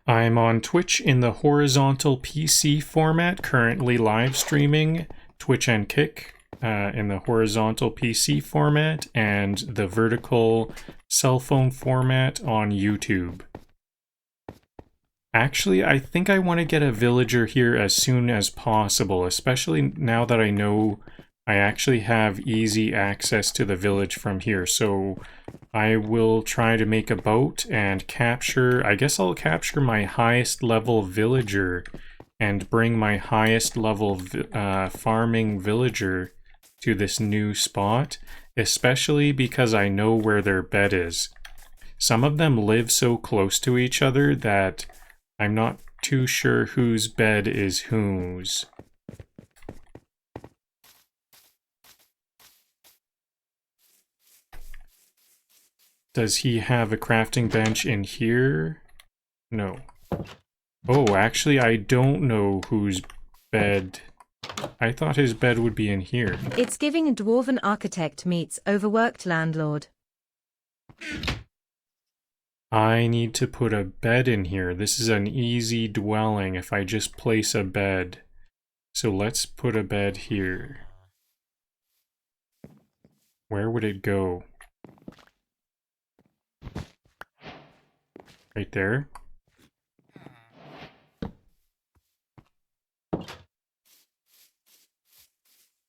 I'm on Twitch in the horizontal PC format, currently live streaming Twitch and Kick in the horizontal PC format, and the vertical cell phone format on YouTube. Actually, I think I want to get a villager here as soon as possible, especially now that I know I actually have easy access to the village from here. So I will try to make a boat and capture, I guess I'll capture my highest level villager and bring my highest level farming villager to this new spot, especially because I know where their bed is. Some of them live so close to each other that I'm not too sure whose bed is whose. Does he have a crafting bench in here? No. Oh, actually, I don't know whose bed. I thought his bed would be in here. It's giving a dwarven architect meets overworked landlord. I need to put a bed in here. This is an easy dwelling if I just place a bed. So let's put a bed here. Where would it go? Right there?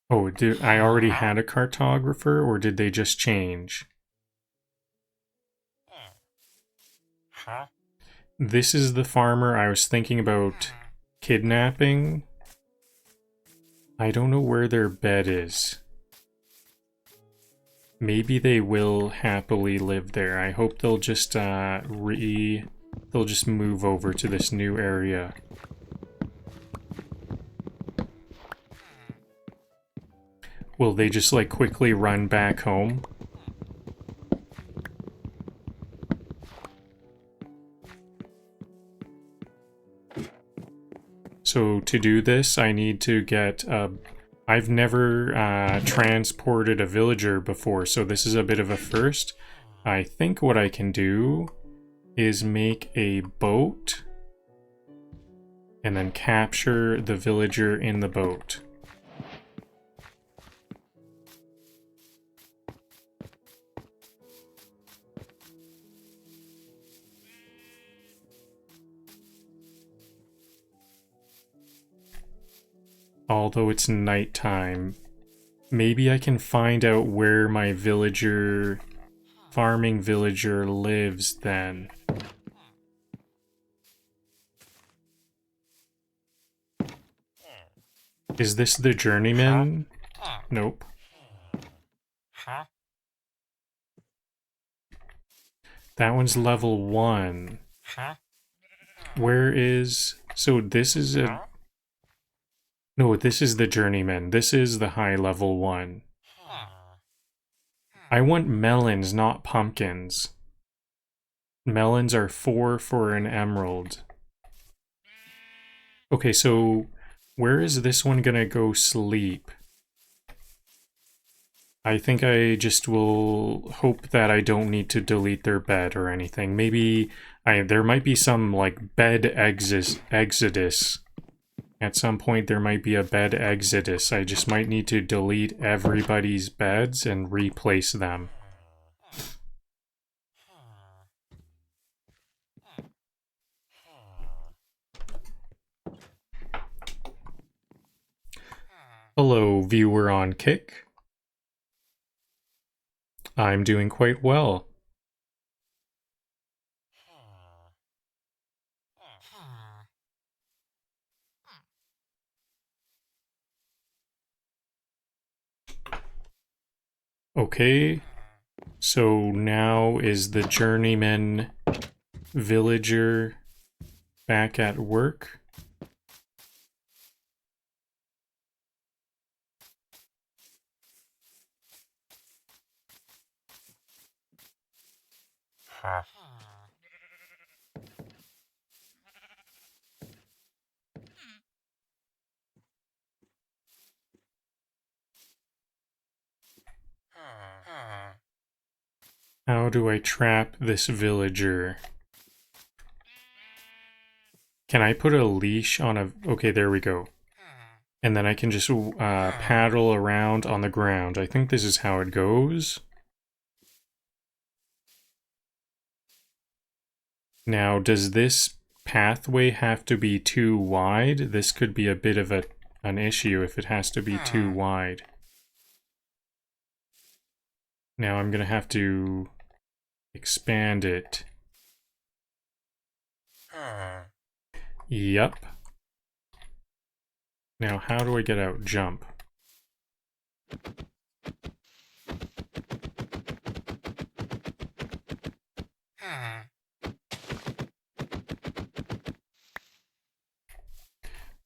Oh, I already had a cartographer, or did they just change? This is the farmer I was thinking about kidnapping. I don't know where their bed is. Maybe they will happily live there. I hope they'll just they'll just move over to this new area. Will they just like quickly run back home? So to do this, I need to get I've never transported a villager before, so this is a bit of a first. I think what I can do is make a boat and then capture the villager in the boat. Although it's nighttime, maybe I can find out where my farming villager lives then. Is this the journeyman? Nope. That one's level 1. Where is... So this is a... No, this is the journeyman. This is the high level 1. I want melons, not pumpkins. Melons are 4 for an emerald. Okay, so where is this one gonna go sleep? I think I just will hope that I don't need to delete their bed or anything. Maybe there might be some like bed exodus. At some point there might be a bed exodus. I just might need to delete everybody's beds and replace them. Hello, viewer on Kick. I'm doing quite well. Okay, so now is the journeyman villager back at work? How do I trap this villager? Can I put a leash on a... Okay, there we go. And then I can just paddle around on the ground. I think this is how it goes. Now, does this pathway have to be too wide? This could be a bit of an issue if it has to be too wide. Now I'm gonna have to expand it. Yup. Now how do I get out? Jump.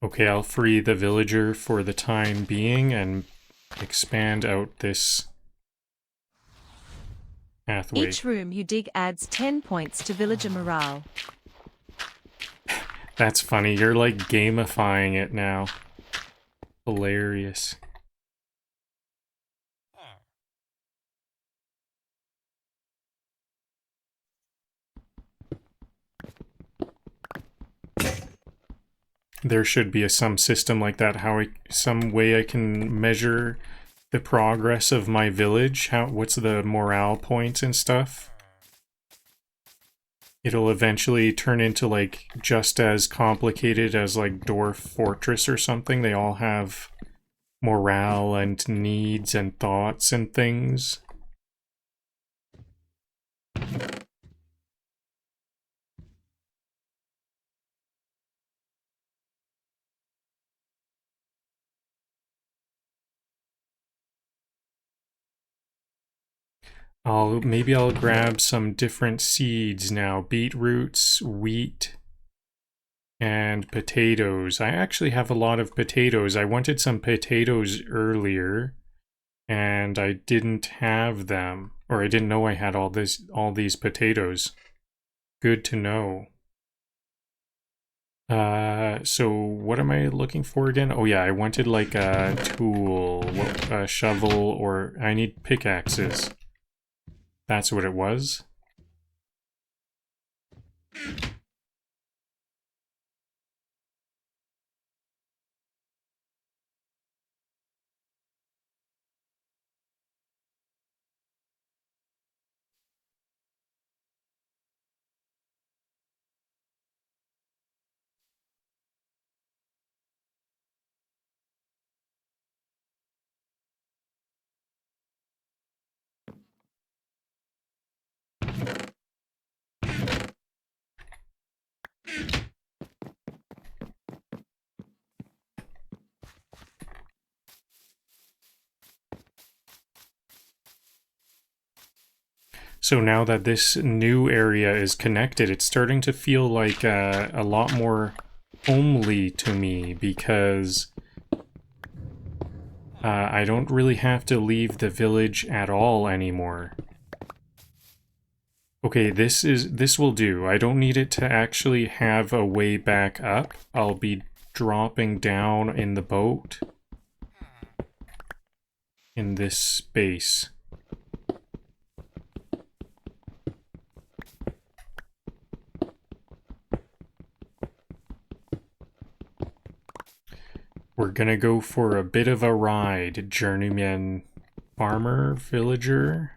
Okay, I'll free the villager for the time being and expand out this pathway. Each room you dig adds 10 points to villager morale. That's funny, you're like gamifying it now. Hilarious. There should be some system like that, some way I can measure the progress of my village, what's the morale points and stuff. It'll eventually turn into like just as complicated as like Dwarf Fortress or something. They all have morale and needs and thoughts and things. Maybe I'll grab some different seeds now. Beetroots, wheat, and potatoes. I actually have a lot of potatoes. I wanted some potatoes earlier, and I didn't have them. Or I didn't know I had all these potatoes. Good to know. So what am I looking for again? Oh yeah, I wanted like a tool, a shovel, or I need pickaxes. That's what it was. So now that this new area is connected, it's starting to feel like a lot more homely to me because I don't really have to leave the village at all anymore. Okay, this will do. I don't need it to actually have a way back up. I'll be dropping down in the boat in this space. We're gonna go for a bit of a ride, journeyman farmer villager.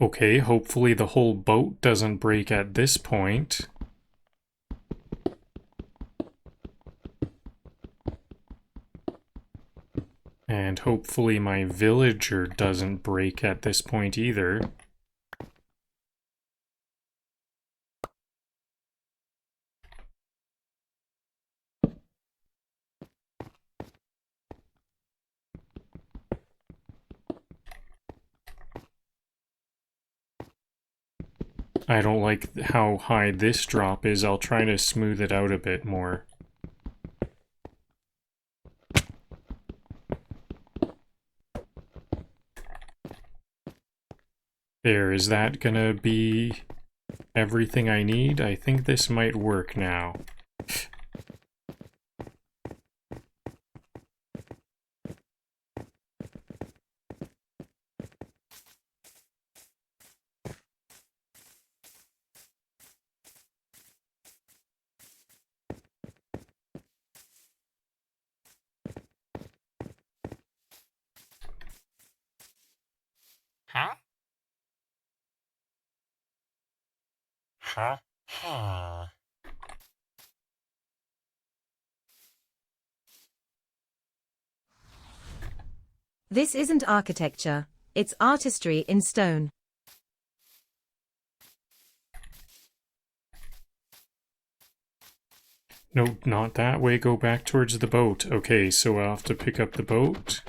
Okay, hopefully the whole boat doesn't break at this point. And hopefully my villager doesn't break at this point either. I don't like how high this drop is. I'll try to smooth it out a bit more. There, is that gonna be everything I need? I think this might work now. Huh? Huh? Huh. This isn't architecture, it's artistry in stone. No, not that way. Go back towards the boat. Okay, so I'll have to pick up the boat.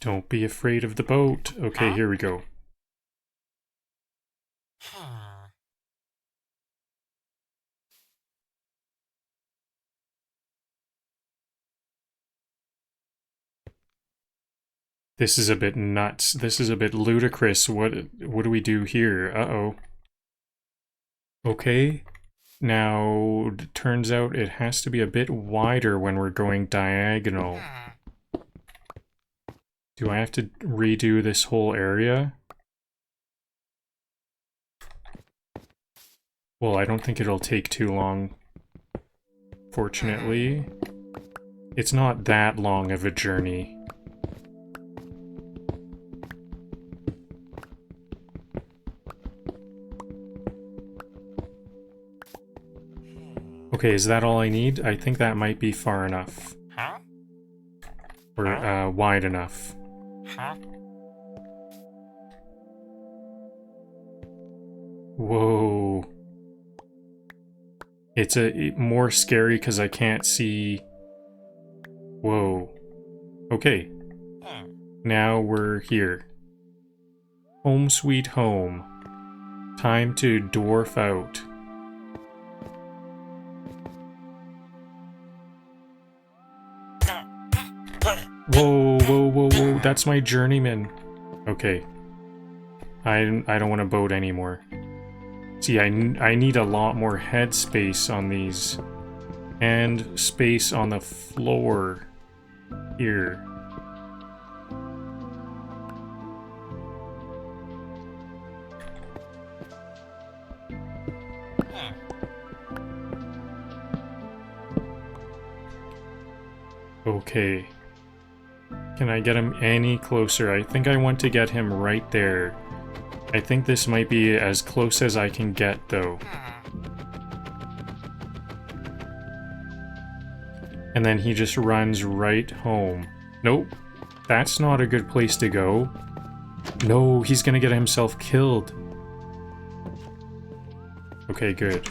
Don't be afraid of the boat. Okay, here we go. Huh. This is a bit nuts. This is a bit ludicrous. What do we do here? Uh-oh. Okay. Now, it turns out it has to be a bit wider when we're going diagonal. Do I have to redo this whole area? Well, I don't think it'll take too long. Fortunately. It's not that long of a journey. Okay, is that all I need? I think that might be far enough. Huh? Or wide enough. Huh? Whoa. It's more scary because I can't see. Whoa. Okay, Hmm. now we're here. Home sweet home. Time to dwarf out. Whoa, whoa, whoa, whoa, that's my journeyman. Okay. I don't want to boat anymore. See, I need a lot more head space on these. And space on the floor. Here. Okay. Can I get him any closer? I think I want to get him right there. I think this might be as close as I can get, though. And then he just runs right home. Nope. That's not a good place to go. No, he's gonna get himself killed. Okay, good.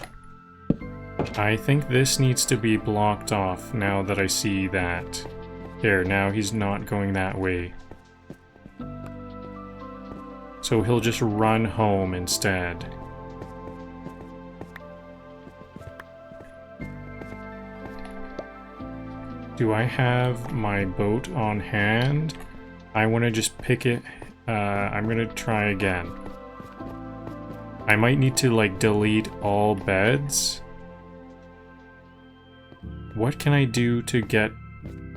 I think this needs to be blocked off now that I see that. There, now he's not going that way. So he'll just run home instead. Do I have my boat on hand? I want to just pick it. I'm going to try again. I might need to, like, delete all beds. What can I do to get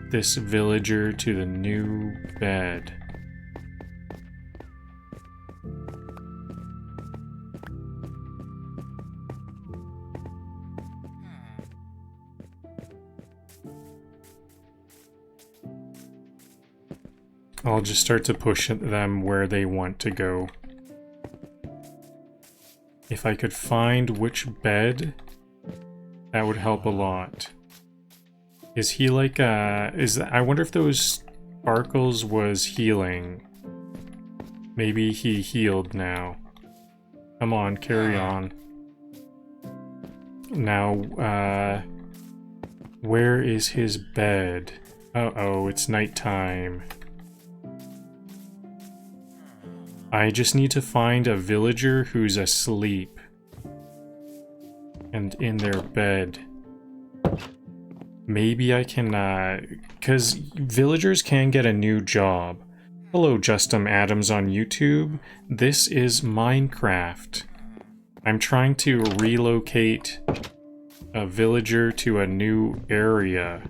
this villager to the new bed? I'll just start to push them where they want to go. If I could find which bed, that would help a lot. Is he like I wonder if those sparkles was healing. Maybe he healed now. Come on, carry on. Now, where is his bed? Uh-oh, it's nighttime. I just need to find a villager who's asleep and in their bed. Maybe I can, because villagers can get a new job. Hello, Justin Adams on YouTube. This is Minecraft. I'm trying to relocate a villager to a new area.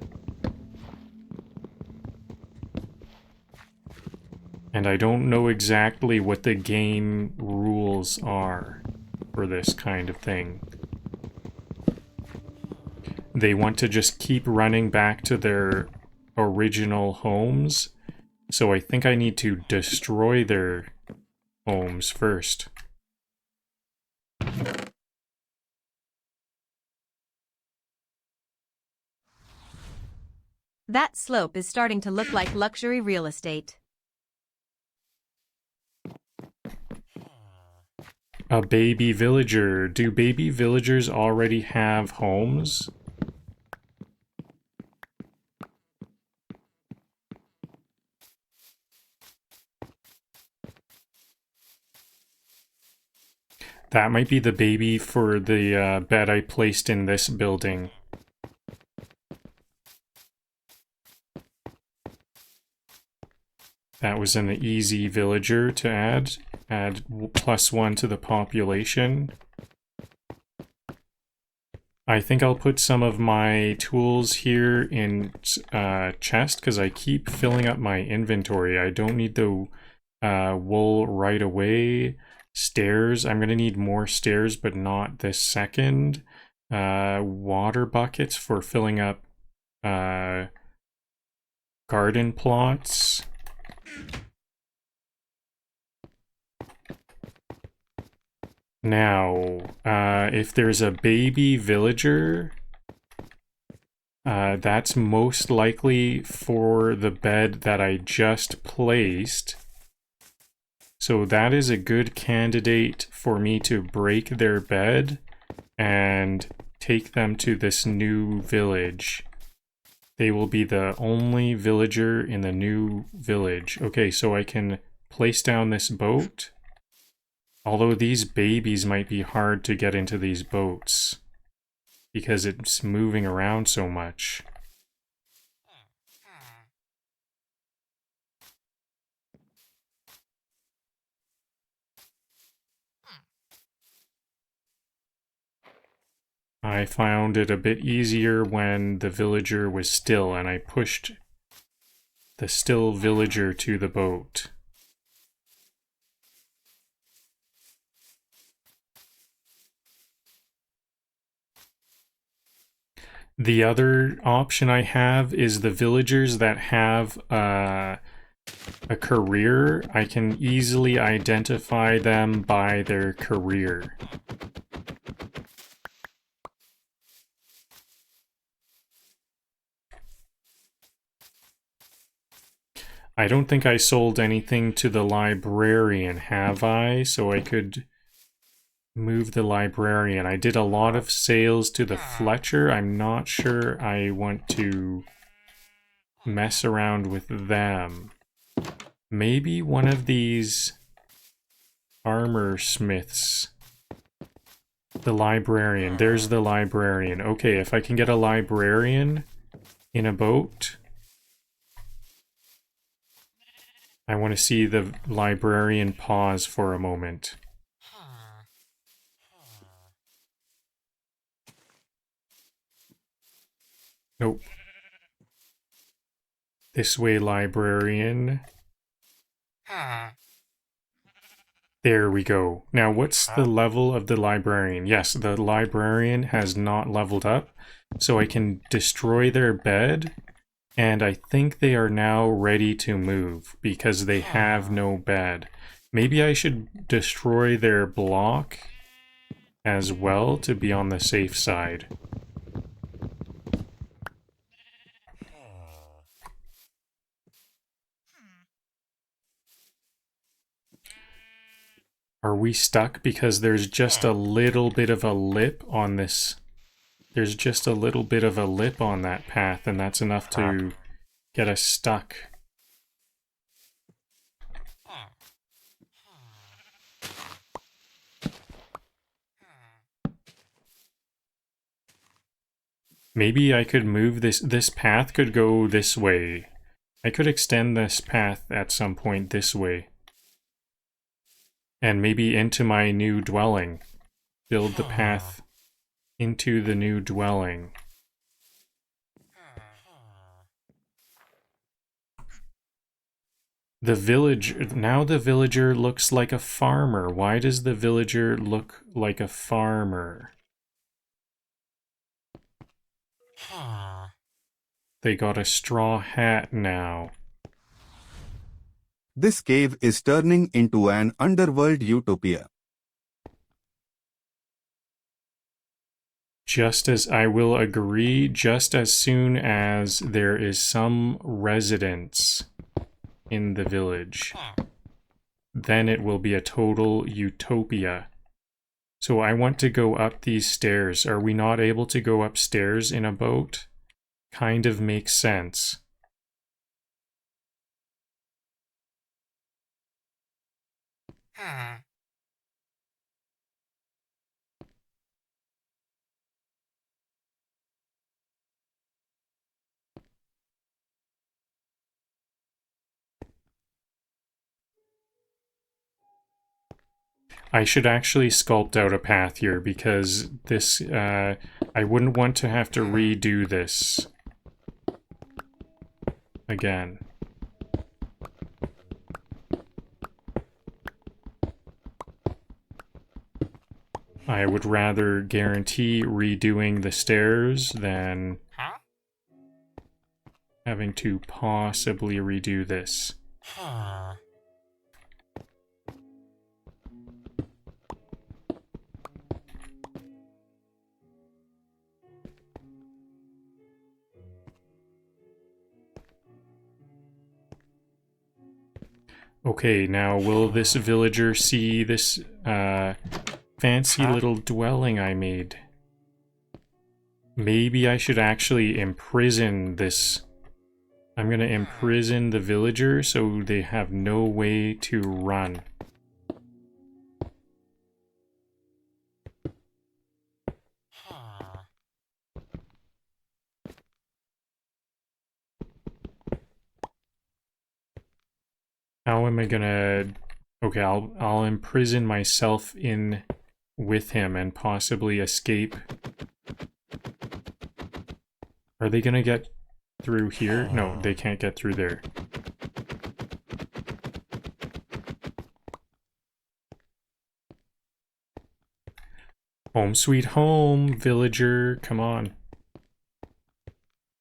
And I don't know exactly what the game rules are for this kind of thing. They want to just keep running back to their original homes, so I think I need to destroy their homes first. That slope is starting to look like luxury real estate. A baby villager. Do baby villagers already have homes? That might be the baby for the bed I placed in this building. That was an easy villager to add. Add +1 to the population. I think I'll put some of my tools here in chest because I keep filling up my inventory. I don't need the wool right away. Stairs. I'm going to need more stairs, but not this second. Water buckets for filling up garden plots. Now, if there's a baby villager, That's most likely for the bed that I just placed. So that is a good candidate for me to break their bed and take them to this new village. They will be the only villager in the new village. Okay, so I can place down this boat. Although these babies might be hard to get into these boats because it's moving around so much. I found it a bit easier when the villager was still, and I pushed the still villager to the boat. The other option I have is the villagers that have a career. I can easily identify them by their career. I don't think I sold anything to the librarian, have I? So I could move the librarian. I did a lot of sales to the Fletcher. I'm not sure I want to mess around with them. Maybe one of these armor smiths. The librarian. There's the librarian. Okay, if I can get a librarian in a boat. I want to see the librarian pause for a moment. Nope. This way, librarian. There we go. Now, what's the level of the librarian? Yes, the librarian has not leveled up, so I can destroy their bed, and I think they are now ready to move because they have no bed. Maybe I should destroy their block as well to be on the safe side. Are we stuck? Because there's just a little bit of a lip on this. There's just a little bit of a lip on that path, and that's enough to get us stuck. Maybe I could move this path could go this way. I could extend this path at some point this way. And maybe into my new dwelling. Build the path into the new dwelling. The village, now the villager looks like a farmer. Why does the villager look like a farmer? They got a straw hat now. This cave is turning into an underworld utopia. Just as I will agree, just as soon as there is some residents in the village, then it will be a total utopia. So I want to go up these stairs. Are we not able to go upstairs in a boat? Kind of makes sense. I should actually sculpt out a path here because this, I wouldn't want to have to redo this again. I would rather guarantee redoing the stairs than having to possibly redo this. Okay, now will this villager see this fancy little dwelling I made? Maybe I should actually imprison this. I'm gonna imprison the villager so they have no way to run. How am I gonna... Okay, I'll imprison myself in with him and possibly escape. Are they gonna get through here? No, they can't get through there. Home sweet home, villager, come on.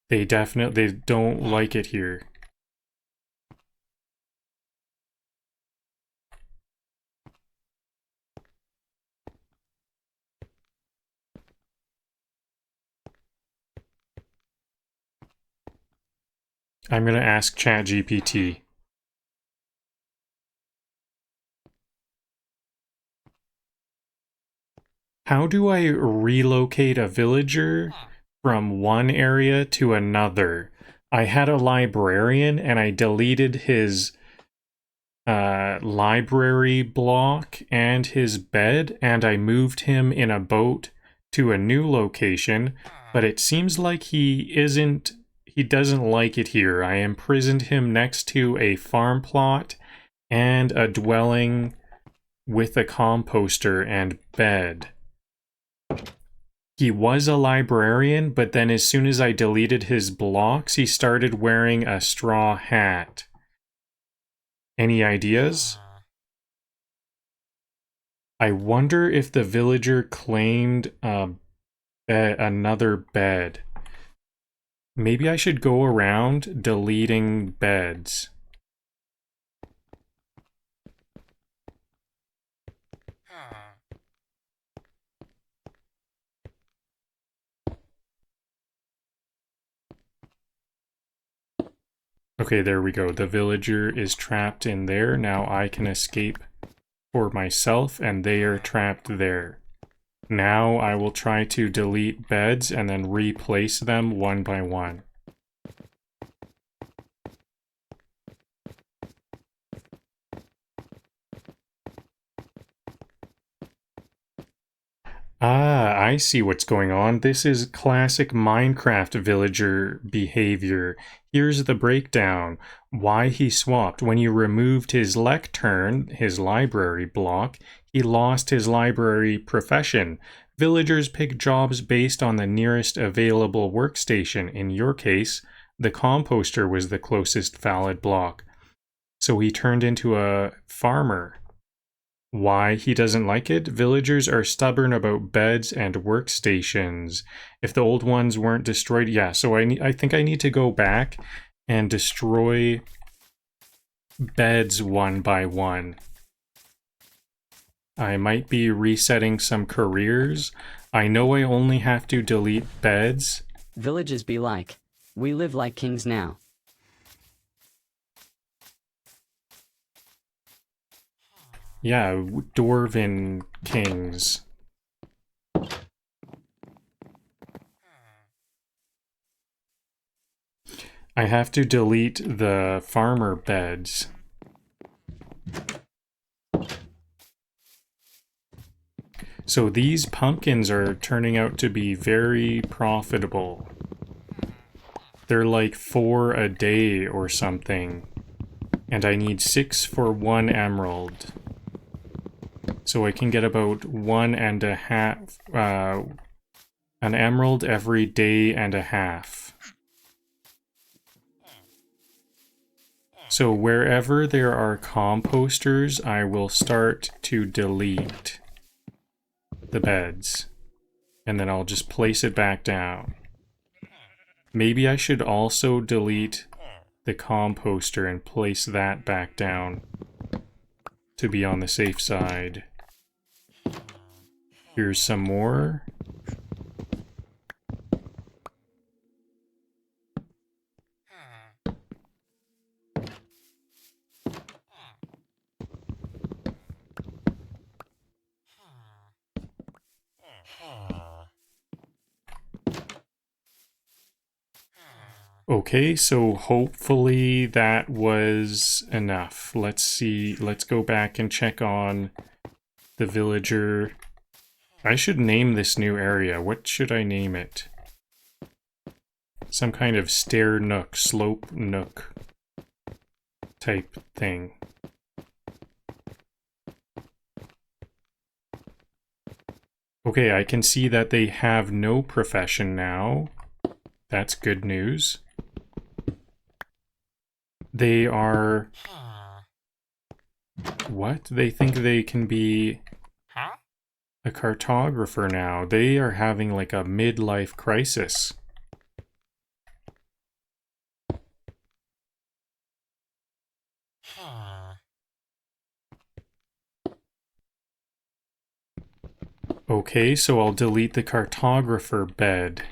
They don't like it here. I'm gonna ask ChatGPT. How do I relocate a villager from one area to another? I had a librarian and I deleted his library block and his bed, and I moved him in a boat to a new location, but it seems like he doesn't like it here. I imprisoned him next to a farm plot and a dwelling with a composter and bed. He was a librarian, but then as soon as I deleted his blocks, he started wearing a straw hat. Any ideas? I wonder if the villager claimed another bed. Maybe I should go around deleting beds. Okay, there we go. The villager is trapped in there. Now I can escape for myself, and they are trapped there. Now I will try to delete beds and then replace them one by one. Ah, I see what's going on. This is classic Minecraft villager behavior. Here's the breakdown. Why he swapped. When you removed his lectern, his library block, he lost his library profession. Villagers pick jobs based on the nearest available workstation. In your case, the composter was the closest valid block. So he turned into a farmer. Why he doesn't like it? Villagers are stubborn about beds and workstations. If the old ones weren't destroyed, yeah, so I think I need to go back and destroy beds one by one. I might be resetting some careers. I know I only have to delete beds. Villages be like. We live like kings now. Yeah, Dwarven kings. I have to delete the farmer beds. So these pumpkins are turning out to be very profitable. They're like 4 a day or something. And I need 6 for 1 emerald. So I can get about 1.5, an emerald every day and a half. So wherever there are composters, I will start to delete the beds. And then I'll just place it back down. Maybe I should also delete the composter and place that back down to be on the safe side. Here's some more. Okay, so hopefully that was enough. Let's see, let's go back and check on the villager. I should name this new area. What should I name it? Some kind of stair nook, slope nook type thing. Okay, I can see that they have no profession now. That's good news. They are... What? They think they can be a cartographer now. They are having like a midlife crisis. Okay, so I'll delete the cartographer bed.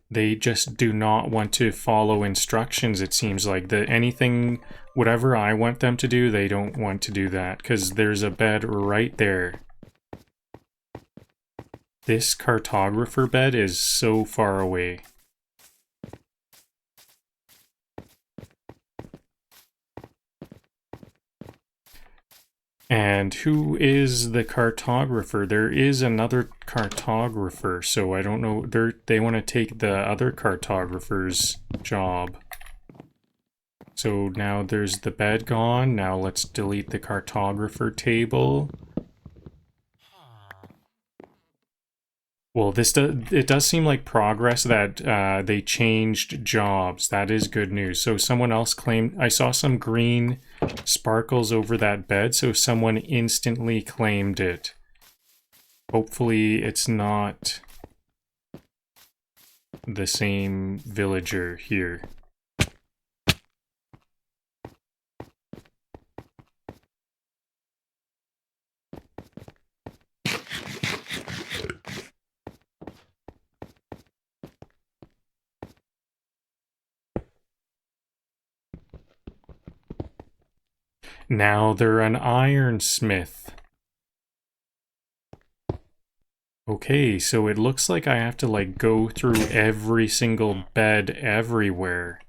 They just do not want to follow instructions, it seems like. Anything, whatever I want them to do, they don't want to do that, because there's a bed right there. This cartographer bed is so far away. And who is the cartographer? There is another cartographer, so I don't know. They want to take the other cartographer's job. So now there's the bed gone. Now let's delete the cartographer table. Well, it does seem like progress that they changed jobs. That is good news. So someone else claimed... I saw some green sparkles over that bed, so someone instantly claimed it. Hopefully it's not the same villager here. Now they're an ironsmith. Okay, so it looks like I have to like go through every single bed everywhere.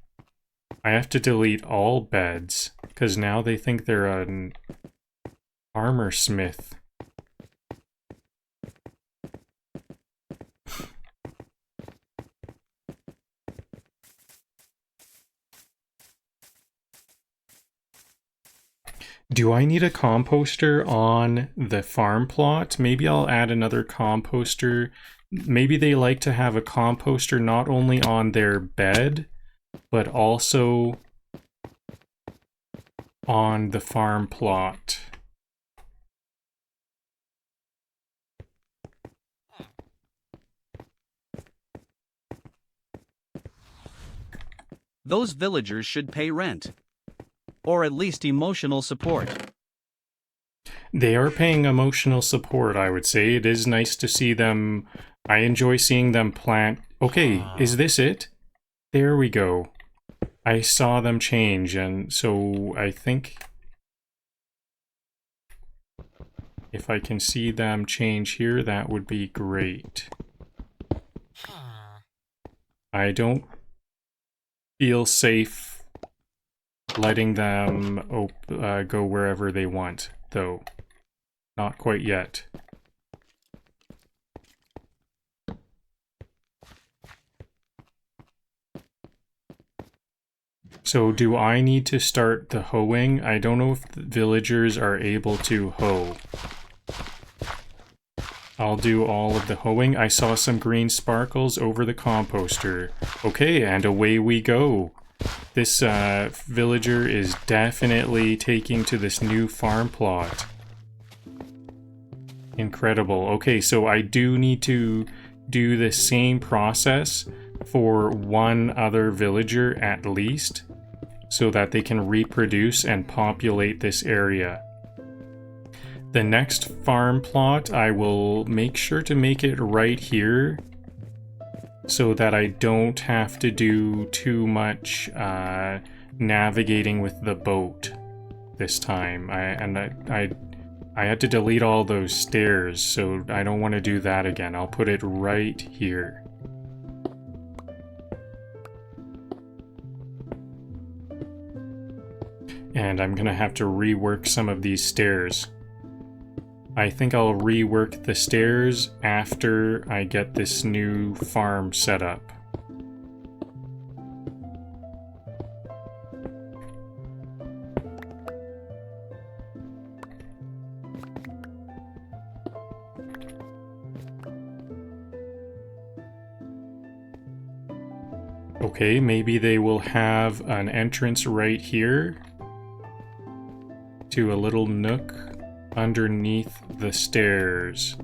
I have to delete all beds, because now they think they're an armor smith. Do I need a composter on the farm plot? Maybe I'll add another composter. Maybe they like to have a composter not only on their bed, but also on the farm plot. Those villagers should pay rent. Or at least emotional support. They are paying emotional support, I would say. It is nice to see them. I enjoy seeing them plant. Okay, is this it? There we go. I saw them change, and so I think if I can see them change here, that would be great. I don't feel safe letting them go wherever they want, though. Not quite yet. So do I need to start the hoeing? I don't know if the villagers are able to hoe. I'll do all of the hoeing. I saw some green sparkles over the composter. Okay, and away we go. This villager is definitely taking to this new farm plot. Incredible. Okay, so I do need to do the same process for one other villager at least, so that they can reproduce and populate this area. The next farm plot, I will make sure to make it right here, so that I don't have to do too much navigating with the boat this time. I I had to delete all those stairs, so I don't want to do that again. I'll put it right here. And I'm gonna have to rework some of these stairs. I think I'll rework the stairs after I get this new farm set up. Okay, maybe they will have an entrance right here to a little nook underneath the stairs.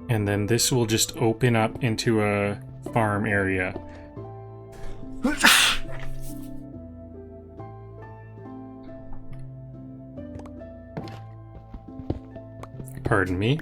And then this will just open up into a farm area. Pardon me.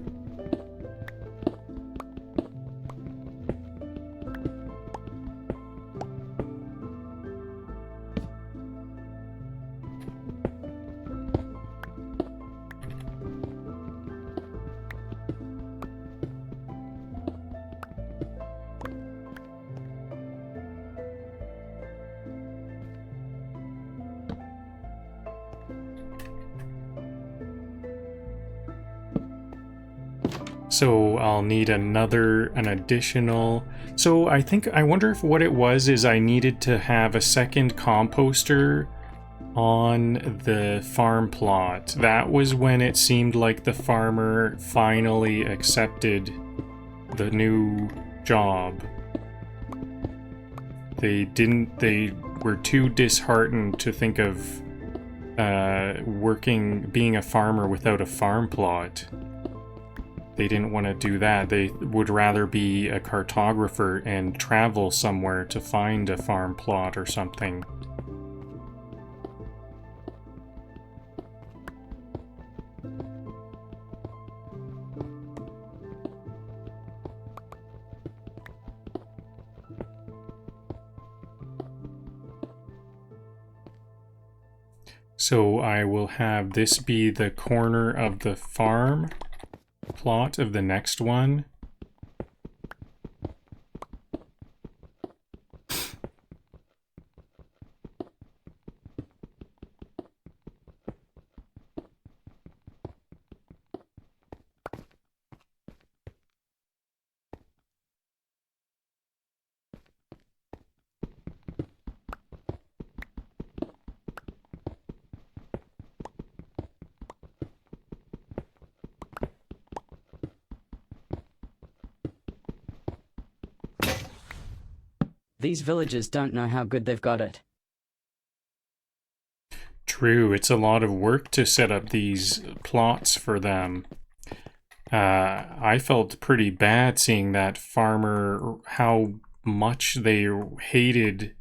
So I'll need an additional. So I wonder if what it was is I needed to have a second composter on the farm plot. That was when it seemed like the farmer finally accepted the new job. They were too disheartened to think of being a farmer without a farm plot. They didn't want to do that. They would rather be a cartographer and travel somewhere to find a farm plot or something. So I will have this be the corner of the farm plot of the next one. These villagers don't know how good they've got it. True, it's a lot of work to set up these plots for them. I felt pretty bad seeing that farmer, how much they hated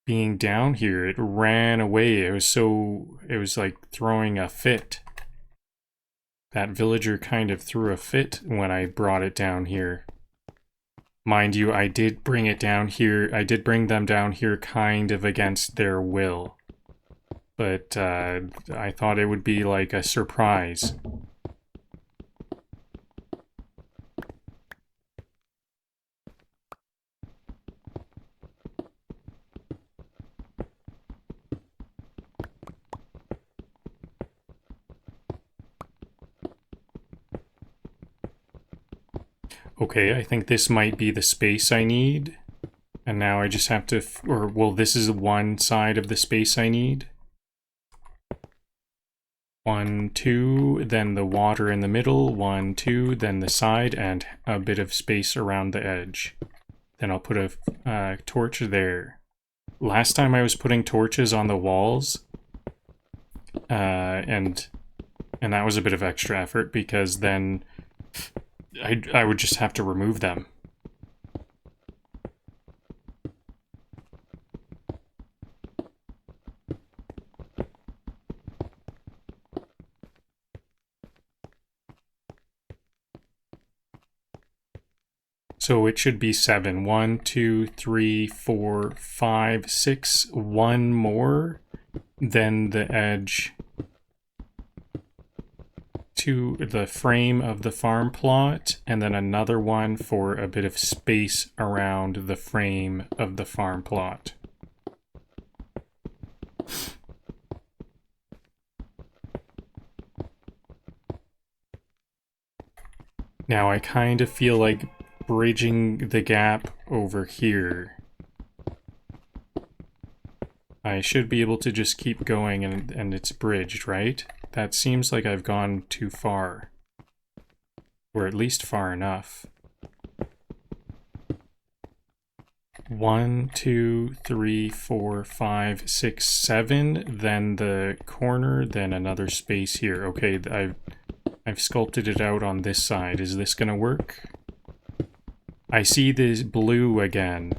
being down here. It ran away. It was like throwing a fit. That villager kind of threw a fit when I brought it down here. Mind you, I did bring it down here. I did bring them down here kind of against their will. But I thought it would be like a surprise. Okay, I think this might be the space I need. And now I just have to, this is one side of the space I need. 1, 2, then the water in the middle, 1, 2, then the side, and a bit of space around the edge. Then I'll put a torch there. Last time I was putting torches on the walls, and that was a bit of extra effort because then I would just have to remove them. So it should be 7. 1, 2, 3, 4, 5, 6. One more than the edge to the frame of the farm plot, and then another one for a bit of space around the frame of the farm plot. Now I kind of feel like bridging the gap over here. I should be able to just keep going and it's bridged, right? That seems like I've gone too far. Or at least far enough. 1, 2, 3, 4, 5, 6, 7. Then the corner, then another space here. Okay, I've sculpted it out on this side. Is this gonna work? I see this blue again.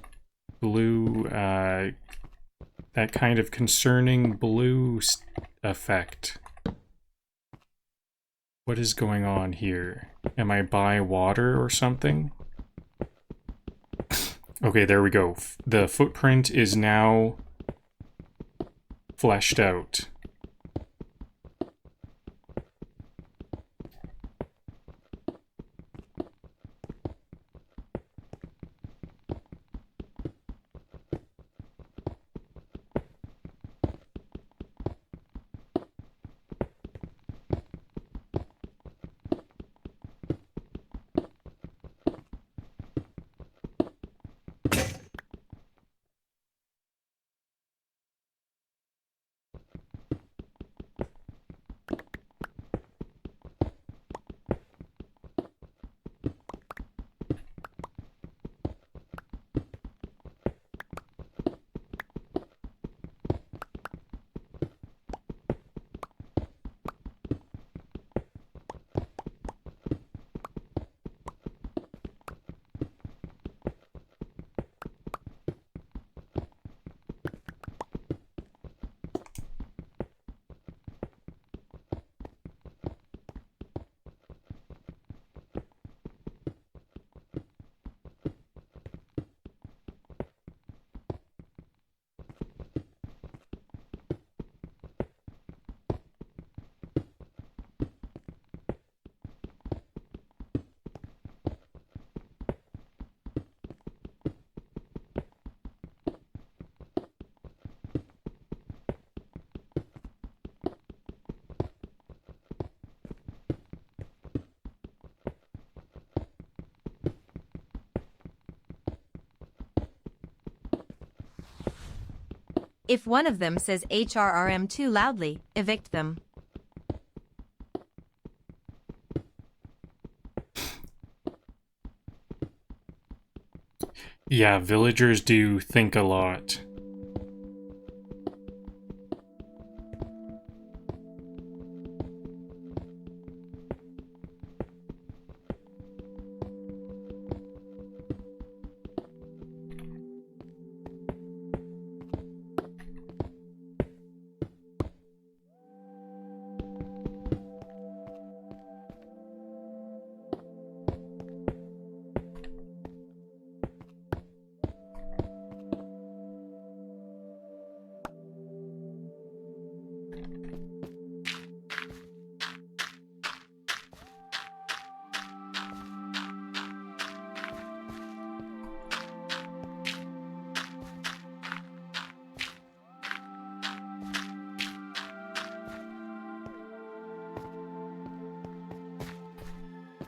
Blue, that kind of concerning blue effect. What is going on here? Am I by water or something? Okay, there we go. The footprint is now fleshed out. If one of them says HRRM too loudly, evict them. Yeah, villagers do think a lot.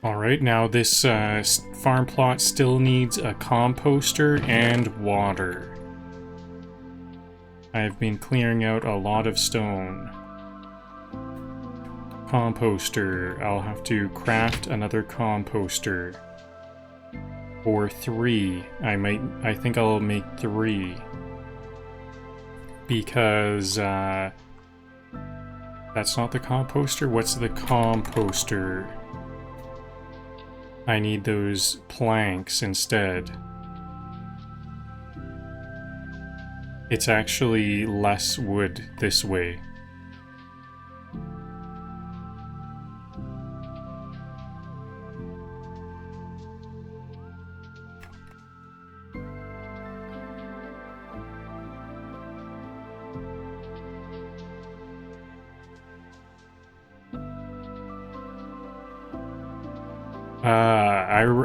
Alright, now this farm plot still needs a composter and water. I've been clearing out a lot of stone. Composter. I'll have to craft another composter. Or 3. I think I'll make 3. Because, that's not the composter? What's the composter? I need those planks instead. It's actually less wood this way.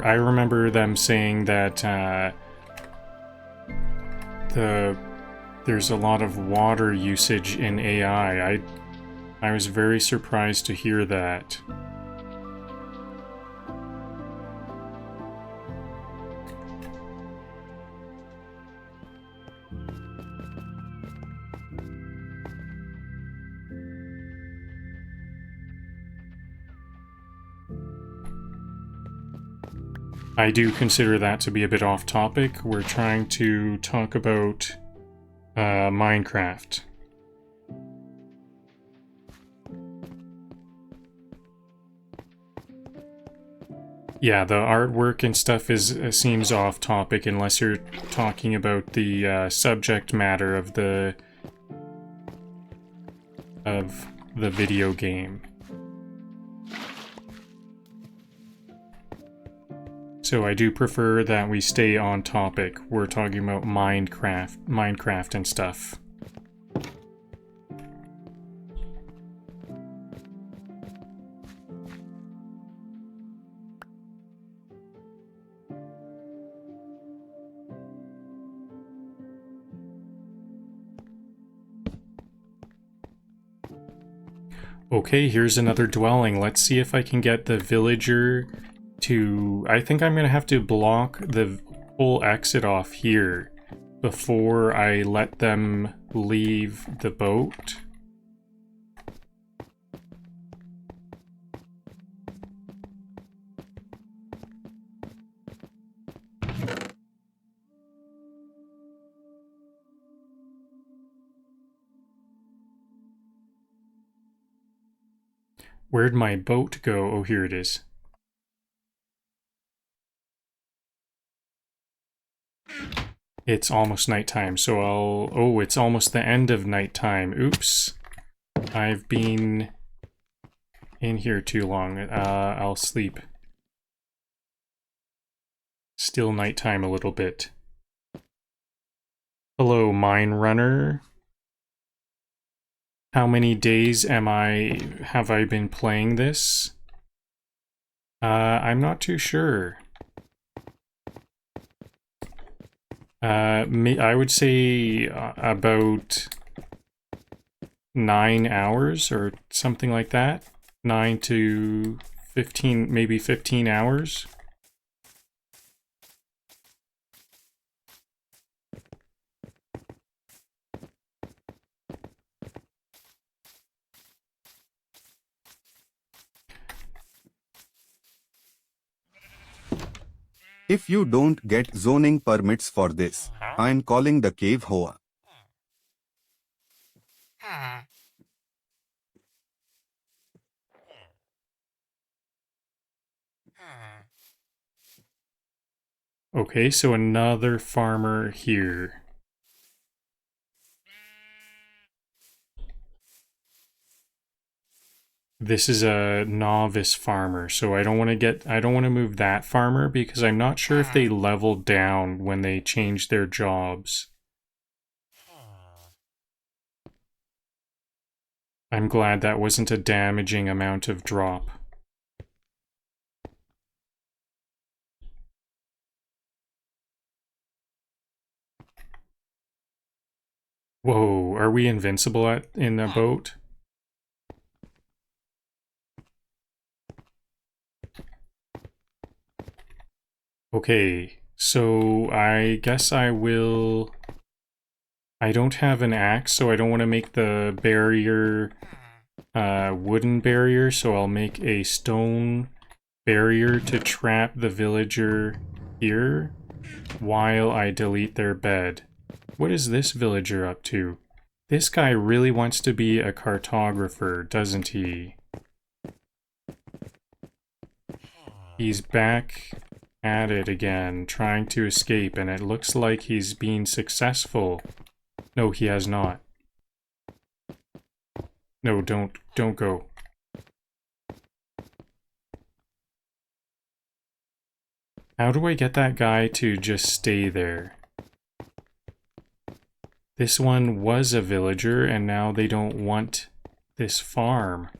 I remember them saying that there's a lot of water usage in AI. I was very surprised to hear that. I do consider that to be a bit off topic. We're trying to talk about Minecraft. Yeah, the artwork and stuff seems off topic unless you're talking about the subject matter of the video game. So I do prefer that we stay on topic. We're talking about Minecraft and stuff. Okay, here's another dwelling. Let's see if I can get the villager to... I think I'm gonna have to block the whole exit off here before I let them leave the boat. Where'd my boat go? Oh, here it is. It's almost nighttime, so I'll... Oh, it's almost the end of nighttime. Oops. I've been in here too long. I'll sleep. Still nighttime a little bit. Hello, mine runner. How many days have I been playing this? I'm not too sure. I would say about 9 hours or something like that. 9 to 15, maybe 15 hours. If you don't get zoning permits for this, I'm calling the cave hoa. Okay, so another farmer here. This is a novice farmer, so I don't want to move that farmer because I'm not sure if they leveled down when they changed their jobs. I'm glad that wasn't a damaging amount of drop. Whoa, are we invincible in the boat? Okay, so I guess I will... I don't have an axe, so I don't want to make the barrier wooden barrier, so I'll make a stone barrier to trap the villager here while I delete their bed. What is this villager up to? This guy really wants to be a cartographer, doesn't he? He's back at it again, trying to escape, and it looks like he's being successful. No, he has not. No, don't go. How do I get that guy to just stay there? This one was a villager, and now they don't want this farm.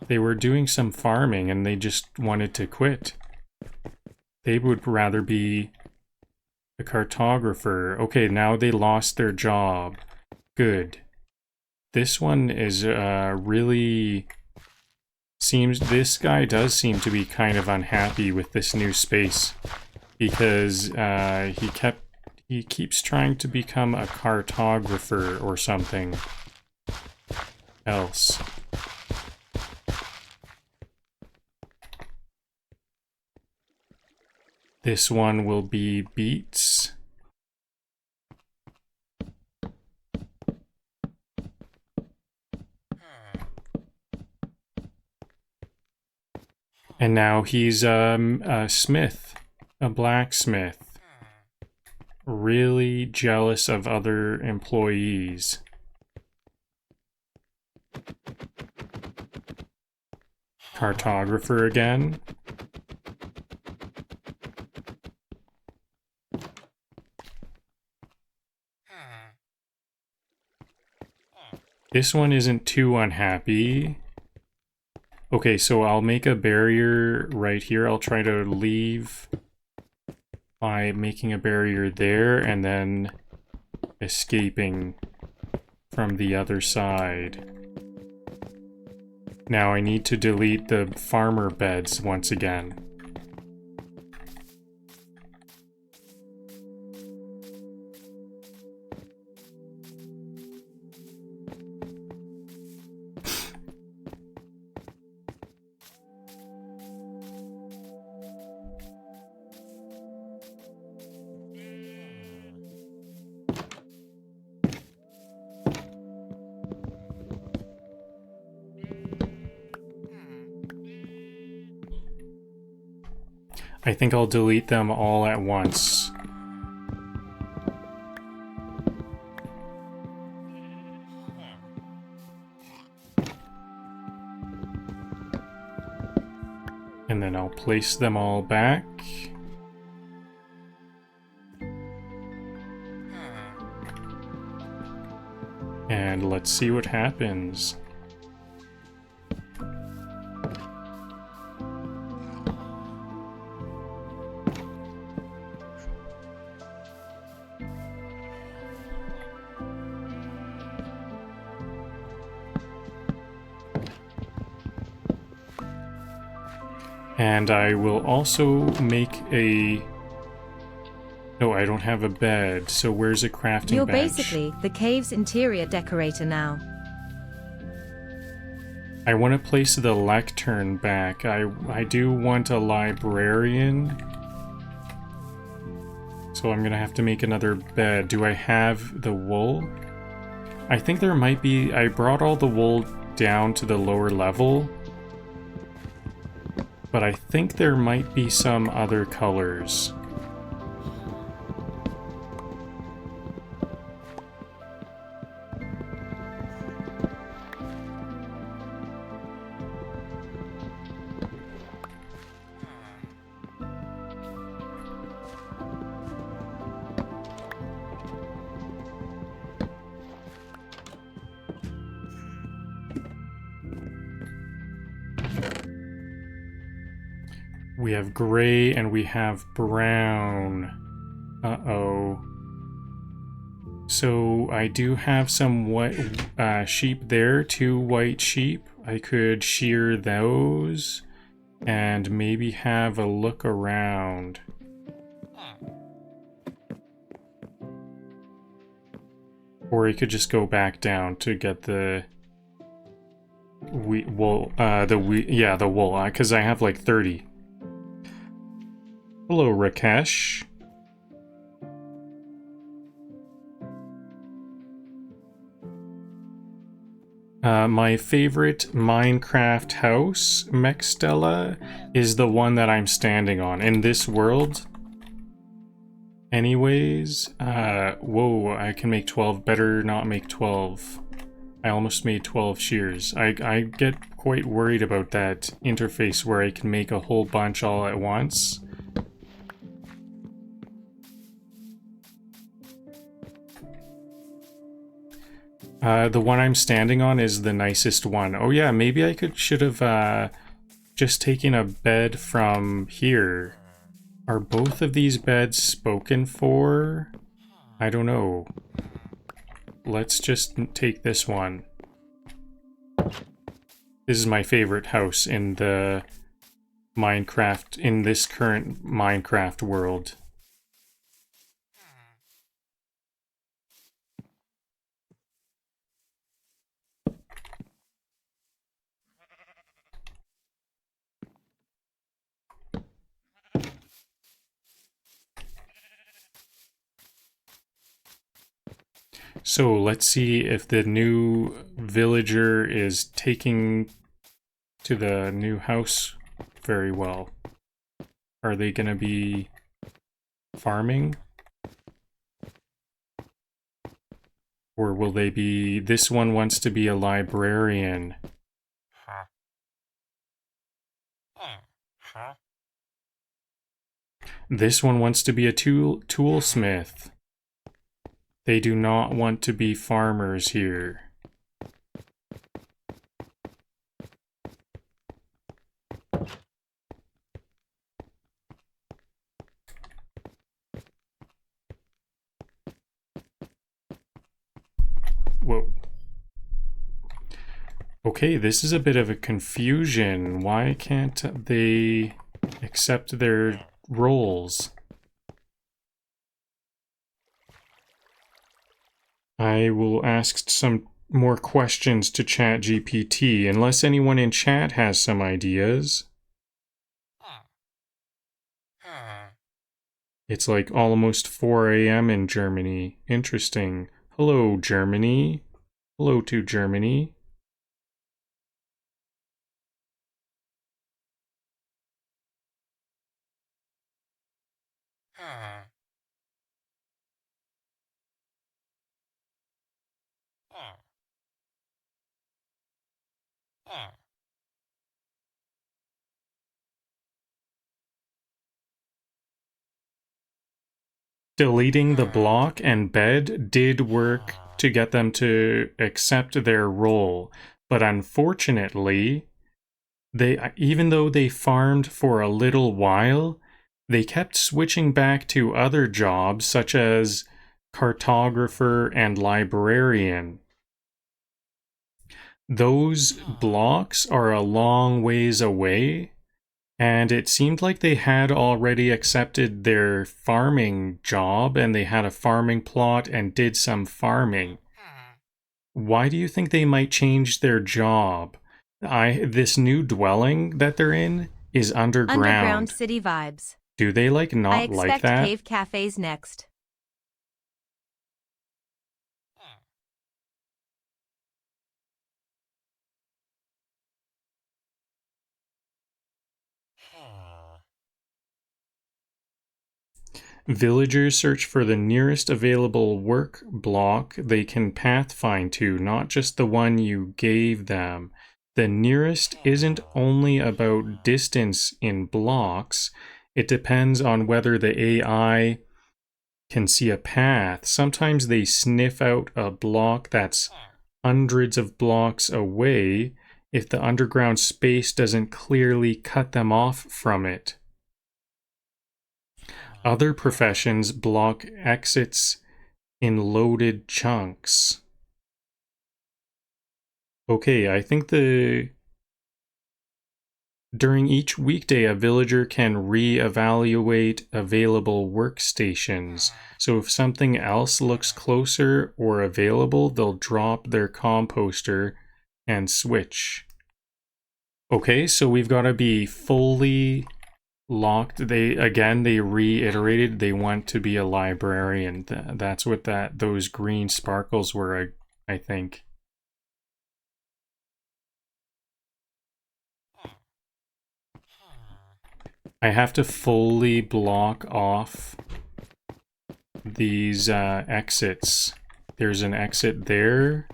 They were doing some farming, and they just wanted to quit. They would rather be a cartographer. Okay, now they lost their job. Good. This one is really... This guy does seem to be kind of unhappy with this new space. Because he keeps trying to become a cartographer or something else. This one will be beets. And now he's a smith, a blacksmith. Really jealous of other employees. Cartographer again. This one isn't too unhappy. Okay, so I'll make a barrier right here. I'll try to leave by making a barrier there and then escaping from the other side. Now I need to delete the farmer beds once again. I think I'll delete them all at once. And then I'll place them all back. And let's see what happens. And I will also make a... No, I don't have a bed, so where's a crafting You're bench? basically the cave's interior decorator now. I want to place the lectern back. I do want a librarian. So I'm gonna have to make another bed. Do I have the wool? I think there might be... I brought all the wool down to the lower level. But I think there might be some other colors. We have gray and we have brown. Uh-oh. So I do have some white sheep there, 2 white sheep. I could shear those and maybe have a look around. Or I could just go back down to get the wool, the wool, because I have like 30. Hello, Rakesh. My favorite Minecraft house, Mexstella, is the one that I'm standing on. In this world, anyways, whoa, I can make 12. Better not make 12. I almost made 12 shears. I get quite worried about that interface where I can make a whole bunch all at once. The one I'm standing on is the nicest one. Oh yeah, maybe I should have just taken a bed from here. Are both of these beds spoken for? I don't know. Let's just take this one. This is my favorite house in the Minecraft, in this current Minecraft world. So let's see if the new villager is taking to the new house very well. Are they gonna be farming? Or will they be... This one wants to be a librarian. Huh. Huh. This one wants to be a toolsmith. They do not want to be farmers here. Whoa. Okay, this is a bit of a confusion. Why can't they accept their roles? I will ask some more questions to ChatGPT, unless anyone in chat has some ideas. It's like almost 4 a.m. in Germany. Interesting. Hello, Germany. Hello to Germany. Deleting the block and bed did work to get them to accept their role, but unfortunately, even though they farmed for a little while, they kept switching back to other jobs such as cartographer and librarian. Those blocks are a long ways away, and it seemed like they had already accepted their farming job and they had a farming plot and did some farming. Why do you think they might change their job? This new dwelling that they're in is underground. Underground city vibes. Do they not I like expect that? cave cafes next. Villagers search for the nearest available work block they can pathfind to, not just the one you gave them. The nearest isn't only about distance in blocks, it depends on whether the AI can see a path. Sometimes they sniff out a block that's hundreds of blocks away if the underground space doesn't clearly cut them off from it. Other professions block exits in loaded chunks. Okay, I think during each weekday, a villager can re-evaluate available workstations. So if something else looks closer or available, they'll drop their composter and switch. Okay, so we've got to be fully locked. They reiterated they want to be a librarian. That's what those green sparkles were, I think. I have to fully block off these exits. There's an exit there.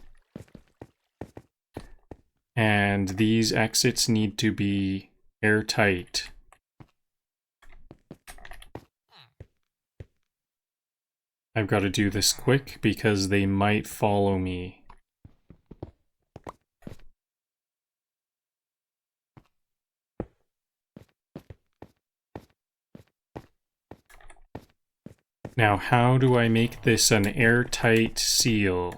And these exits need to be airtight. I've got to do this quick because they might follow me. Now, how do I make this an airtight seal?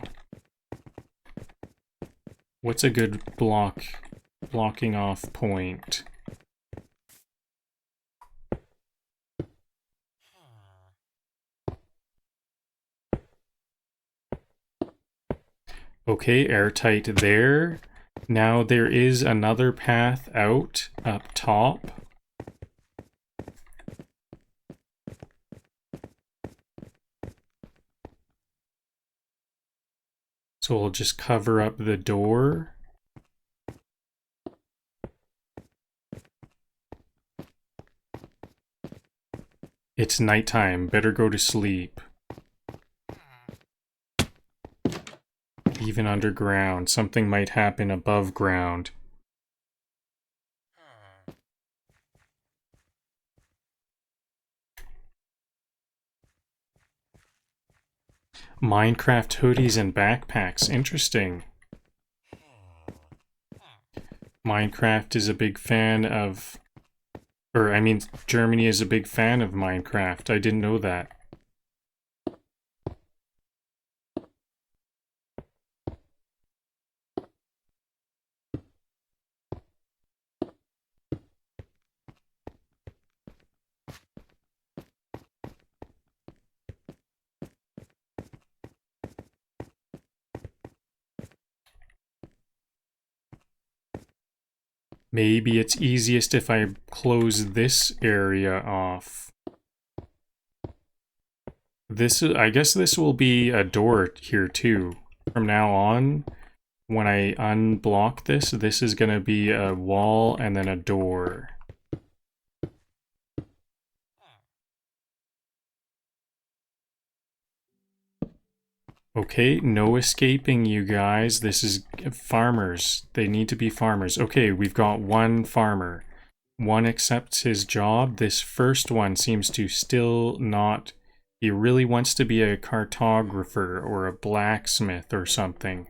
What's a good blocking off point? Okay, airtight there. Now there is another path out up top. So I'll just cover up the door. It's nighttime, better go to sleep. Even underground, something might happen above ground. Minecraft hoodies and backpacks, interesting. Minecraft is a big fan of... Germany is a big fan of Minecraft. I didn't know that. Maybe it's easiest if I close this area off. I guess this will be a door here too. From now on, when I unblock this, this is going to be a wall and then a door. Okay, no escaping, you guys. This is farmers. They need to be farmers. Okay, we've got one farmer. One accepts his job. This first one seems to still not... He really wants to be a cartographer or a blacksmith or something.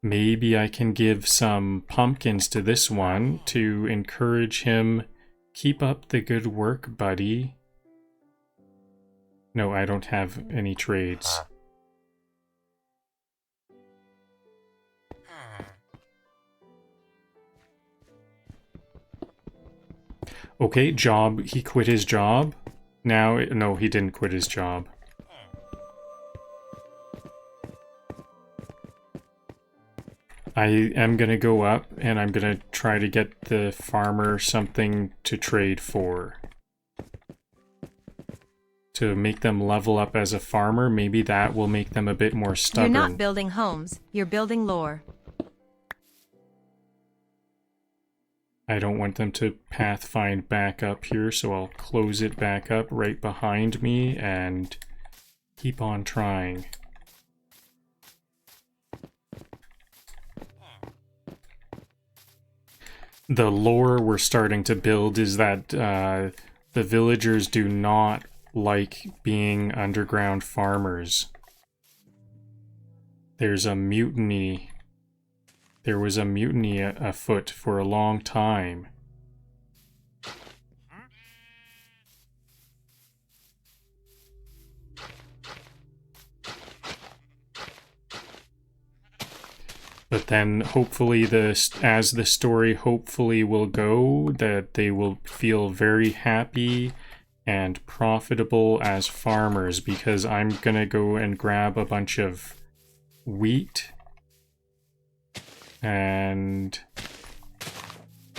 Maybe I can give some pumpkins to this one to encourage him. Keep up the good work, buddy. No, I don't have any trades. Okay, job. He quit his job. Now, no, he didn't quit his job. I am gonna go up and I'm gonna try to get the farmer something to trade for. To make them level up as a farmer, maybe that will make them a bit more stubborn. You're not building homes, you're building lore. I don't want them to pathfind back up here, so I'll close it back up right behind me and keep on trying. The lore we're starting to build is that the villagers do not like being underground farmers. There's a mutiny. There was a mutiny afoot for a long time. But then hopefully as the story hopefully will go, that they will feel very happy and profitable as farmers, because I'm gonna go and grab a bunch of wheat. And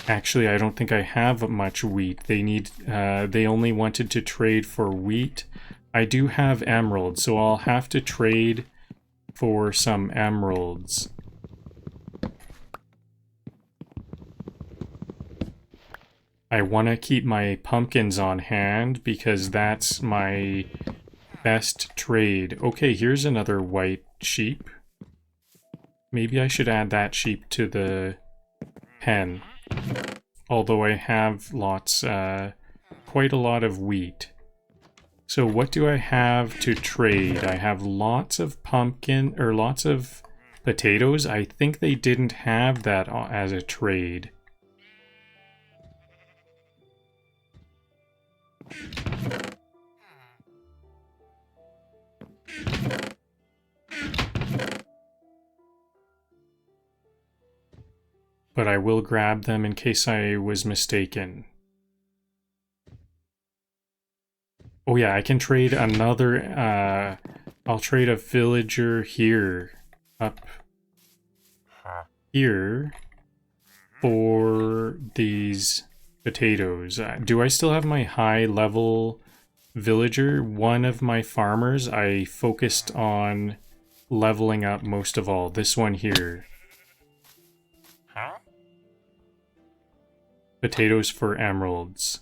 actually, I don't think I have much wheat. They only wanted to trade for wheat. I do have emeralds, so I'll have to trade for some emeralds. I want to keep my pumpkins on hand because that's my best trade. Okay, here's another white sheep. Maybe I should add that sheep to the pen. Although I have lots, quite a lot of wheat. So what do I have to trade? I have lots of pumpkin, or lots of potatoes. I think they didn't have that as a trade. But I will grab them in case I was mistaken. Oh yeah, I can trade another, I'll trade a villager here, up here, for these potatoes. Do I still have my high level villager? One of my farmers I focused on leveling up most of all. This one here. Huh? Potatoes for emeralds.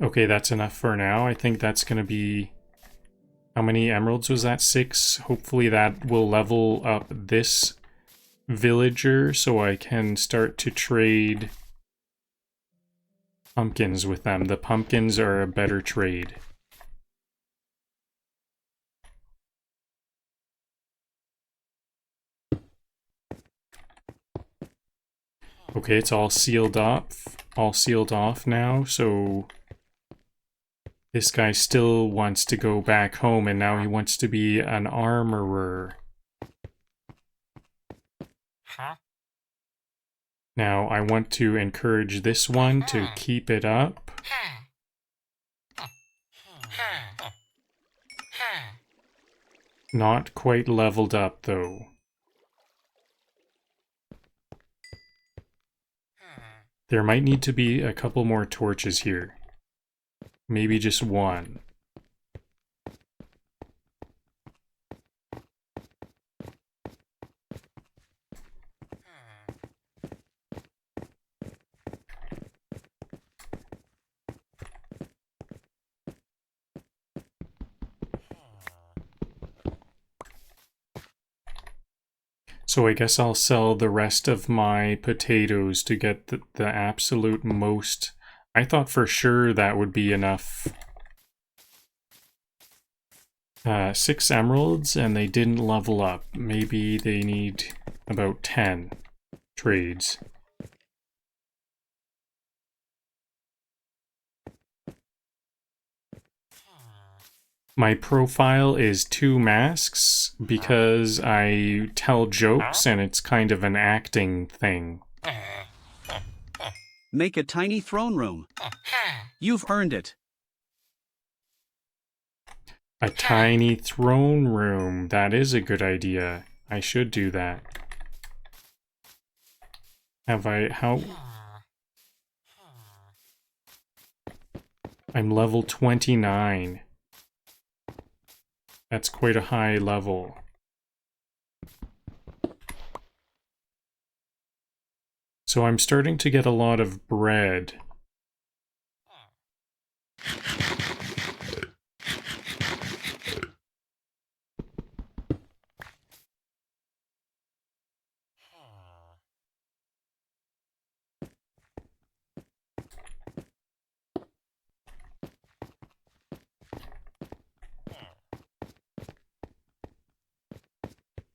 Okay, that's enough for now. I think that's gonna be... How many emeralds was that? 6? Hopefully that will level up this villager so I can start to trade pumpkins with them. The pumpkins are a better trade. Okay, it's all sealed off now, so this guy still wants to go back home, and now he wants to be an armorer. Huh? Now, I want to encourage this one to keep it up. Not quite leveled up, though. There might need to be a couple more torches here. Maybe just one. So I guess I'll sell the rest of my potatoes to get the absolute most. I thought for sure that would be enough. 6 emeralds, and they didn't level up. Maybe they need about 10 trades. My profile is 2 masks because I tell jokes and it's kind of an acting thing. Make a tiny throne room. You've earned it. A tiny throne room. That is a good idea. I should do that. How? I'm level 29. That's quite a high level. So I'm starting to get a lot of bread.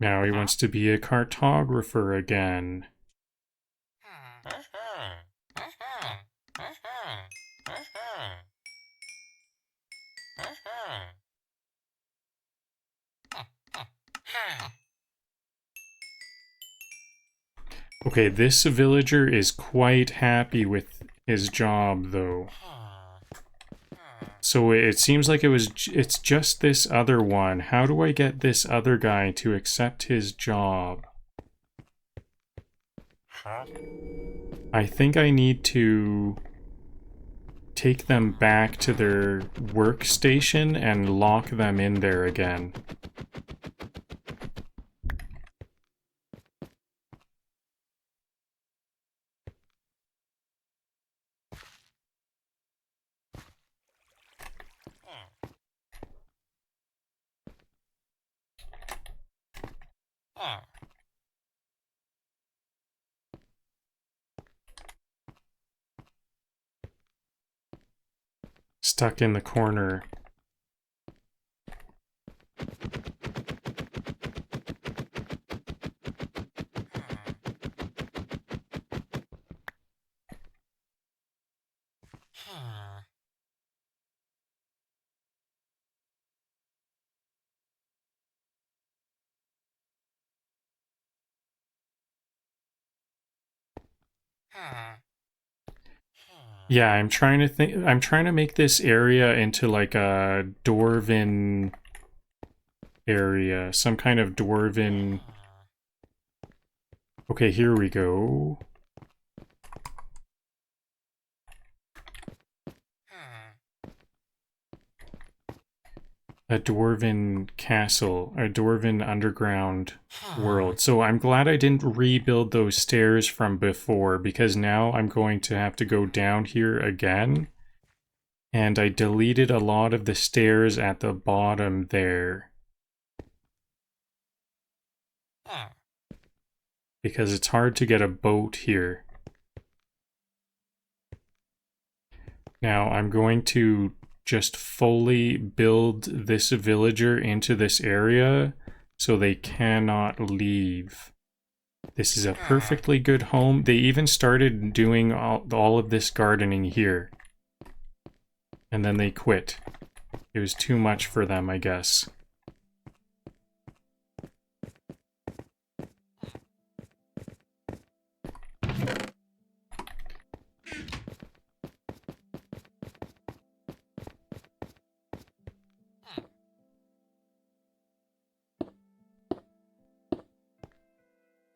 Now he wants to be a cartographer again. Okay, this villager is quite happy with his job, though. So it seems like it's just this other one. How do I get this other guy to accept his job? Huh? I think I need to take them back to their workstation and lock them in there again. Stuck in the corner. Yeah, I'm trying to make this area into like a dwarven area, some kind of dwarven. Okay, here we go. A dwarven castle, a dwarven underground world. So I'm glad I didn't rebuild those stairs from before, because now I'm going to have to go down here again. And I deleted a lot of the stairs at the bottom there. Because it's hard to get a boat here. Now I'm going to just fully build this villager into this area so they cannot leave. This is a perfectly good home. They even started doing all of this gardening here. And then they quit. It was too much for them, I guess.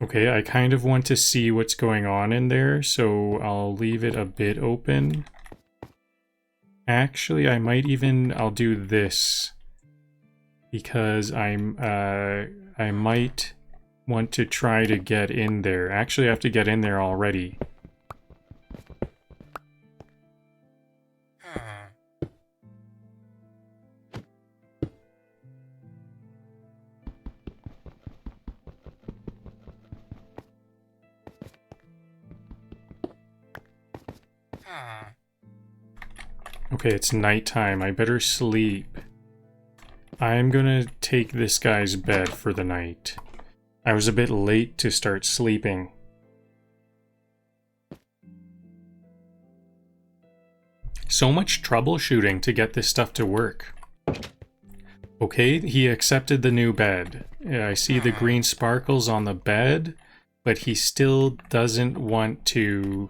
Okay, I kind of want to see what's going on in there, so I'll leave it a bit open. Actually, I'll do this. Because I might want to try to get in there. Actually, I have to get in there already. Okay, it's nighttime. I better sleep. I'm gonna take this guy's bed for the night. I was a bit late to start sleeping. So much troubleshooting to get this stuff to work. Okay, he accepted the new bed. I see the green sparkles on the bed, but he still doesn't want to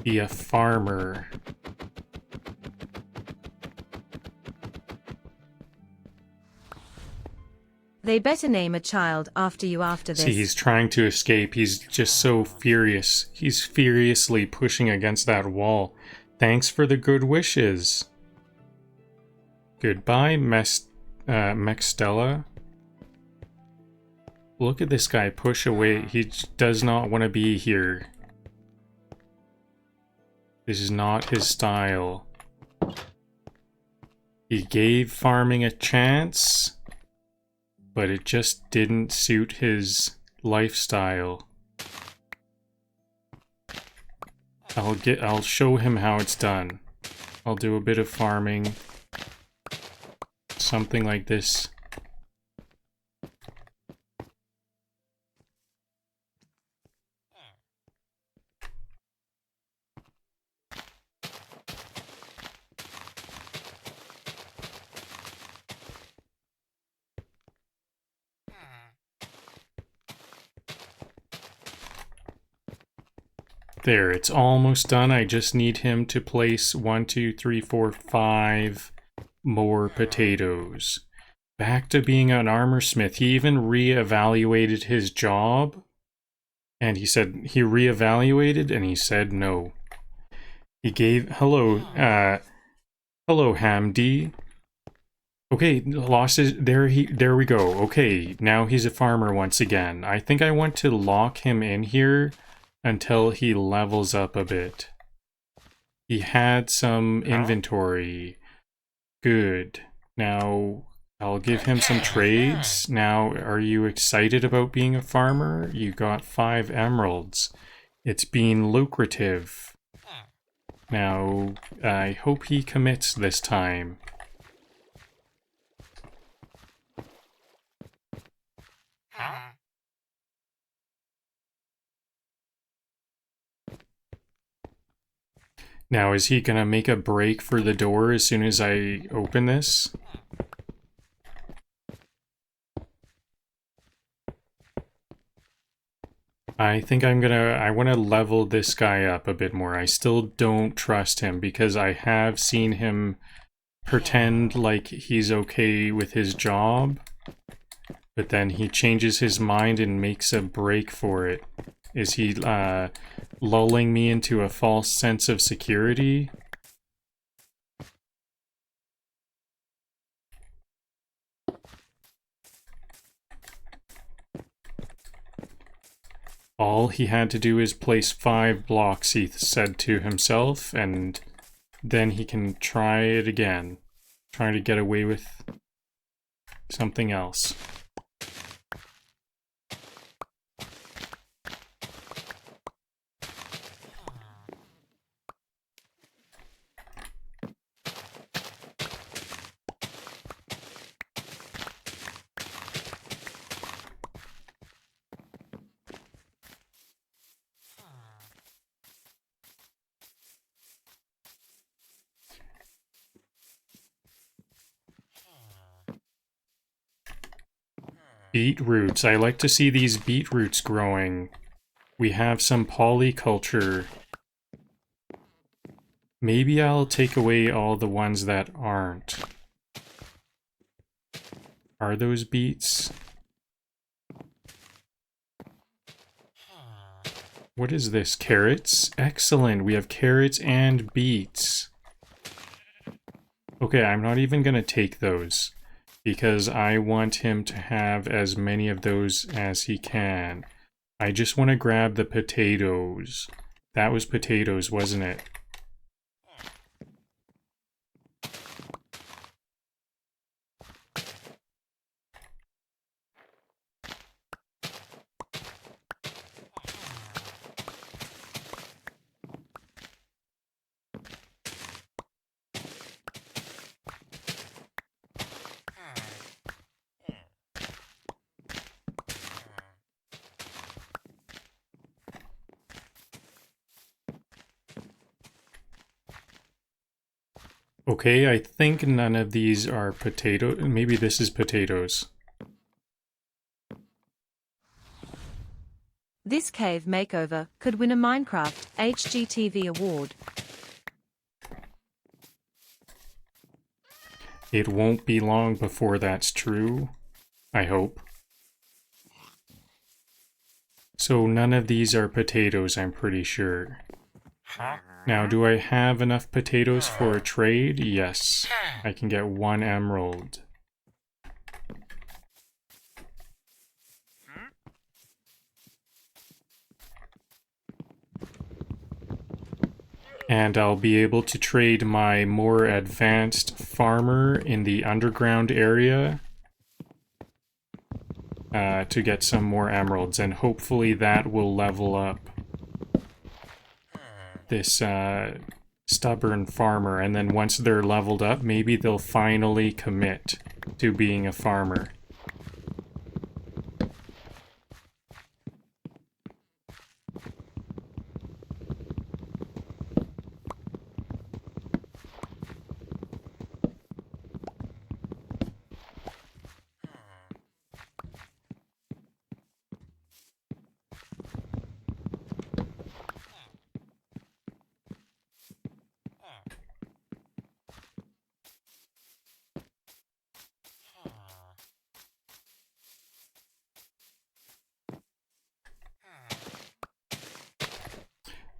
be a farmer. They better name a child after you after this. See, he's trying to escape. He's just so furious. He's furiously pushing against that wall. Thanks for the good wishes. Goodbye, Mextella. Look at this guy push away. He does not want to be here. This is not his style. He gave farming a chance, but it just didn't suit his lifestyle. I'll show him how it's done. I'll do a bit of farming. Something like this. There, it's almost done. I just need him to place 1, 2, 3, 4, 5 more potatoes. Back to being an armor smith. He even re-evaluated his job. And he said he re-evaluated and he said no. He gave hello, hello Hamdi. Okay, lost his there we go. Okay, now he's a farmer once again. I think I want to lock him in here until he levels up a bit. He had some inventory. Good. Now I'll give him some trades. Now, are you excited about being a farmer? You got 5 emeralds. It's been lucrative. Now, I hope he commits this time. Now, is he gonna make a break for the door as soon as I open this? I think I want to level this guy up a bit more. I still don't trust him because I have seen him pretend like he's okay with his job, but then he changes his mind and makes a break for it. Is he lulling me into a false sense of security? All he had to do is place 5 blocks, he said to himself, and then he can try it again. Trying to get away with something else. Beetroots. I like to see these beetroots growing. We have some polyculture. Maybe I'll take away all the ones that aren't. Are those beets? What is this? Carrots? Excellent. We have carrots and beets. Okay, I'm not even gonna take those, because I want him to have as many of those as he can. I just want to grab the potatoes. That was potatoes, wasn't it? Okay, I think none of these are potato. Maybe this is potatoes. This cave makeover could win a Minecraft HGTV award. It won't be long before that's true. I hope. So none of these are potatoes, I'm pretty sure. Now, do I have enough potatoes for a trade? Yes. I can get 1 emerald. And I'll be able to trade my more advanced farmer in the underground area to get some more emeralds, and hopefully that will level up this stubborn farmer, and then once they're leveled up, maybe they'll finally commit to being a farmer.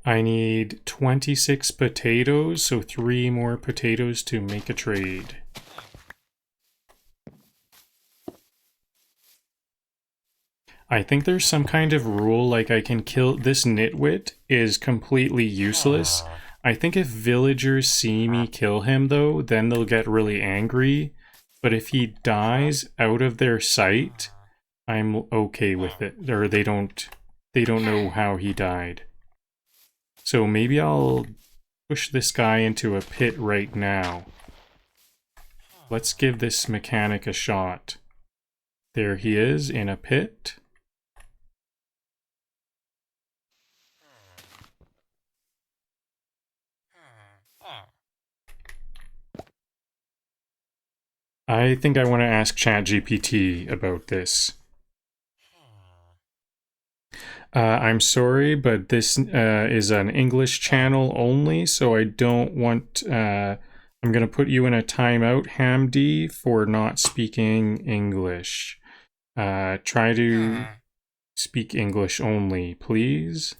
I need 26 potatoes, so 3 more potatoes to make a trade. I think there's some kind of rule, like I can kill... This nitwit is completely useless. I think if villagers see me kill him, though, then they'll get really angry. But if he dies out of their sight, I'm okay with it. Or they don't know how he died. So maybe I'll push this guy into a pit right now. Let's give this mechanic a shot. There he is in a pit. I think I want to ask ChatGPT about this. I'm sorry, but this is an English channel only, so I don't want... I'm going to put you in a timeout, Hamdi, for not speaking English. Try to speak English only, please.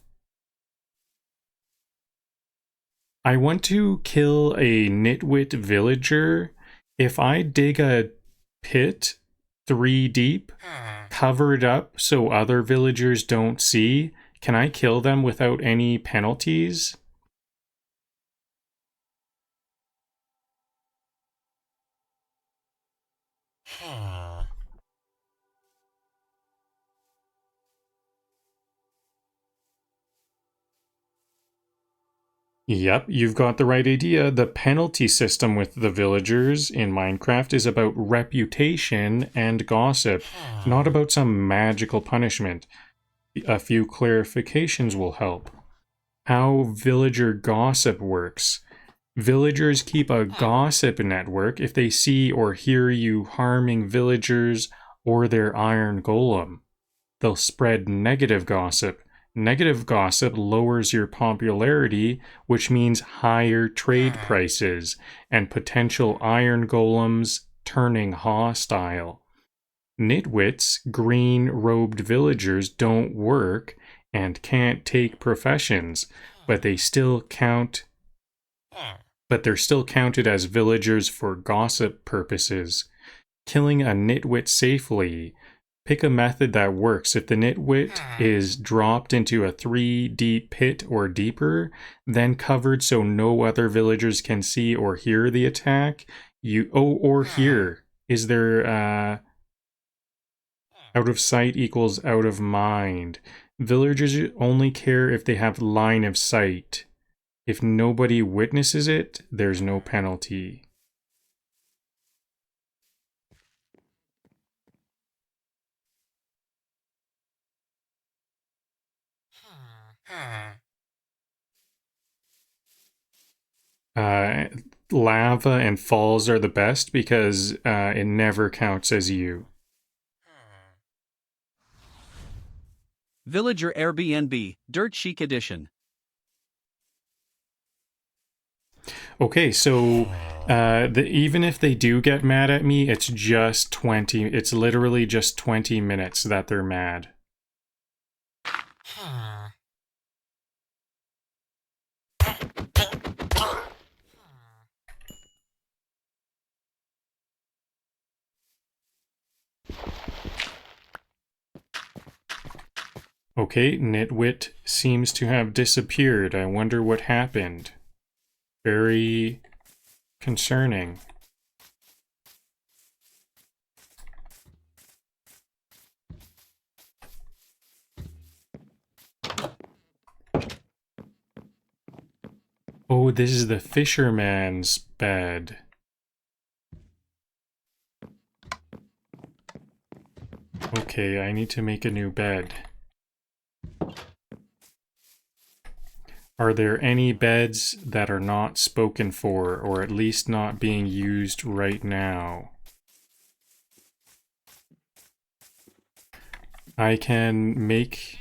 I want to kill a nitwit villager. If I dig a pit 3 deep, cover it up so other villagers don't see, can I kill them without any penalties? Yep, you've got the right idea. The penalty system with the villagers in Minecraft is about reputation and gossip, not about some magical punishment. A few clarifications will help. How villager gossip works. Villagers keep a gossip network if they see or hear you harming villagers or their iron golem. They'll spread negative gossip. Negative gossip lowers your popularity, which means higher trade prices and potential iron golems turning hostile. Nitwits, green-robed villagers, don't work and can't take professions, but they're still counted as villagers for gossip purposes. Killing a nitwit safely. Pick a method that works. If the nitwit is dropped into a 3 deep pit or deeper, then covered so no other villagers can see or hear the attack, or hear. Is there, out of sight equals out of mind. Villagers only care if they have line of sight. If nobody witnesses it, there's no penalty. Lava and falls are the best because it never counts as you. Villager Airbnb, Dirt Chic Edition. Okay, so even if they do get mad at me, it's just 20. It's literally just 20 minutes that they're mad. Okay, Nitwit seems to have disappeared. I wonder what happened. Very concerning. Oh, this is the fisherman's bed. Okay, I need to make a new bed. Are there any beds that are not spoken for, or at least not being used right now? I can make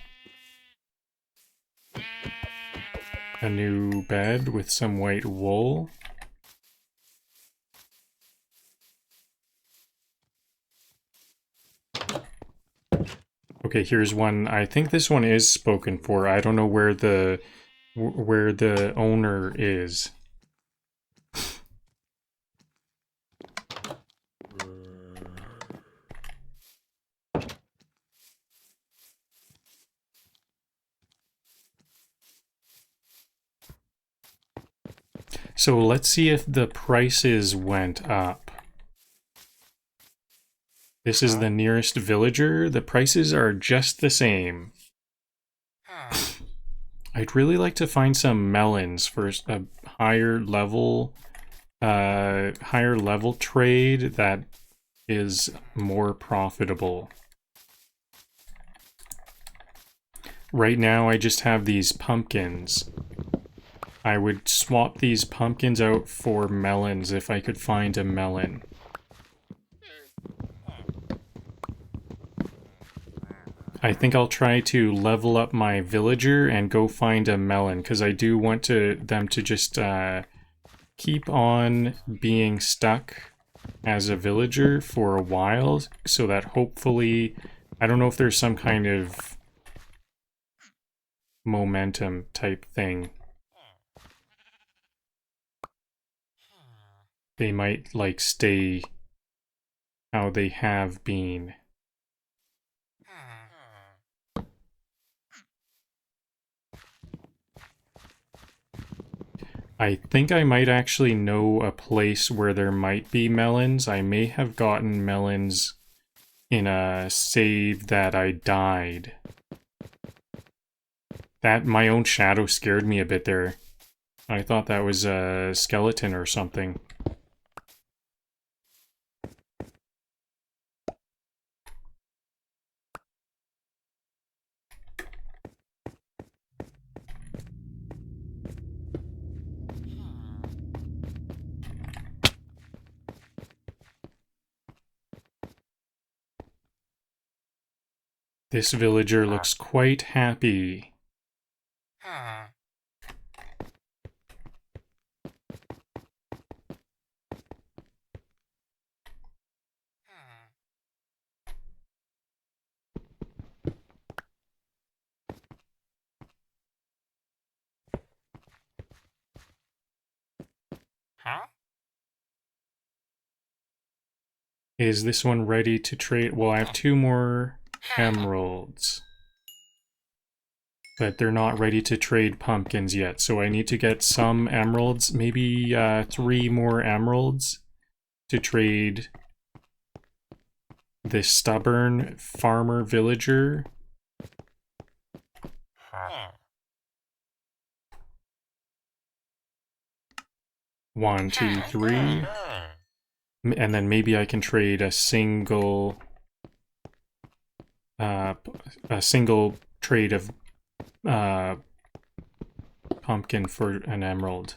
a new bed with some white wool. Okay, here's one. I think this one is spoken for. I don't know where the where the owner is. So let's see if the prices went up. This is the nearest villager. The prices are just the same. I'd really like to find some melons for a higher level trade that is more profitable. Right now I just have these pumpkins. I would swap these pumpkins out for melons if I could find a melon. I think I'll try to level up my villager and go find a melon, because I do want them to just keep on being stuck as a villager for a while, so that hopefully, I don't know if there's some kind of momentum type thing. They might, like, stay how they have been. I think I might actually know a place where there might be melons. I may have gotten melons in a save that I died. That, my own shadow scared me a bit there. I thought that was a skeleton or something. This villager looks quite happy. Is this one ready to trade? Well, I have 2 more emeralds. But they're not ready to trade pumpkins yet, so I need to get some emeralds, maybe 3 more emeralds to trade this stubborn farmer villager. One, 2, 3. And then maybe I can trade a single trade of pumpkin for an emerald.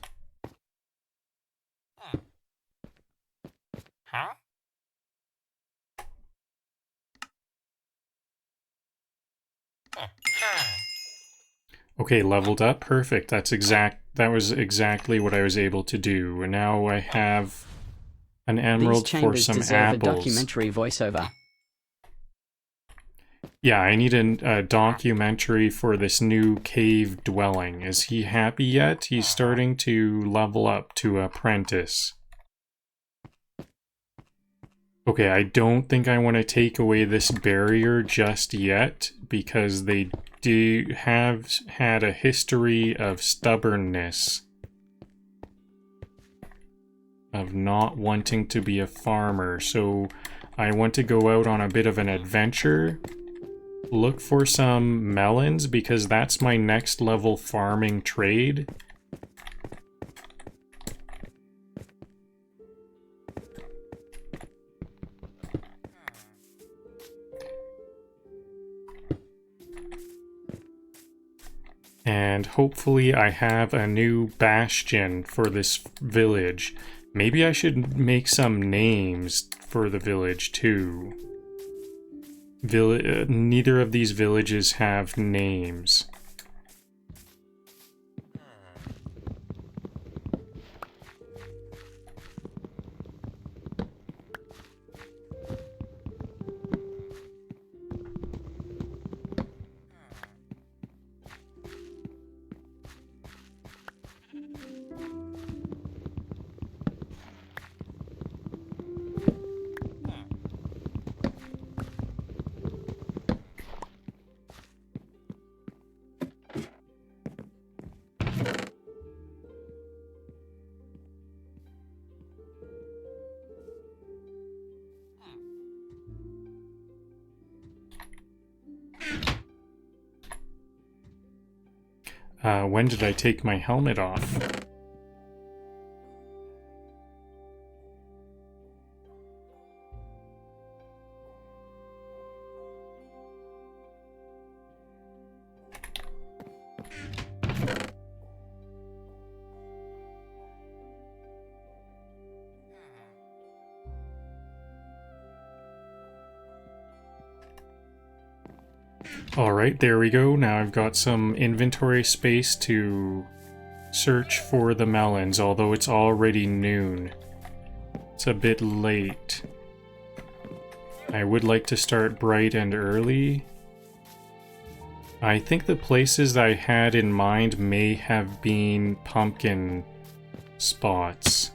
Okay, leveled up. Perfect. That was exactly what I was able to do. And now I have an emerald for some deserve apples. A documentary voiceover. Yeah, I need a documentary for this new cave dwelling. Is he happy yet? He's starting to level up to apprentice. Okay, I don't think I want to take away this barrier just yet, because they do have had a history of stubbornness. Of not wanting to be a farmer, so I want to go out on a bit of an adventure. Look for some melons, because that's my next level farming trade. And hopefully I have a new bastion for this village. Maybe I should make some names for the village too. Neither of these villages have names. When did I take my helmet off? Alright, there we go. Now I've got some inventory space to search for the melons, although it's already noon. It's a bit late. I would like to start bright and early. I think the places I had in mind may have been pumpkin spots.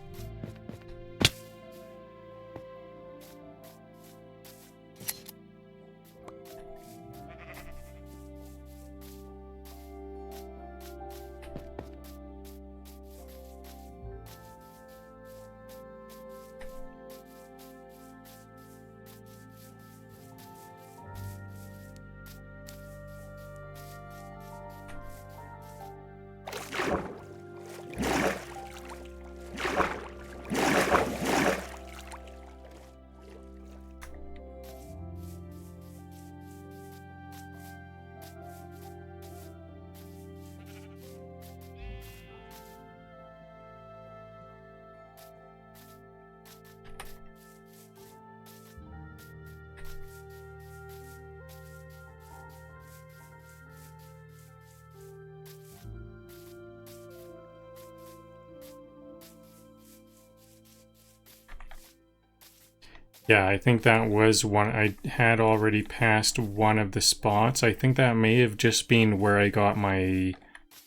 Yeah, I think that was one. I had already passed one of the spots. I think that may have just been where I got my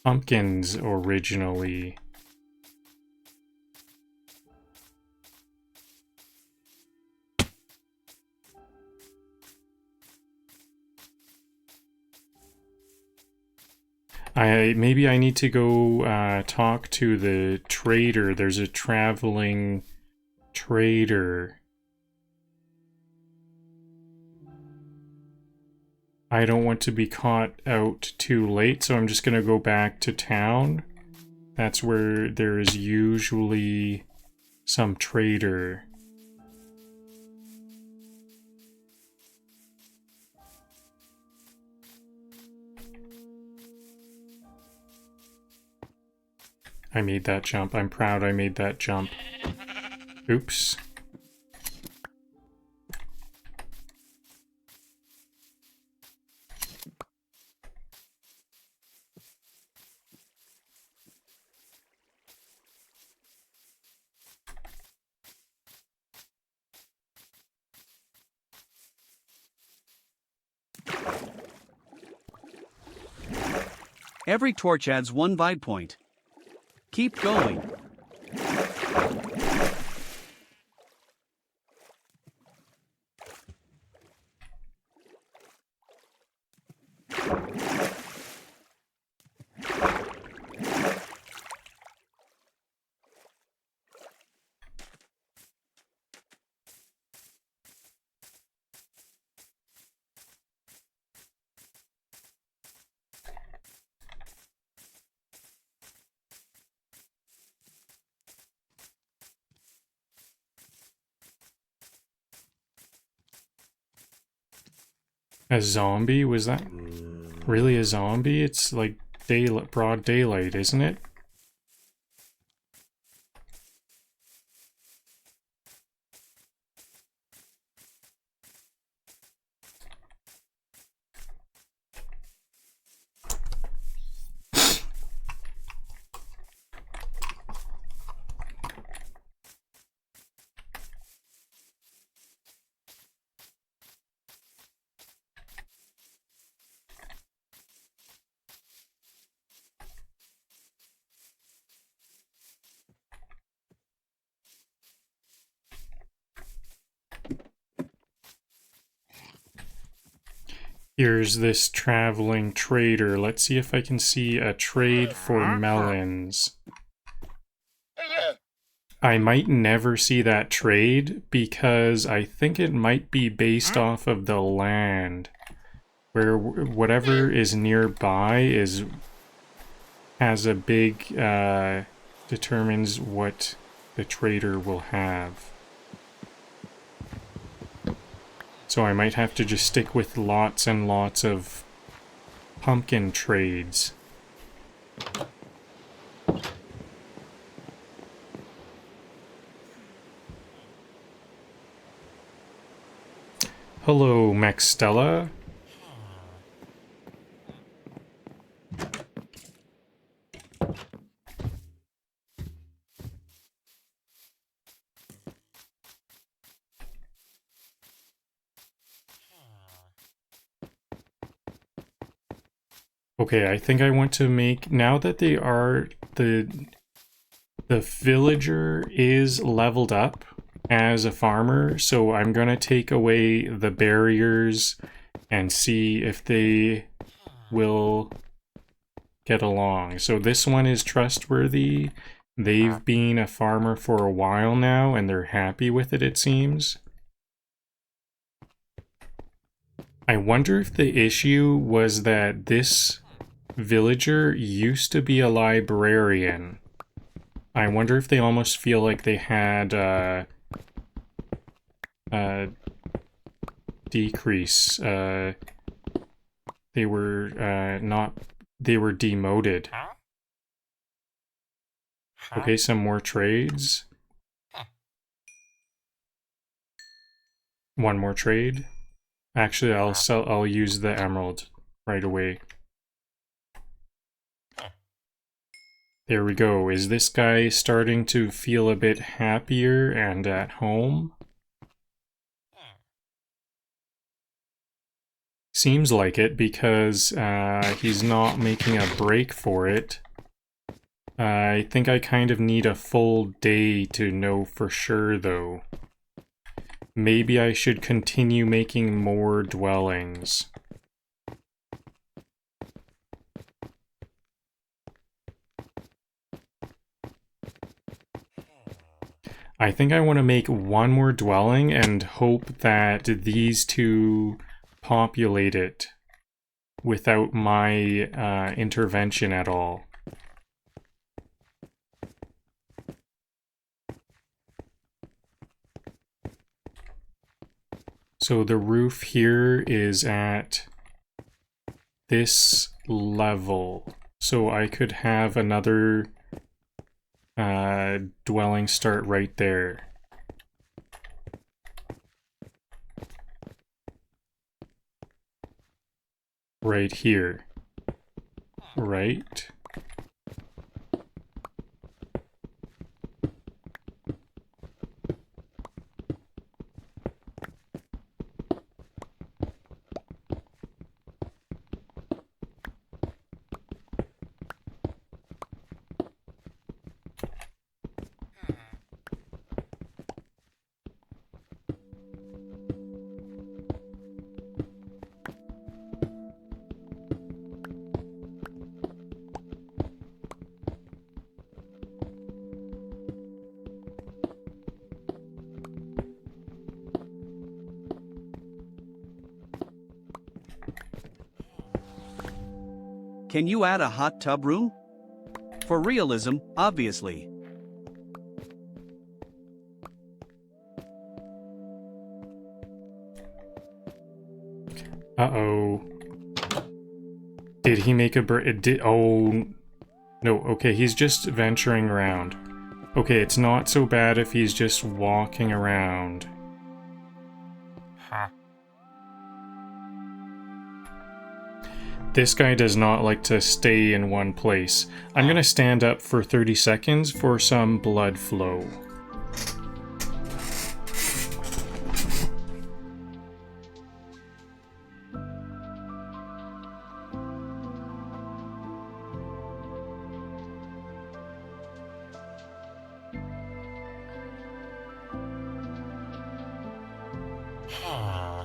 pumpkins originally. Maybe I need to go talk to the trader. There's a traveling trader. I don't want to be caught out too late, so I'm just gonna go back to town. That's where there is usually some trader. I made that jump. I'm proud I made that jump. Oops. Every torch adds 1 vibe point. Keep going. A zombie? Was that really a zombie? It's like broad daylight, isn't it? Here's this traveling trader. Let's see if I can see a trade for melons. I might never see that trade because I think it might be based off of the land. Where whatever is nearby is has a big, determines what the trader will have. So I might have to just stick with lots and lots of pumpkin trades. Hello, Maxstella. Okay, I think I want to make, now that they are, the villager is leveled up as a farmer, so I'm gonna take away the barriers and see if they will get along. So this one is trustworthy. They've been a farmer for a while now, and they're happy with it, it seems. I wonder if the issue was that this villager used to be a librarian. I wonder if they almost feel like they had decrease. They were not. They were demoted. Huh? Okay, some more trades. One more trade. Actually, I'll sell. I'll use the emerald right away. There we go. Is this guy starting to feel a bit happier and at home? Seems like it, because he's not making a break for it. I think I kind of need a full day to know for sure, though. Maybe I should continue making more dwellings. I think I want to make one more dwelling and hope that these two populate it without my intervention at all. So the roof here is at this level. So I could have another dwelling start right there. Right here. Right. Can you add a hot tub room? For realism, obviously. Uh-oh. Did he make a it did. Oh. No, okay, he's just venturing around. Okay, it's not so bad if he's just walking around. Huh? This guy does not like to stay in one place. I'm gonna stand up for 30 seconds for some blood flow. Huh?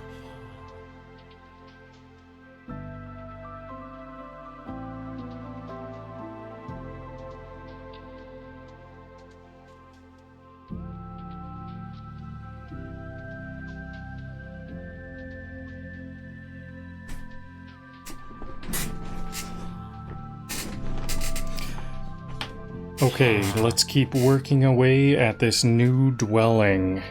Okay, let's keep working away at this new dwelling.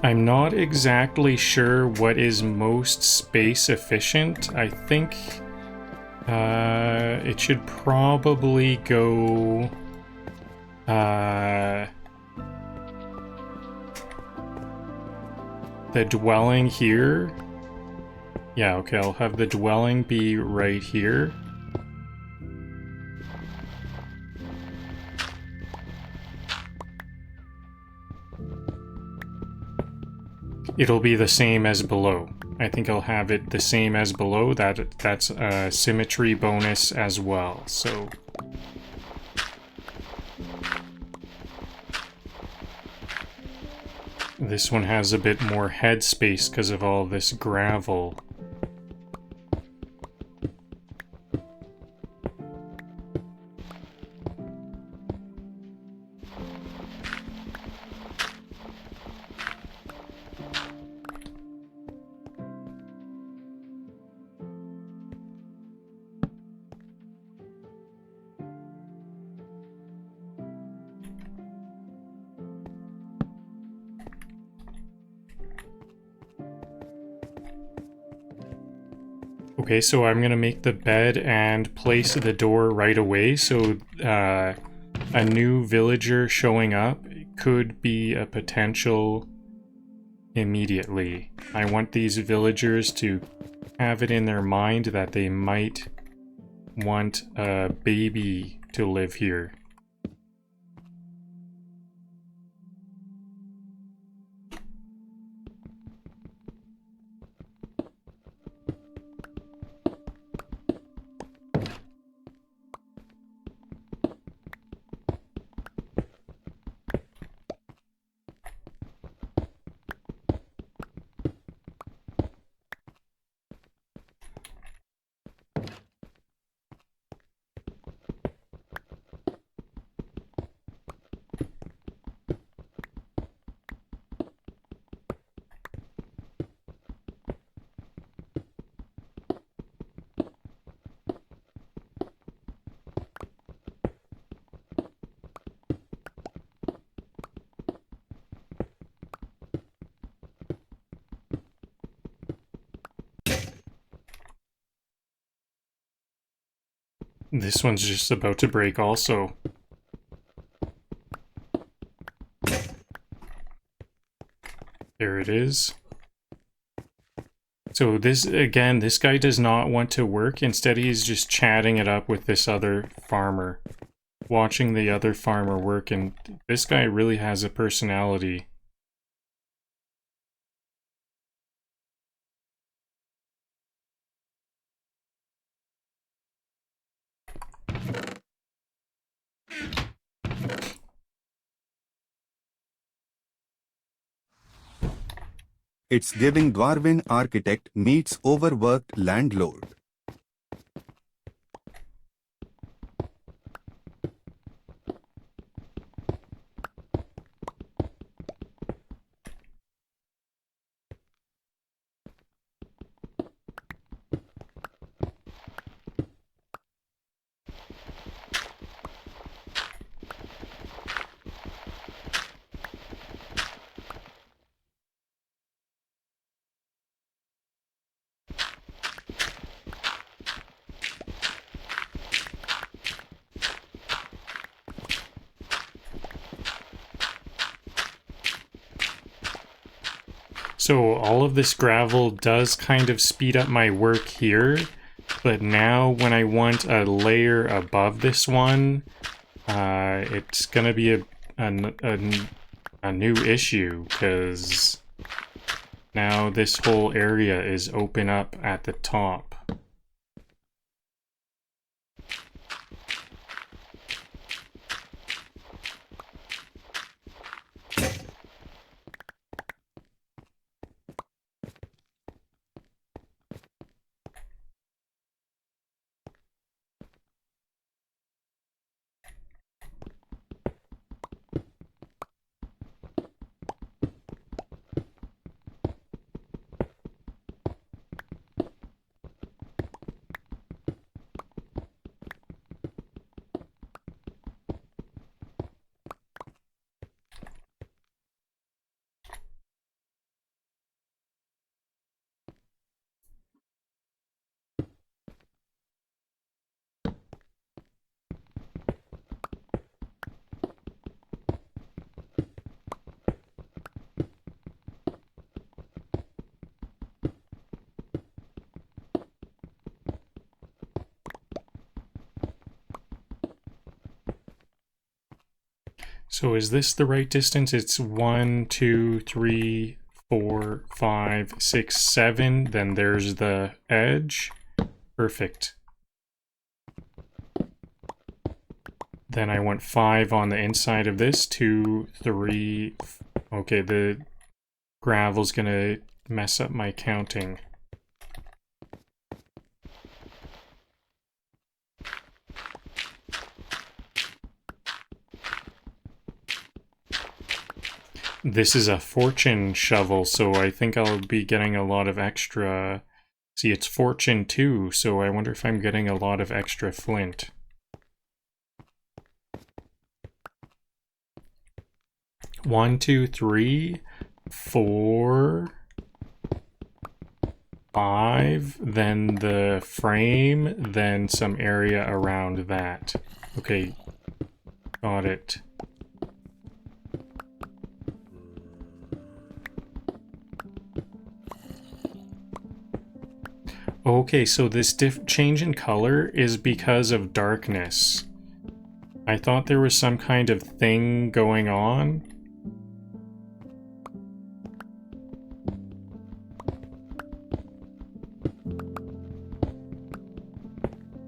I'm not exactly sure what is most space efficient. I think it should probably go the dwelling here. Yeah, okay, I'll have the dwelling be right here. It'll be the same as below. I think I'll have it the same as below. That's a symmetry bonus as well, so... This one has a bit more headspace because of all this gravel. Okay, so I'm gonna make the bed and place the door right away, so a new villager showing up could be a potential immediately. I want these villagers to have it in their mind that they might want a baby to live here. This one's just about to break also. There it is. So this, again, this guy does not want to work. Instead, he's just chatting it up with this other farmer. Watching the other farmer work, and this guy really has a personality. It's giving Dwarven architect meets overworked landlord. So all of this gravel does kind of speed up my work here, but now when I want a layer above this one, it's gonna be a new issue, because now this whole area is open up at the top. So is this the right distance? It's 1, 2, 3, 4, 5, 6, 7. Then there's the edge. Perfect. Then I want 5 on the inside of this. 2, 3. Okay, the gravel's gonna mess up my counting. This is a fortune shovel, so I think I'll be getting a lot of extra... See, it's fortune too, so I wonder if I'm getting a lot of extra flint. One, 2, 3, 4, 5, then the frame, then some area around that. Okay, got it. Okay, so this change in color is because of darkness. I thought there was some kind of thing going on.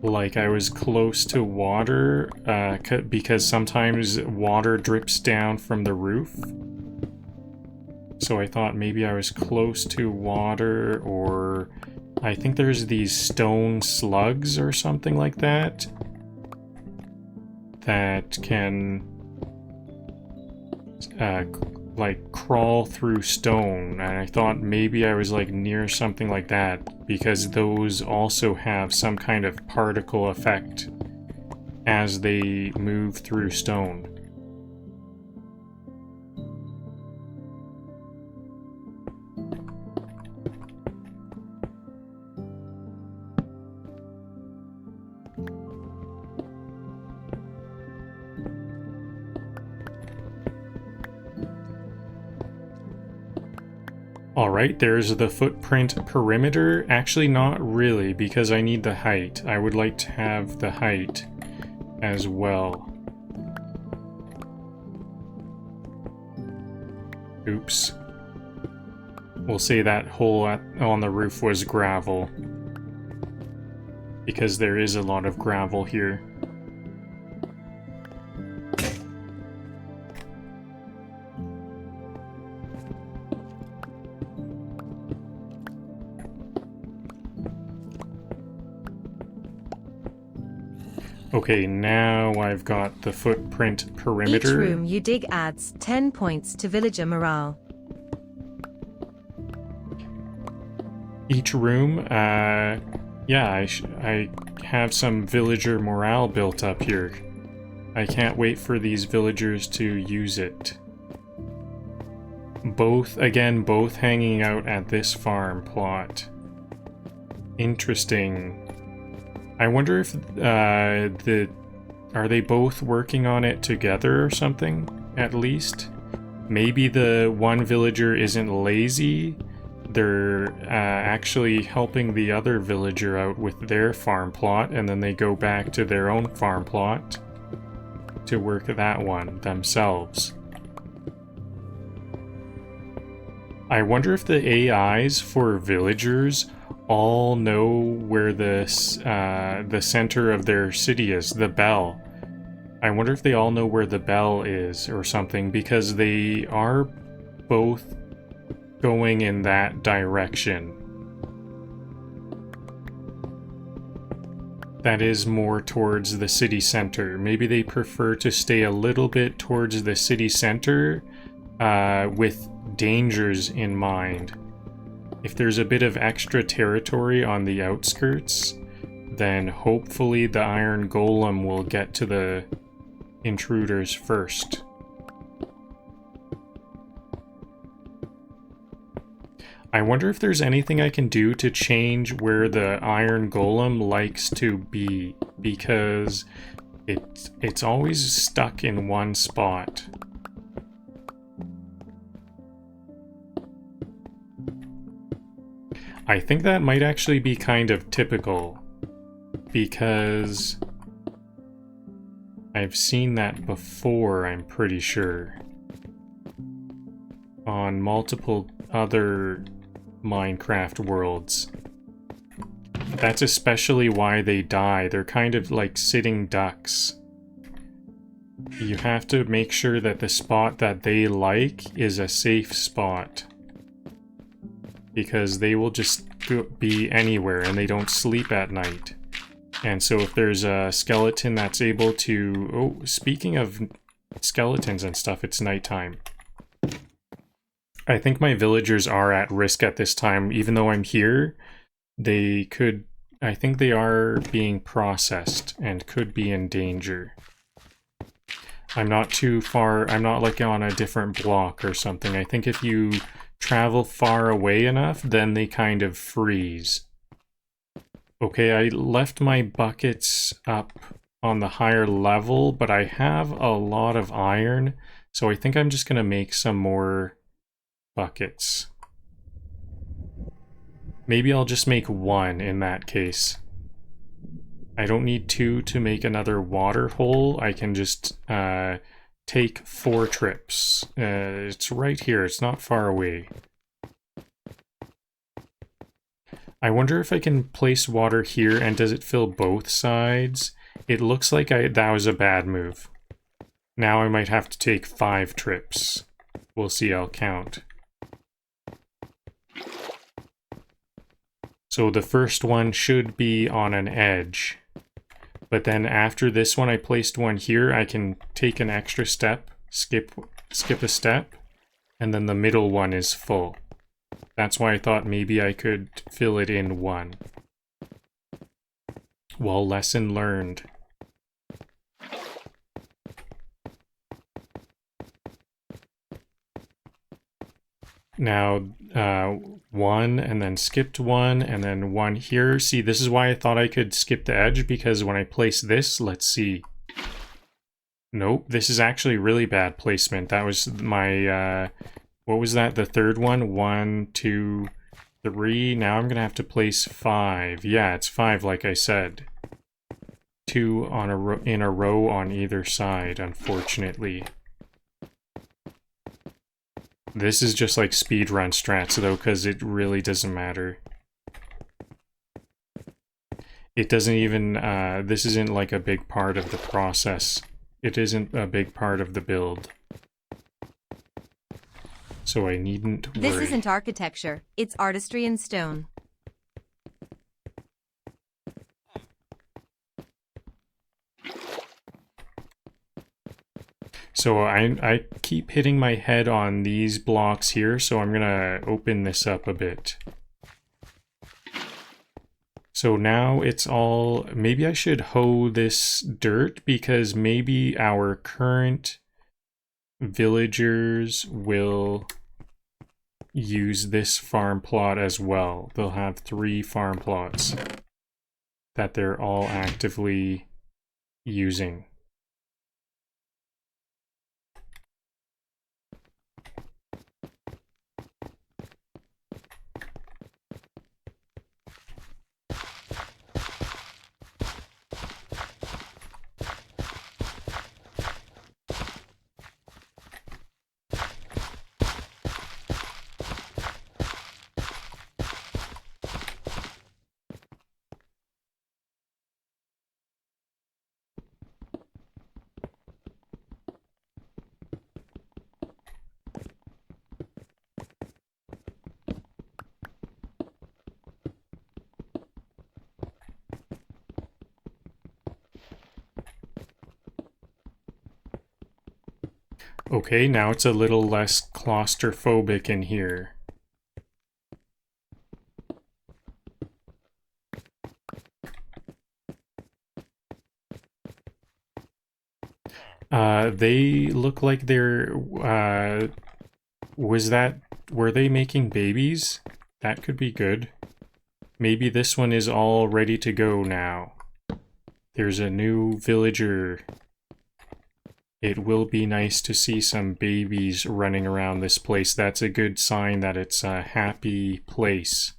Like I was close to water, because sometimes water drips down from the roof. So I thought maybe I was close to water, or... I think there's these stone slugs or something like that that can like crawl through stone, and I thought maybe I was like near something like that because those also have some kind of particle effect as they move through stone. Alright, there's the footprint perimeter. Actually, not really, because I need the height. I would like to have the height as well. Oops. We'll say that hole on the roof was gravel, because there is a lot of gravel here. Okay, now I've got the footprint perimeter. Each room you dig adds 10 points to villager morale. Each room, yeah, I have some villager morale built up here. I can't wait for these villagers to use it. Both hanging out at this farm plot. Interesting. I wonder if are they both working on it together or something, at least? Maybe the one villager isn't lazy. They're actually helping the other villager out with their farm plot, and then they go back to their own farm plot to work that one themselves. I wonder if the AIs for villagers all know where the center of their city is, the bell. I wonder if they all know where the bell is or something, because they are both going in that direction. That is more towards the city center. Maybe they prefer to stay a little bit towards the city center with dangers in mind. If there's a bit of extra territory on the outskirts, then hopefully the iron golem will get to the intruders first. I wonder if there's anything I can do to change where the iron golem likes to be, because it's always stuck in one spot. I think that might actually be kind of typical, because I've seen that before, I'm pretty sure. On multiple other Minecraft worlds. That's especially why they die. They're kind of like sitting ducks. You have to make sure that the spot that they like is a safe spot. Because they will just be anywhere and they don't sleep at night. And so if there's a skeleton that's able to... Oh, speaking of skeletons and stuff, it's nighttime. I think my villagers are at risk at this time. Even though I'm here, they could... I think they are being processed and could be in danger. I'm not too far... I'm not like on a different block or something. I think if you travel far away enough, then they kind of freeze. Okay, I left my buckets up on the higher level, but I have a lot of iron, so I think I'm just going to make some more buckets. Maybe I'll just make one in that case. I don't need 2 to make another water hole. I can just take 4 trips. It's right here. It's not far away. I wonder if I can place water here and does it fill both sides? It looks like that was a bad move. Now I might have to take 5 trips. We'll see, I'll count. So the first one should be on an edge. But then after this one I placed one here, I can take an extra step, skip a step, and then the middle one is full. That's why I thought maybe I could fill it in one. Well, lesson learned. Now, 1, and then skipped 1, and then 1 here. See, this is why I thought I could skip the edge, because when I place this, let's see. Nope, this is actually really bad placement. That was my, what was that, the third one? 1, 2, 3. Now I'm gonna have to place 5. Yeah, it's 5 like I said. 2 on in a row on either side, unfortunately. This is just like speedrun strats though, because it really doesn't matter. It doesn't even, this isn't like a big part of the process. It isn't a big part of the build. So I needn't worry. This isn't architecture, it's artistry in stone. So I keep hitting my head on these blocks here, so I'm gonna open this up a bit. So now it's all... Maybe I should hoe this dirt, because maybe our current villagers will use this farm plot as well. They'll have 3 farm plots that they're all actively using. Okay, now it's a little less claustrophobic in here. They look like they're, were they making babies? That could be good. Maybe this one is all ready to go now. There's a new villager. It will be nice to see some babies running around this place. That's a good sign that it's a happy place.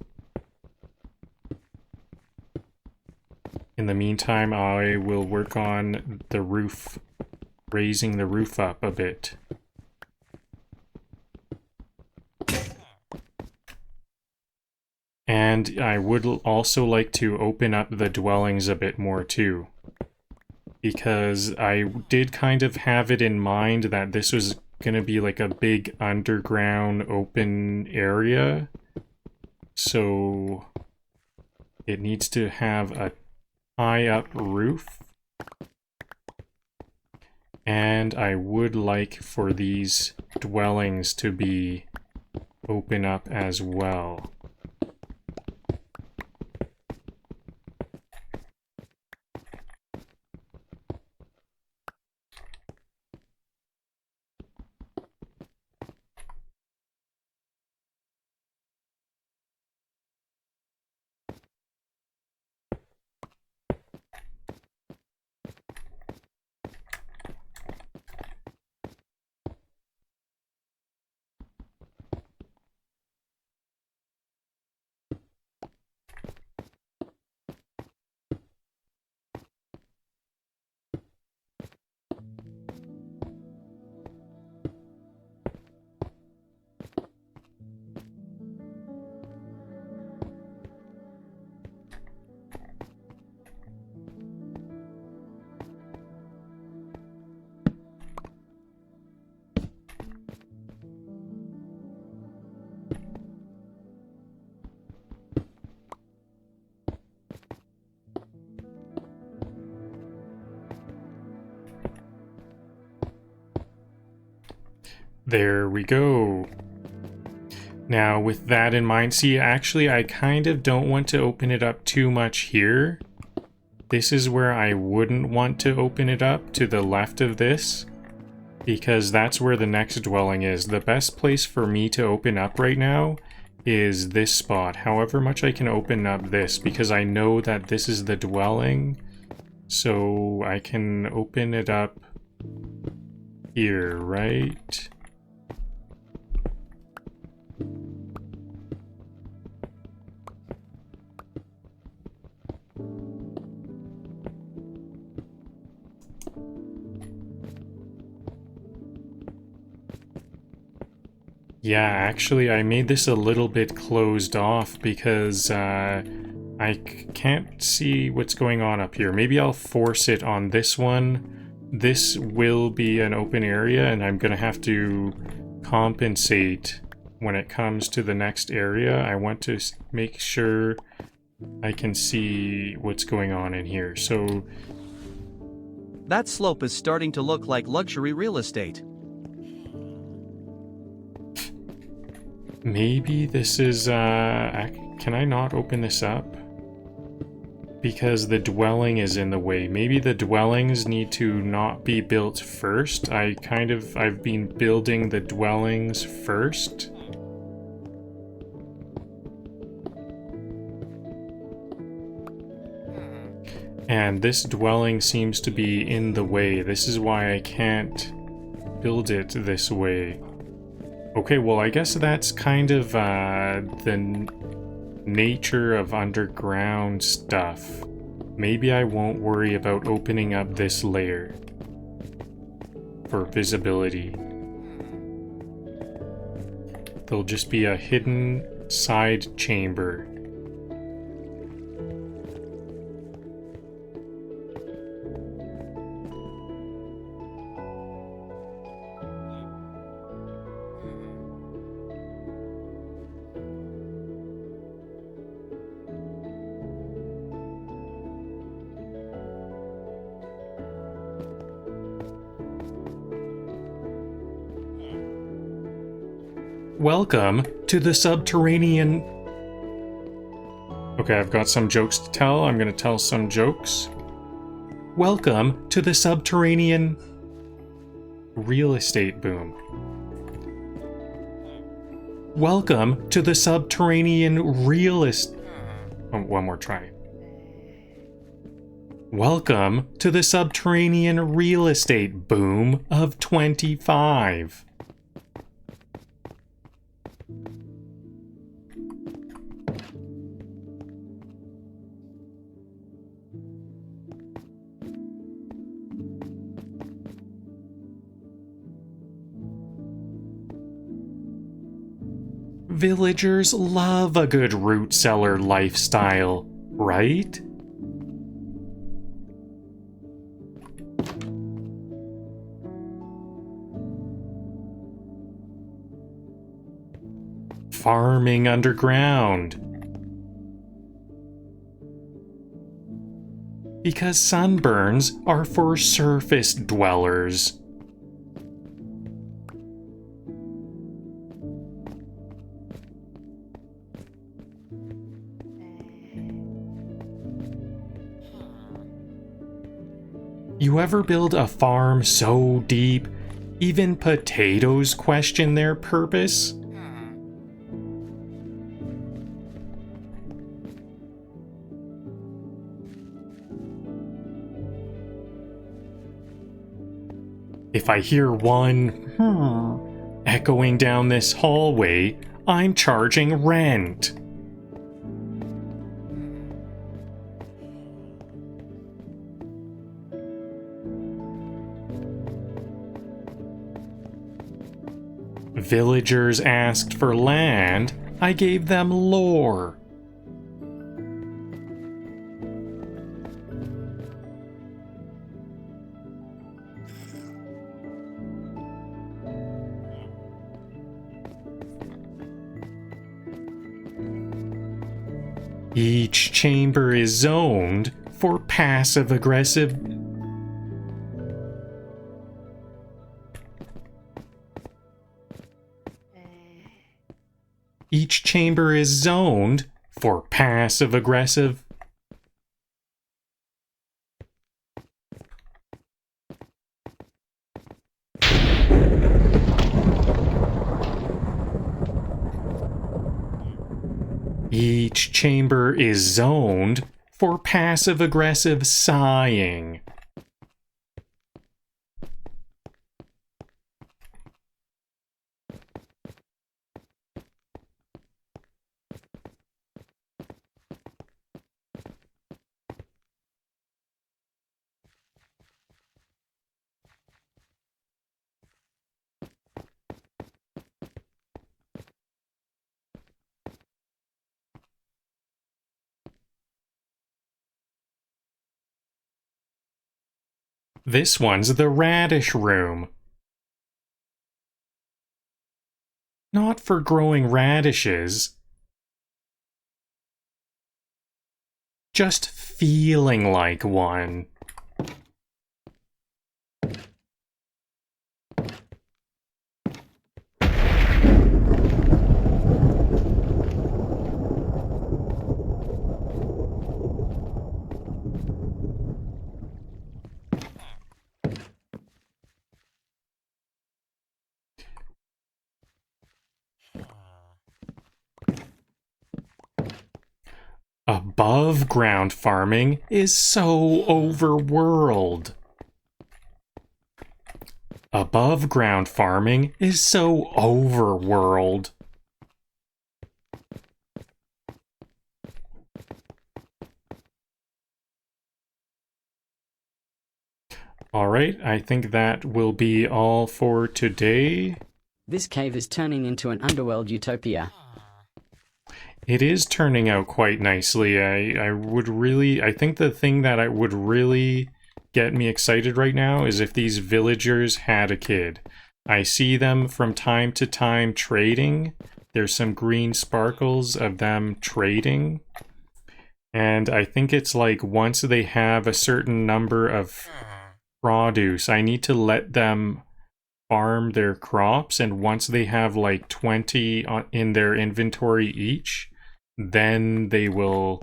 In the meantime, I will work on the roof raising the roof up a bit. And I would also like to open up the dwellings a bit more too. Because I did kind of have it in mind that this was going to be like a big underground open area. So it needs to have a high up roof. And I would like for these dwellings to be open up as well. There we go. Now, with that in mind, see, actually, I kind of don't want to open it up too much here. This is where I wouldn't want to open it up, to the left of this, because that's where the next dwelling is. The best place for me to open up right now is this spot. However much I can open up this, because I know that this is the dwelling, so I can open it up here, right? Yeah, actually, I made this a little bit closed off because can't see what's going on up here. Maybe I'll force it on this one. This will be an open area, and I'm going to have to compensate when it comes to the next area. I want to make sure I can see what's going on in here. So That slope is starting to look like luxury real estate. maybe this is, can I not open this up? Because the dwelling is in the way. Maybe the dwellings need to not be built first. I've been building the dwellings first. And this dwelling seems to be in the way. This is why I can't build it this way. Okay, well, I guess that's kind of the nature of underground stuff. Maybe I won't worry about opening up this layer for visibility. There'll just be a hidden side chamber. Welcome to the subterranean... Okay, I've got some jokes to tell. I'm gonna tell some jokes. Welcome to the subterranean real estate boom. Welcome to the subterranean real estate... Oh, one more try. Welcome to the subterranean real estate boom of 25. Villagers love a good root cellar lifestyle, right? Farming underground. Because sunburns are for surface dwellers. You ever build a farm so deep, even potatoes question their purpose? If I hear one echoing down this hallway, I'm charging rent. Villagers asked for land, I gave them lore. Each chamber is zoned for passive-aggressive. Each chamber is zoned for passive-aggressive. Each chamber is zoned for passive-aggressive sighing. This one's the radish room. Not for growing radishes. Just feeling like one. Above ground farming is so overworld. Above ground farming is so overworld. Alright, I think that will be all for today. This cave is turning into an underworld utopia. It is turning out quite nicely. I think the thing that would really get me excited right now is if these villagers had a kid. I see them from time to time trading. There's some green sparkles of them trading. And I think it's like once they have a certain number of produce, I need to let them farm their crops, and once they have like 20 in their inventory each, then they will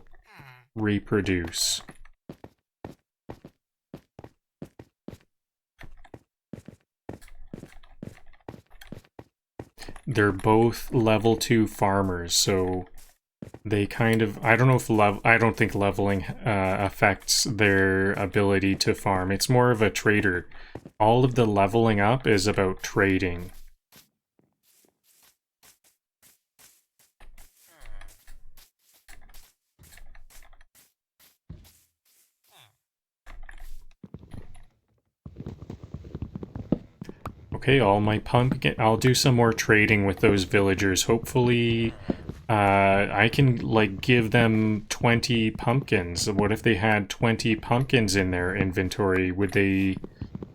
reproduce. They're both level 2 farmers, so they kind of, I don't know if I don't think leveling affects their ability to farm. It's more of a trader. All of the leveling up is about trading. Okay, all my pumpkin. I'll do some more trading with those villagers. Hopefully, I can like give them 20 pumpkins. What if they had 20 pumpkins in their inventory? Would they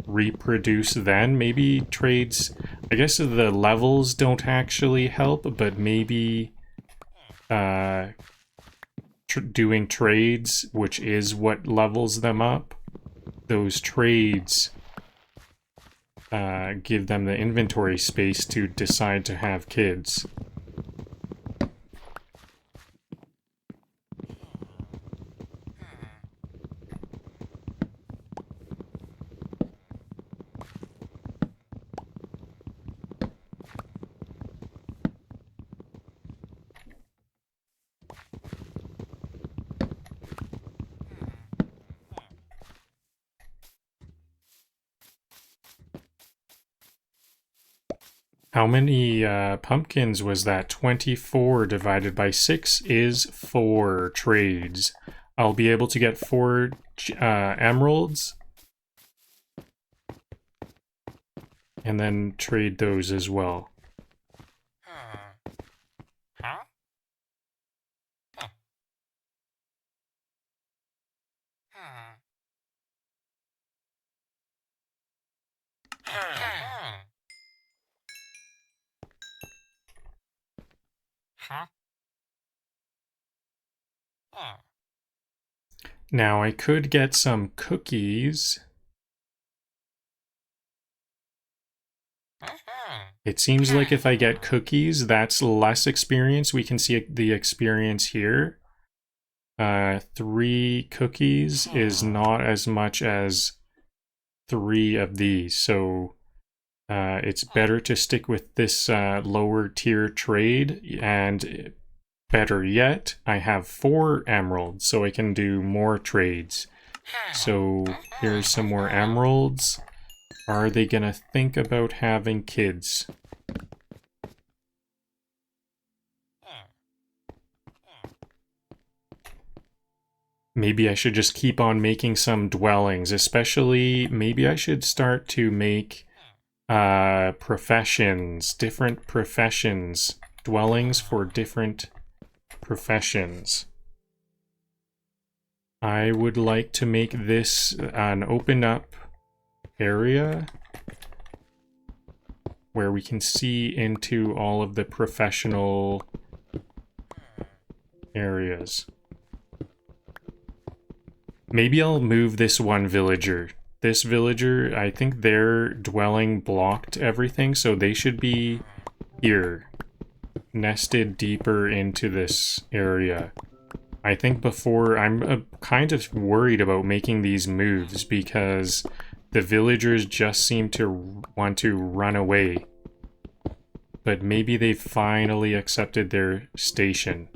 reproduce then? Maybe trades. I guess the levels don't actually help, but maybe doing trades, which is what levels them up, those trades give them the inventory space to decide to have kids. How many pumpkins was that? 24 divided by 6 is 4 trades. I'll be able to get 4 emeralds. And then trade those as well. Now I could get some cookies. It seems like if I get cookies, that's less experience. We can see the experience here. 3 cookies is not as much as 3 of these, so it's better to stick with this lower tier trade, and better yet, I have 4 emeralds, so I can do more trades. So here's some more emeralds. Are they gonna think about having kids? Maybe I should just keep on making some dwellings, especially maybe I should start to make professions, different professions, dwellings for different professions. I would like to make this an open up area where we can see into all of the professional areas. Maybe I'll move this one villager. This villager, I think their dwelling blocked everything, so they should be here, nested deeper into this area. I think before, I'm kind of worried about making these moves because the villagers just seem to want to run away. But maybe they finally accepted their station.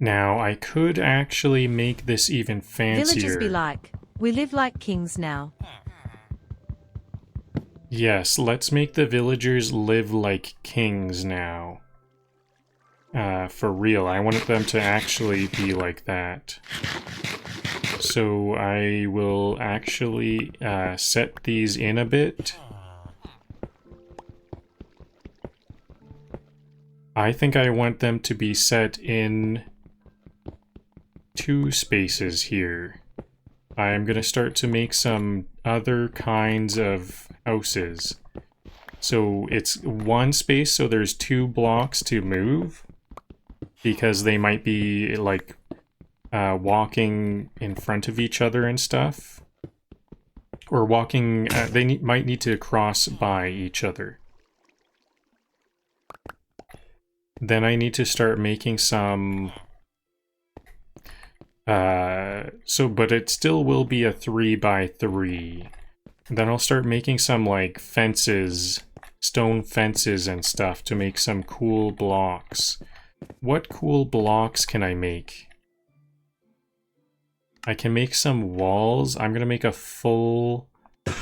Now, I could actually make this even fancier. Villagers be like, we live like kings now. Yes, let's make the villagers live like kings now. For real, I want them to actually be like that. So I will actually set these in a bit. I think I want them to be set in 2 spaces here. I'm gonna start to make some other kinds of houses. So it's 1 space, so there's 2 blocks to move, because they might be like walking in front of each other and stuff, or walking. They might need to cross by each other. Then I need to start making some. But it still will be a 3 by 3. Then I'll start making some like fences, stone fences and stuff to make some cool blocks. What cool blocks can I make? I can make some walls. I'm gonna make a full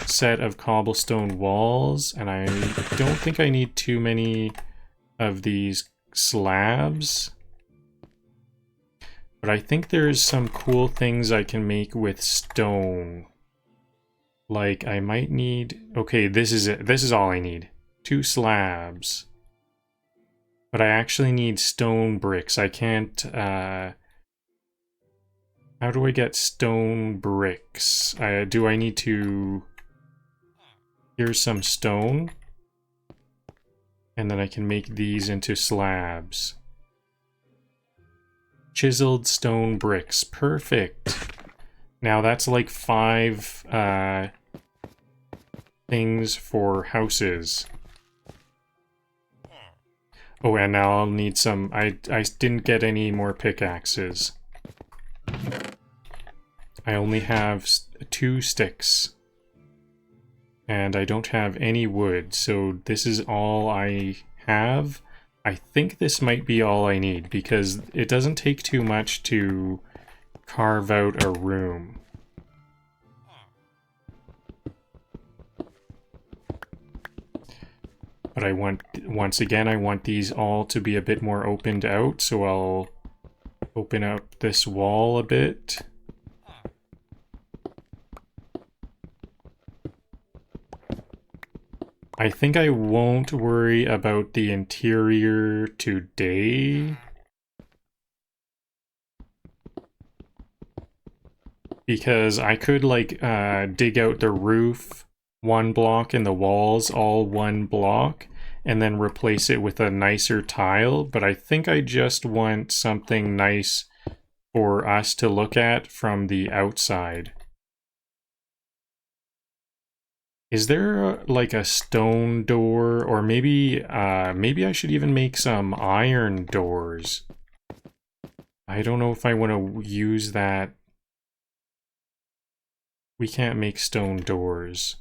set of cobblestone walls, and I don't think I need too many of these slabs. But I think there's some cool things I can make with stone. Like, I might need... Okay, this is it. This is all I need. 2 slabs. But I actually need stone bricks. I can't, How do I get stone bricks? Do I need to... Here's some stone. And then I can make these into slabs. Chiseled stone bricks. Perfect. Now that's like 5 things for houses. Oh, and now I'll need some... I didn't get any more pickaxes. I only have 2 sticks. And I don't have any wood, so this is all I have. I think this might be all I need, because it doesn't take too much to carve out a room. But I want, once again, I want these all to be a bit more opened out, so I'll open up this wall a bit. I think I won't worry about the interior today. Because I could, like, dig out the roof 1 block and the walls all 1 block, and then replace it with a nicer tile, but I think I just want something nice for us to look at from the outside. Is there like a stone door, or maybe I should even make some iron doors. I don't know if I want to use that. We can't make stone doors.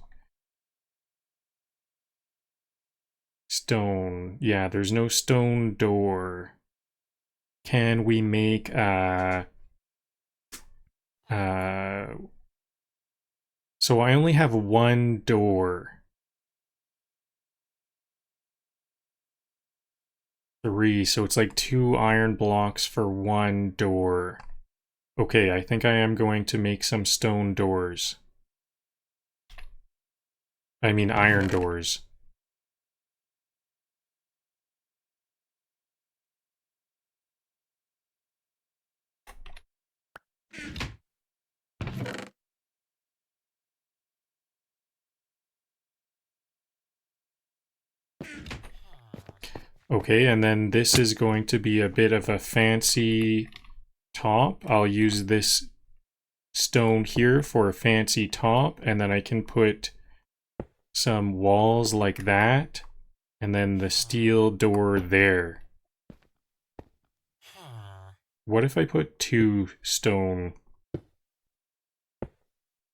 Stone. Yeah, there's no stone door. Can we make so I only have 1 door. 3, so it's like 2 iron blocks for 1 door. Okay, I think I am going to make some stone doors. I mean iron doors. Okay, and then this is going to be a bit of a fancy top. I'll use this stone here for a fancy top, and then I can put some walls like that, and then the steel door there. What if I put 2 stone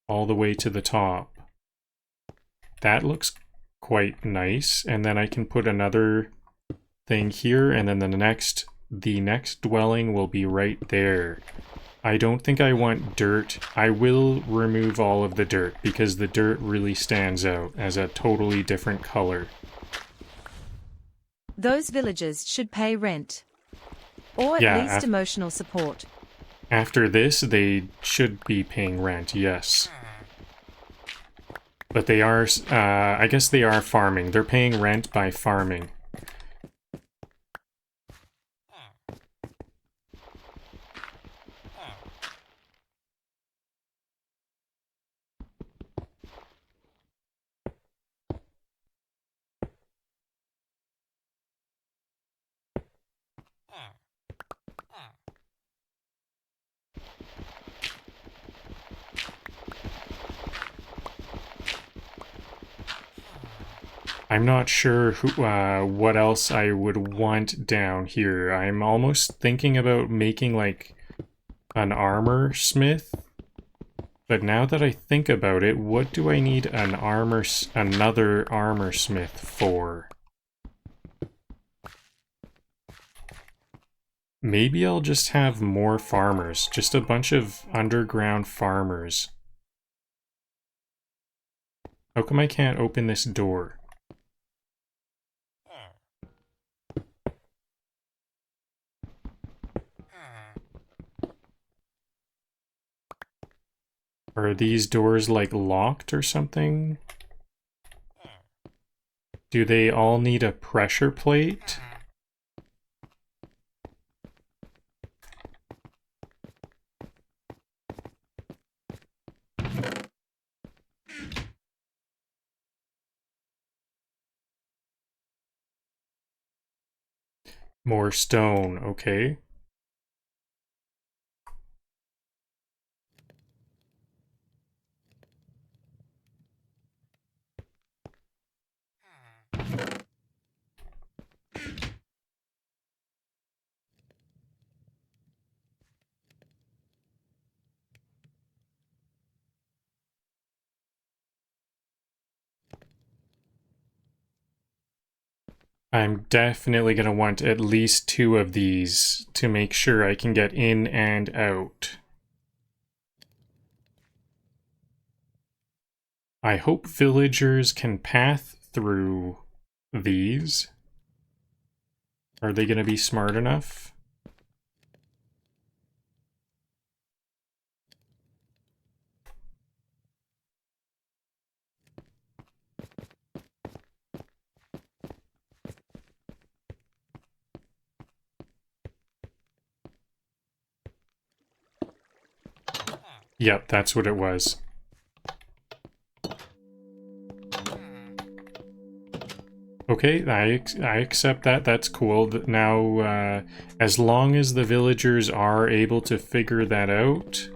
all the way to the top? That looks quite nice, and then I can put another thing here, and then the next dwelling will be right there. I don't think I want dirt. I will remove all of the dirt because the dirt really stands out as a totally different color. Those villagers should pay rent. Or at least emotional support. After this, they should be paying rent, yes. But they are, I guess they are farming. They're paying rent by farming. I'm not sure what else I would want down here. I'm almost thinking about making like an armor smith. But now that I think about it, what do I need another armor smith for? Maybe I'll just have more farmers, just a bunch of underground farmers. How come I can't open this door? Are these doors like locked or something? Do they all need a pressure plate? More stone, okay. I'm definitely going to want at least 2 of these to make sure I can get in and out. I hope villagers can path through these. Are they going to be smart enough? Yep, that's what it was. Okay, I accept that. That's cool. Now, as long as the villagers are able to figure that out,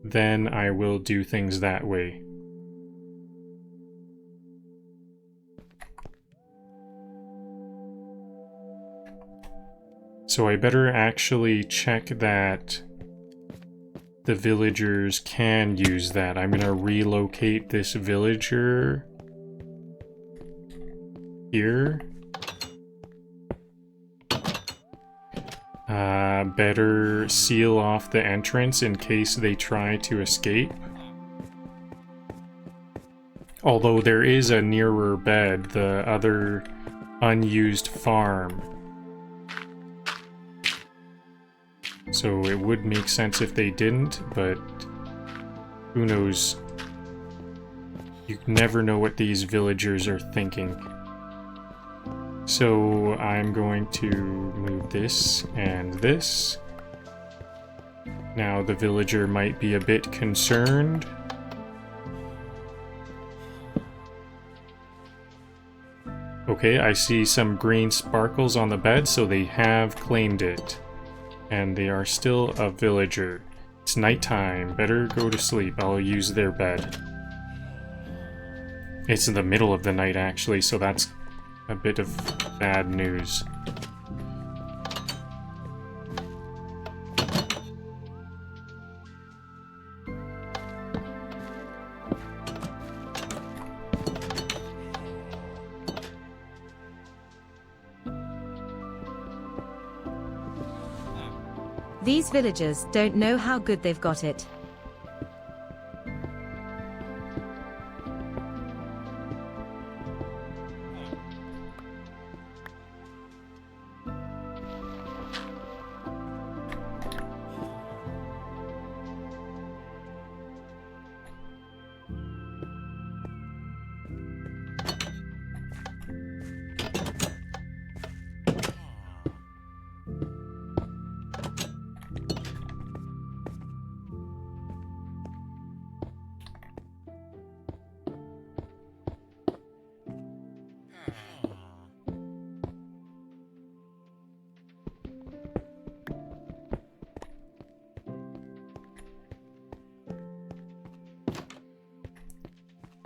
then I will do things that way. So I better actually check that the villagers can use that. I'm gonna relocate this villager here. Better seal off the entrance in case they try to escape. Although there is a nearer bed, the other unused farm. So it would make sense if they didn't, but who knows? You never know what these villagers are thinking. So I'm going to move this and this. Now the villager might be a bit concerned. Okay, I see some green sparkles on the bed, so they have claimed it. And they are still a villager. It's nighttime. Better go to sleep. I'll use their bed. It's in the middle of the night, actually, so that's a bit of bad news. These villagers don't know how good they've got it.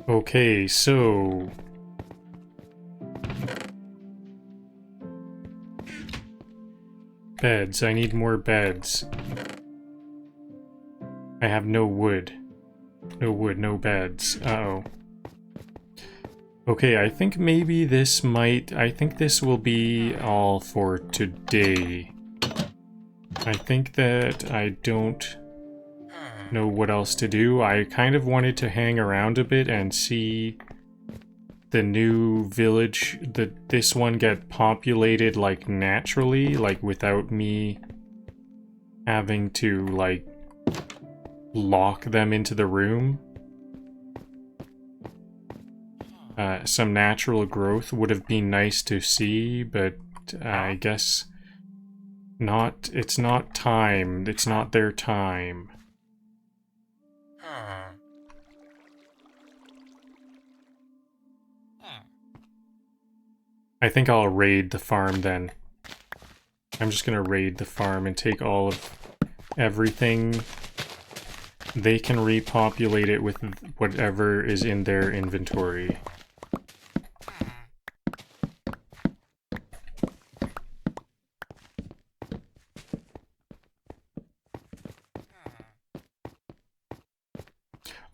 Okay, so... beds. I need more beds. I have no wood. No wood, no beds. Uh-oh. Okay, I think maybe this might... I think this will be all for today. I think that I don't know what else to do. I kind of wanted to hang around a bit and see the new village, this one get populated, like, naturally, like, without me having to, like, lock them into the room. Some natural growth would have been nice to see, but I guess not. It's not time. It's not their time. I think I'll raid the farm then. I'm just gonna raid the farm and take all of everything. They can repopulate it with whatever is in their inventory.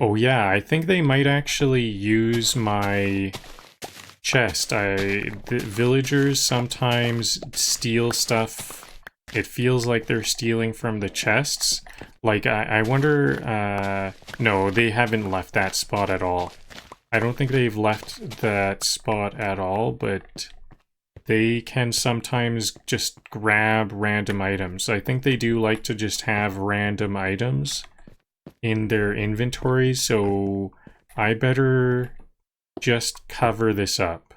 Oh yeah, I think they might actually use my chest. The villagers sometimes steal stuff. It feels like they're stealing from the chests. Like, I wonder, no, they haven't left that spot at all. I don't think they've left that spot at all, but they can sometimes just grab random items. I think they do like to just have random items in their inventory, so I better just cover this up.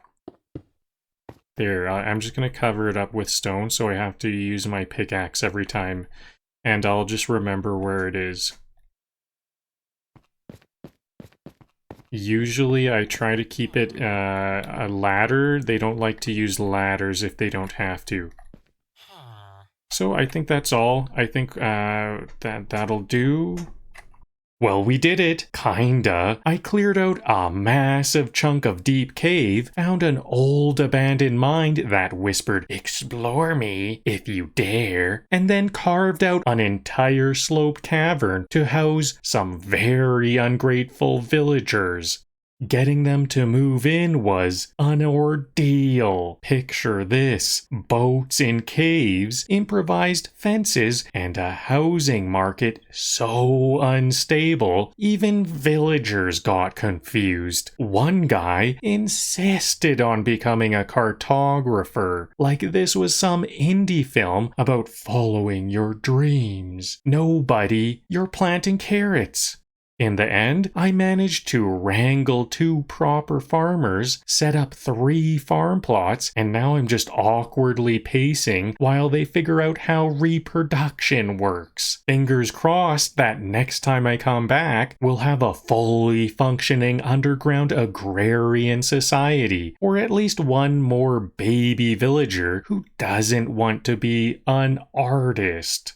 There, I'm just gonna cover it up with stone, so I have to use my pickaxe every time, and I'll just remember where it is. Usually I try to keep it a ladder. They don't like to use ladders if they don't have to. So I think that's all. I think that'll do. Well, we did it, kinda. I cleared out a massive chunk of deep cave, found an old abandoned mine that whispered, "Explore me, if you dare," and then carved out an entire sloped cavern to house some very ungrateful villagers. Getting them to move in was an ordeal. Picture this: boats in caves, improvised fences, and a housing market so unstable, even villagers got confused. One guy insisted on becoming a cartographer, like this was some indie film about following your dreams. No, buddy, you're planting carrots. In the end, I managed to wrangle 2 proper farmers, set up 3 farm plots, and now I'm just awkwardly pacing while they figure out how reproduction works. Fingers crossed that next time I come back, we'll have a fully functioning underground agrarian society, or at least one more baby villager who doesn't want to be an artist.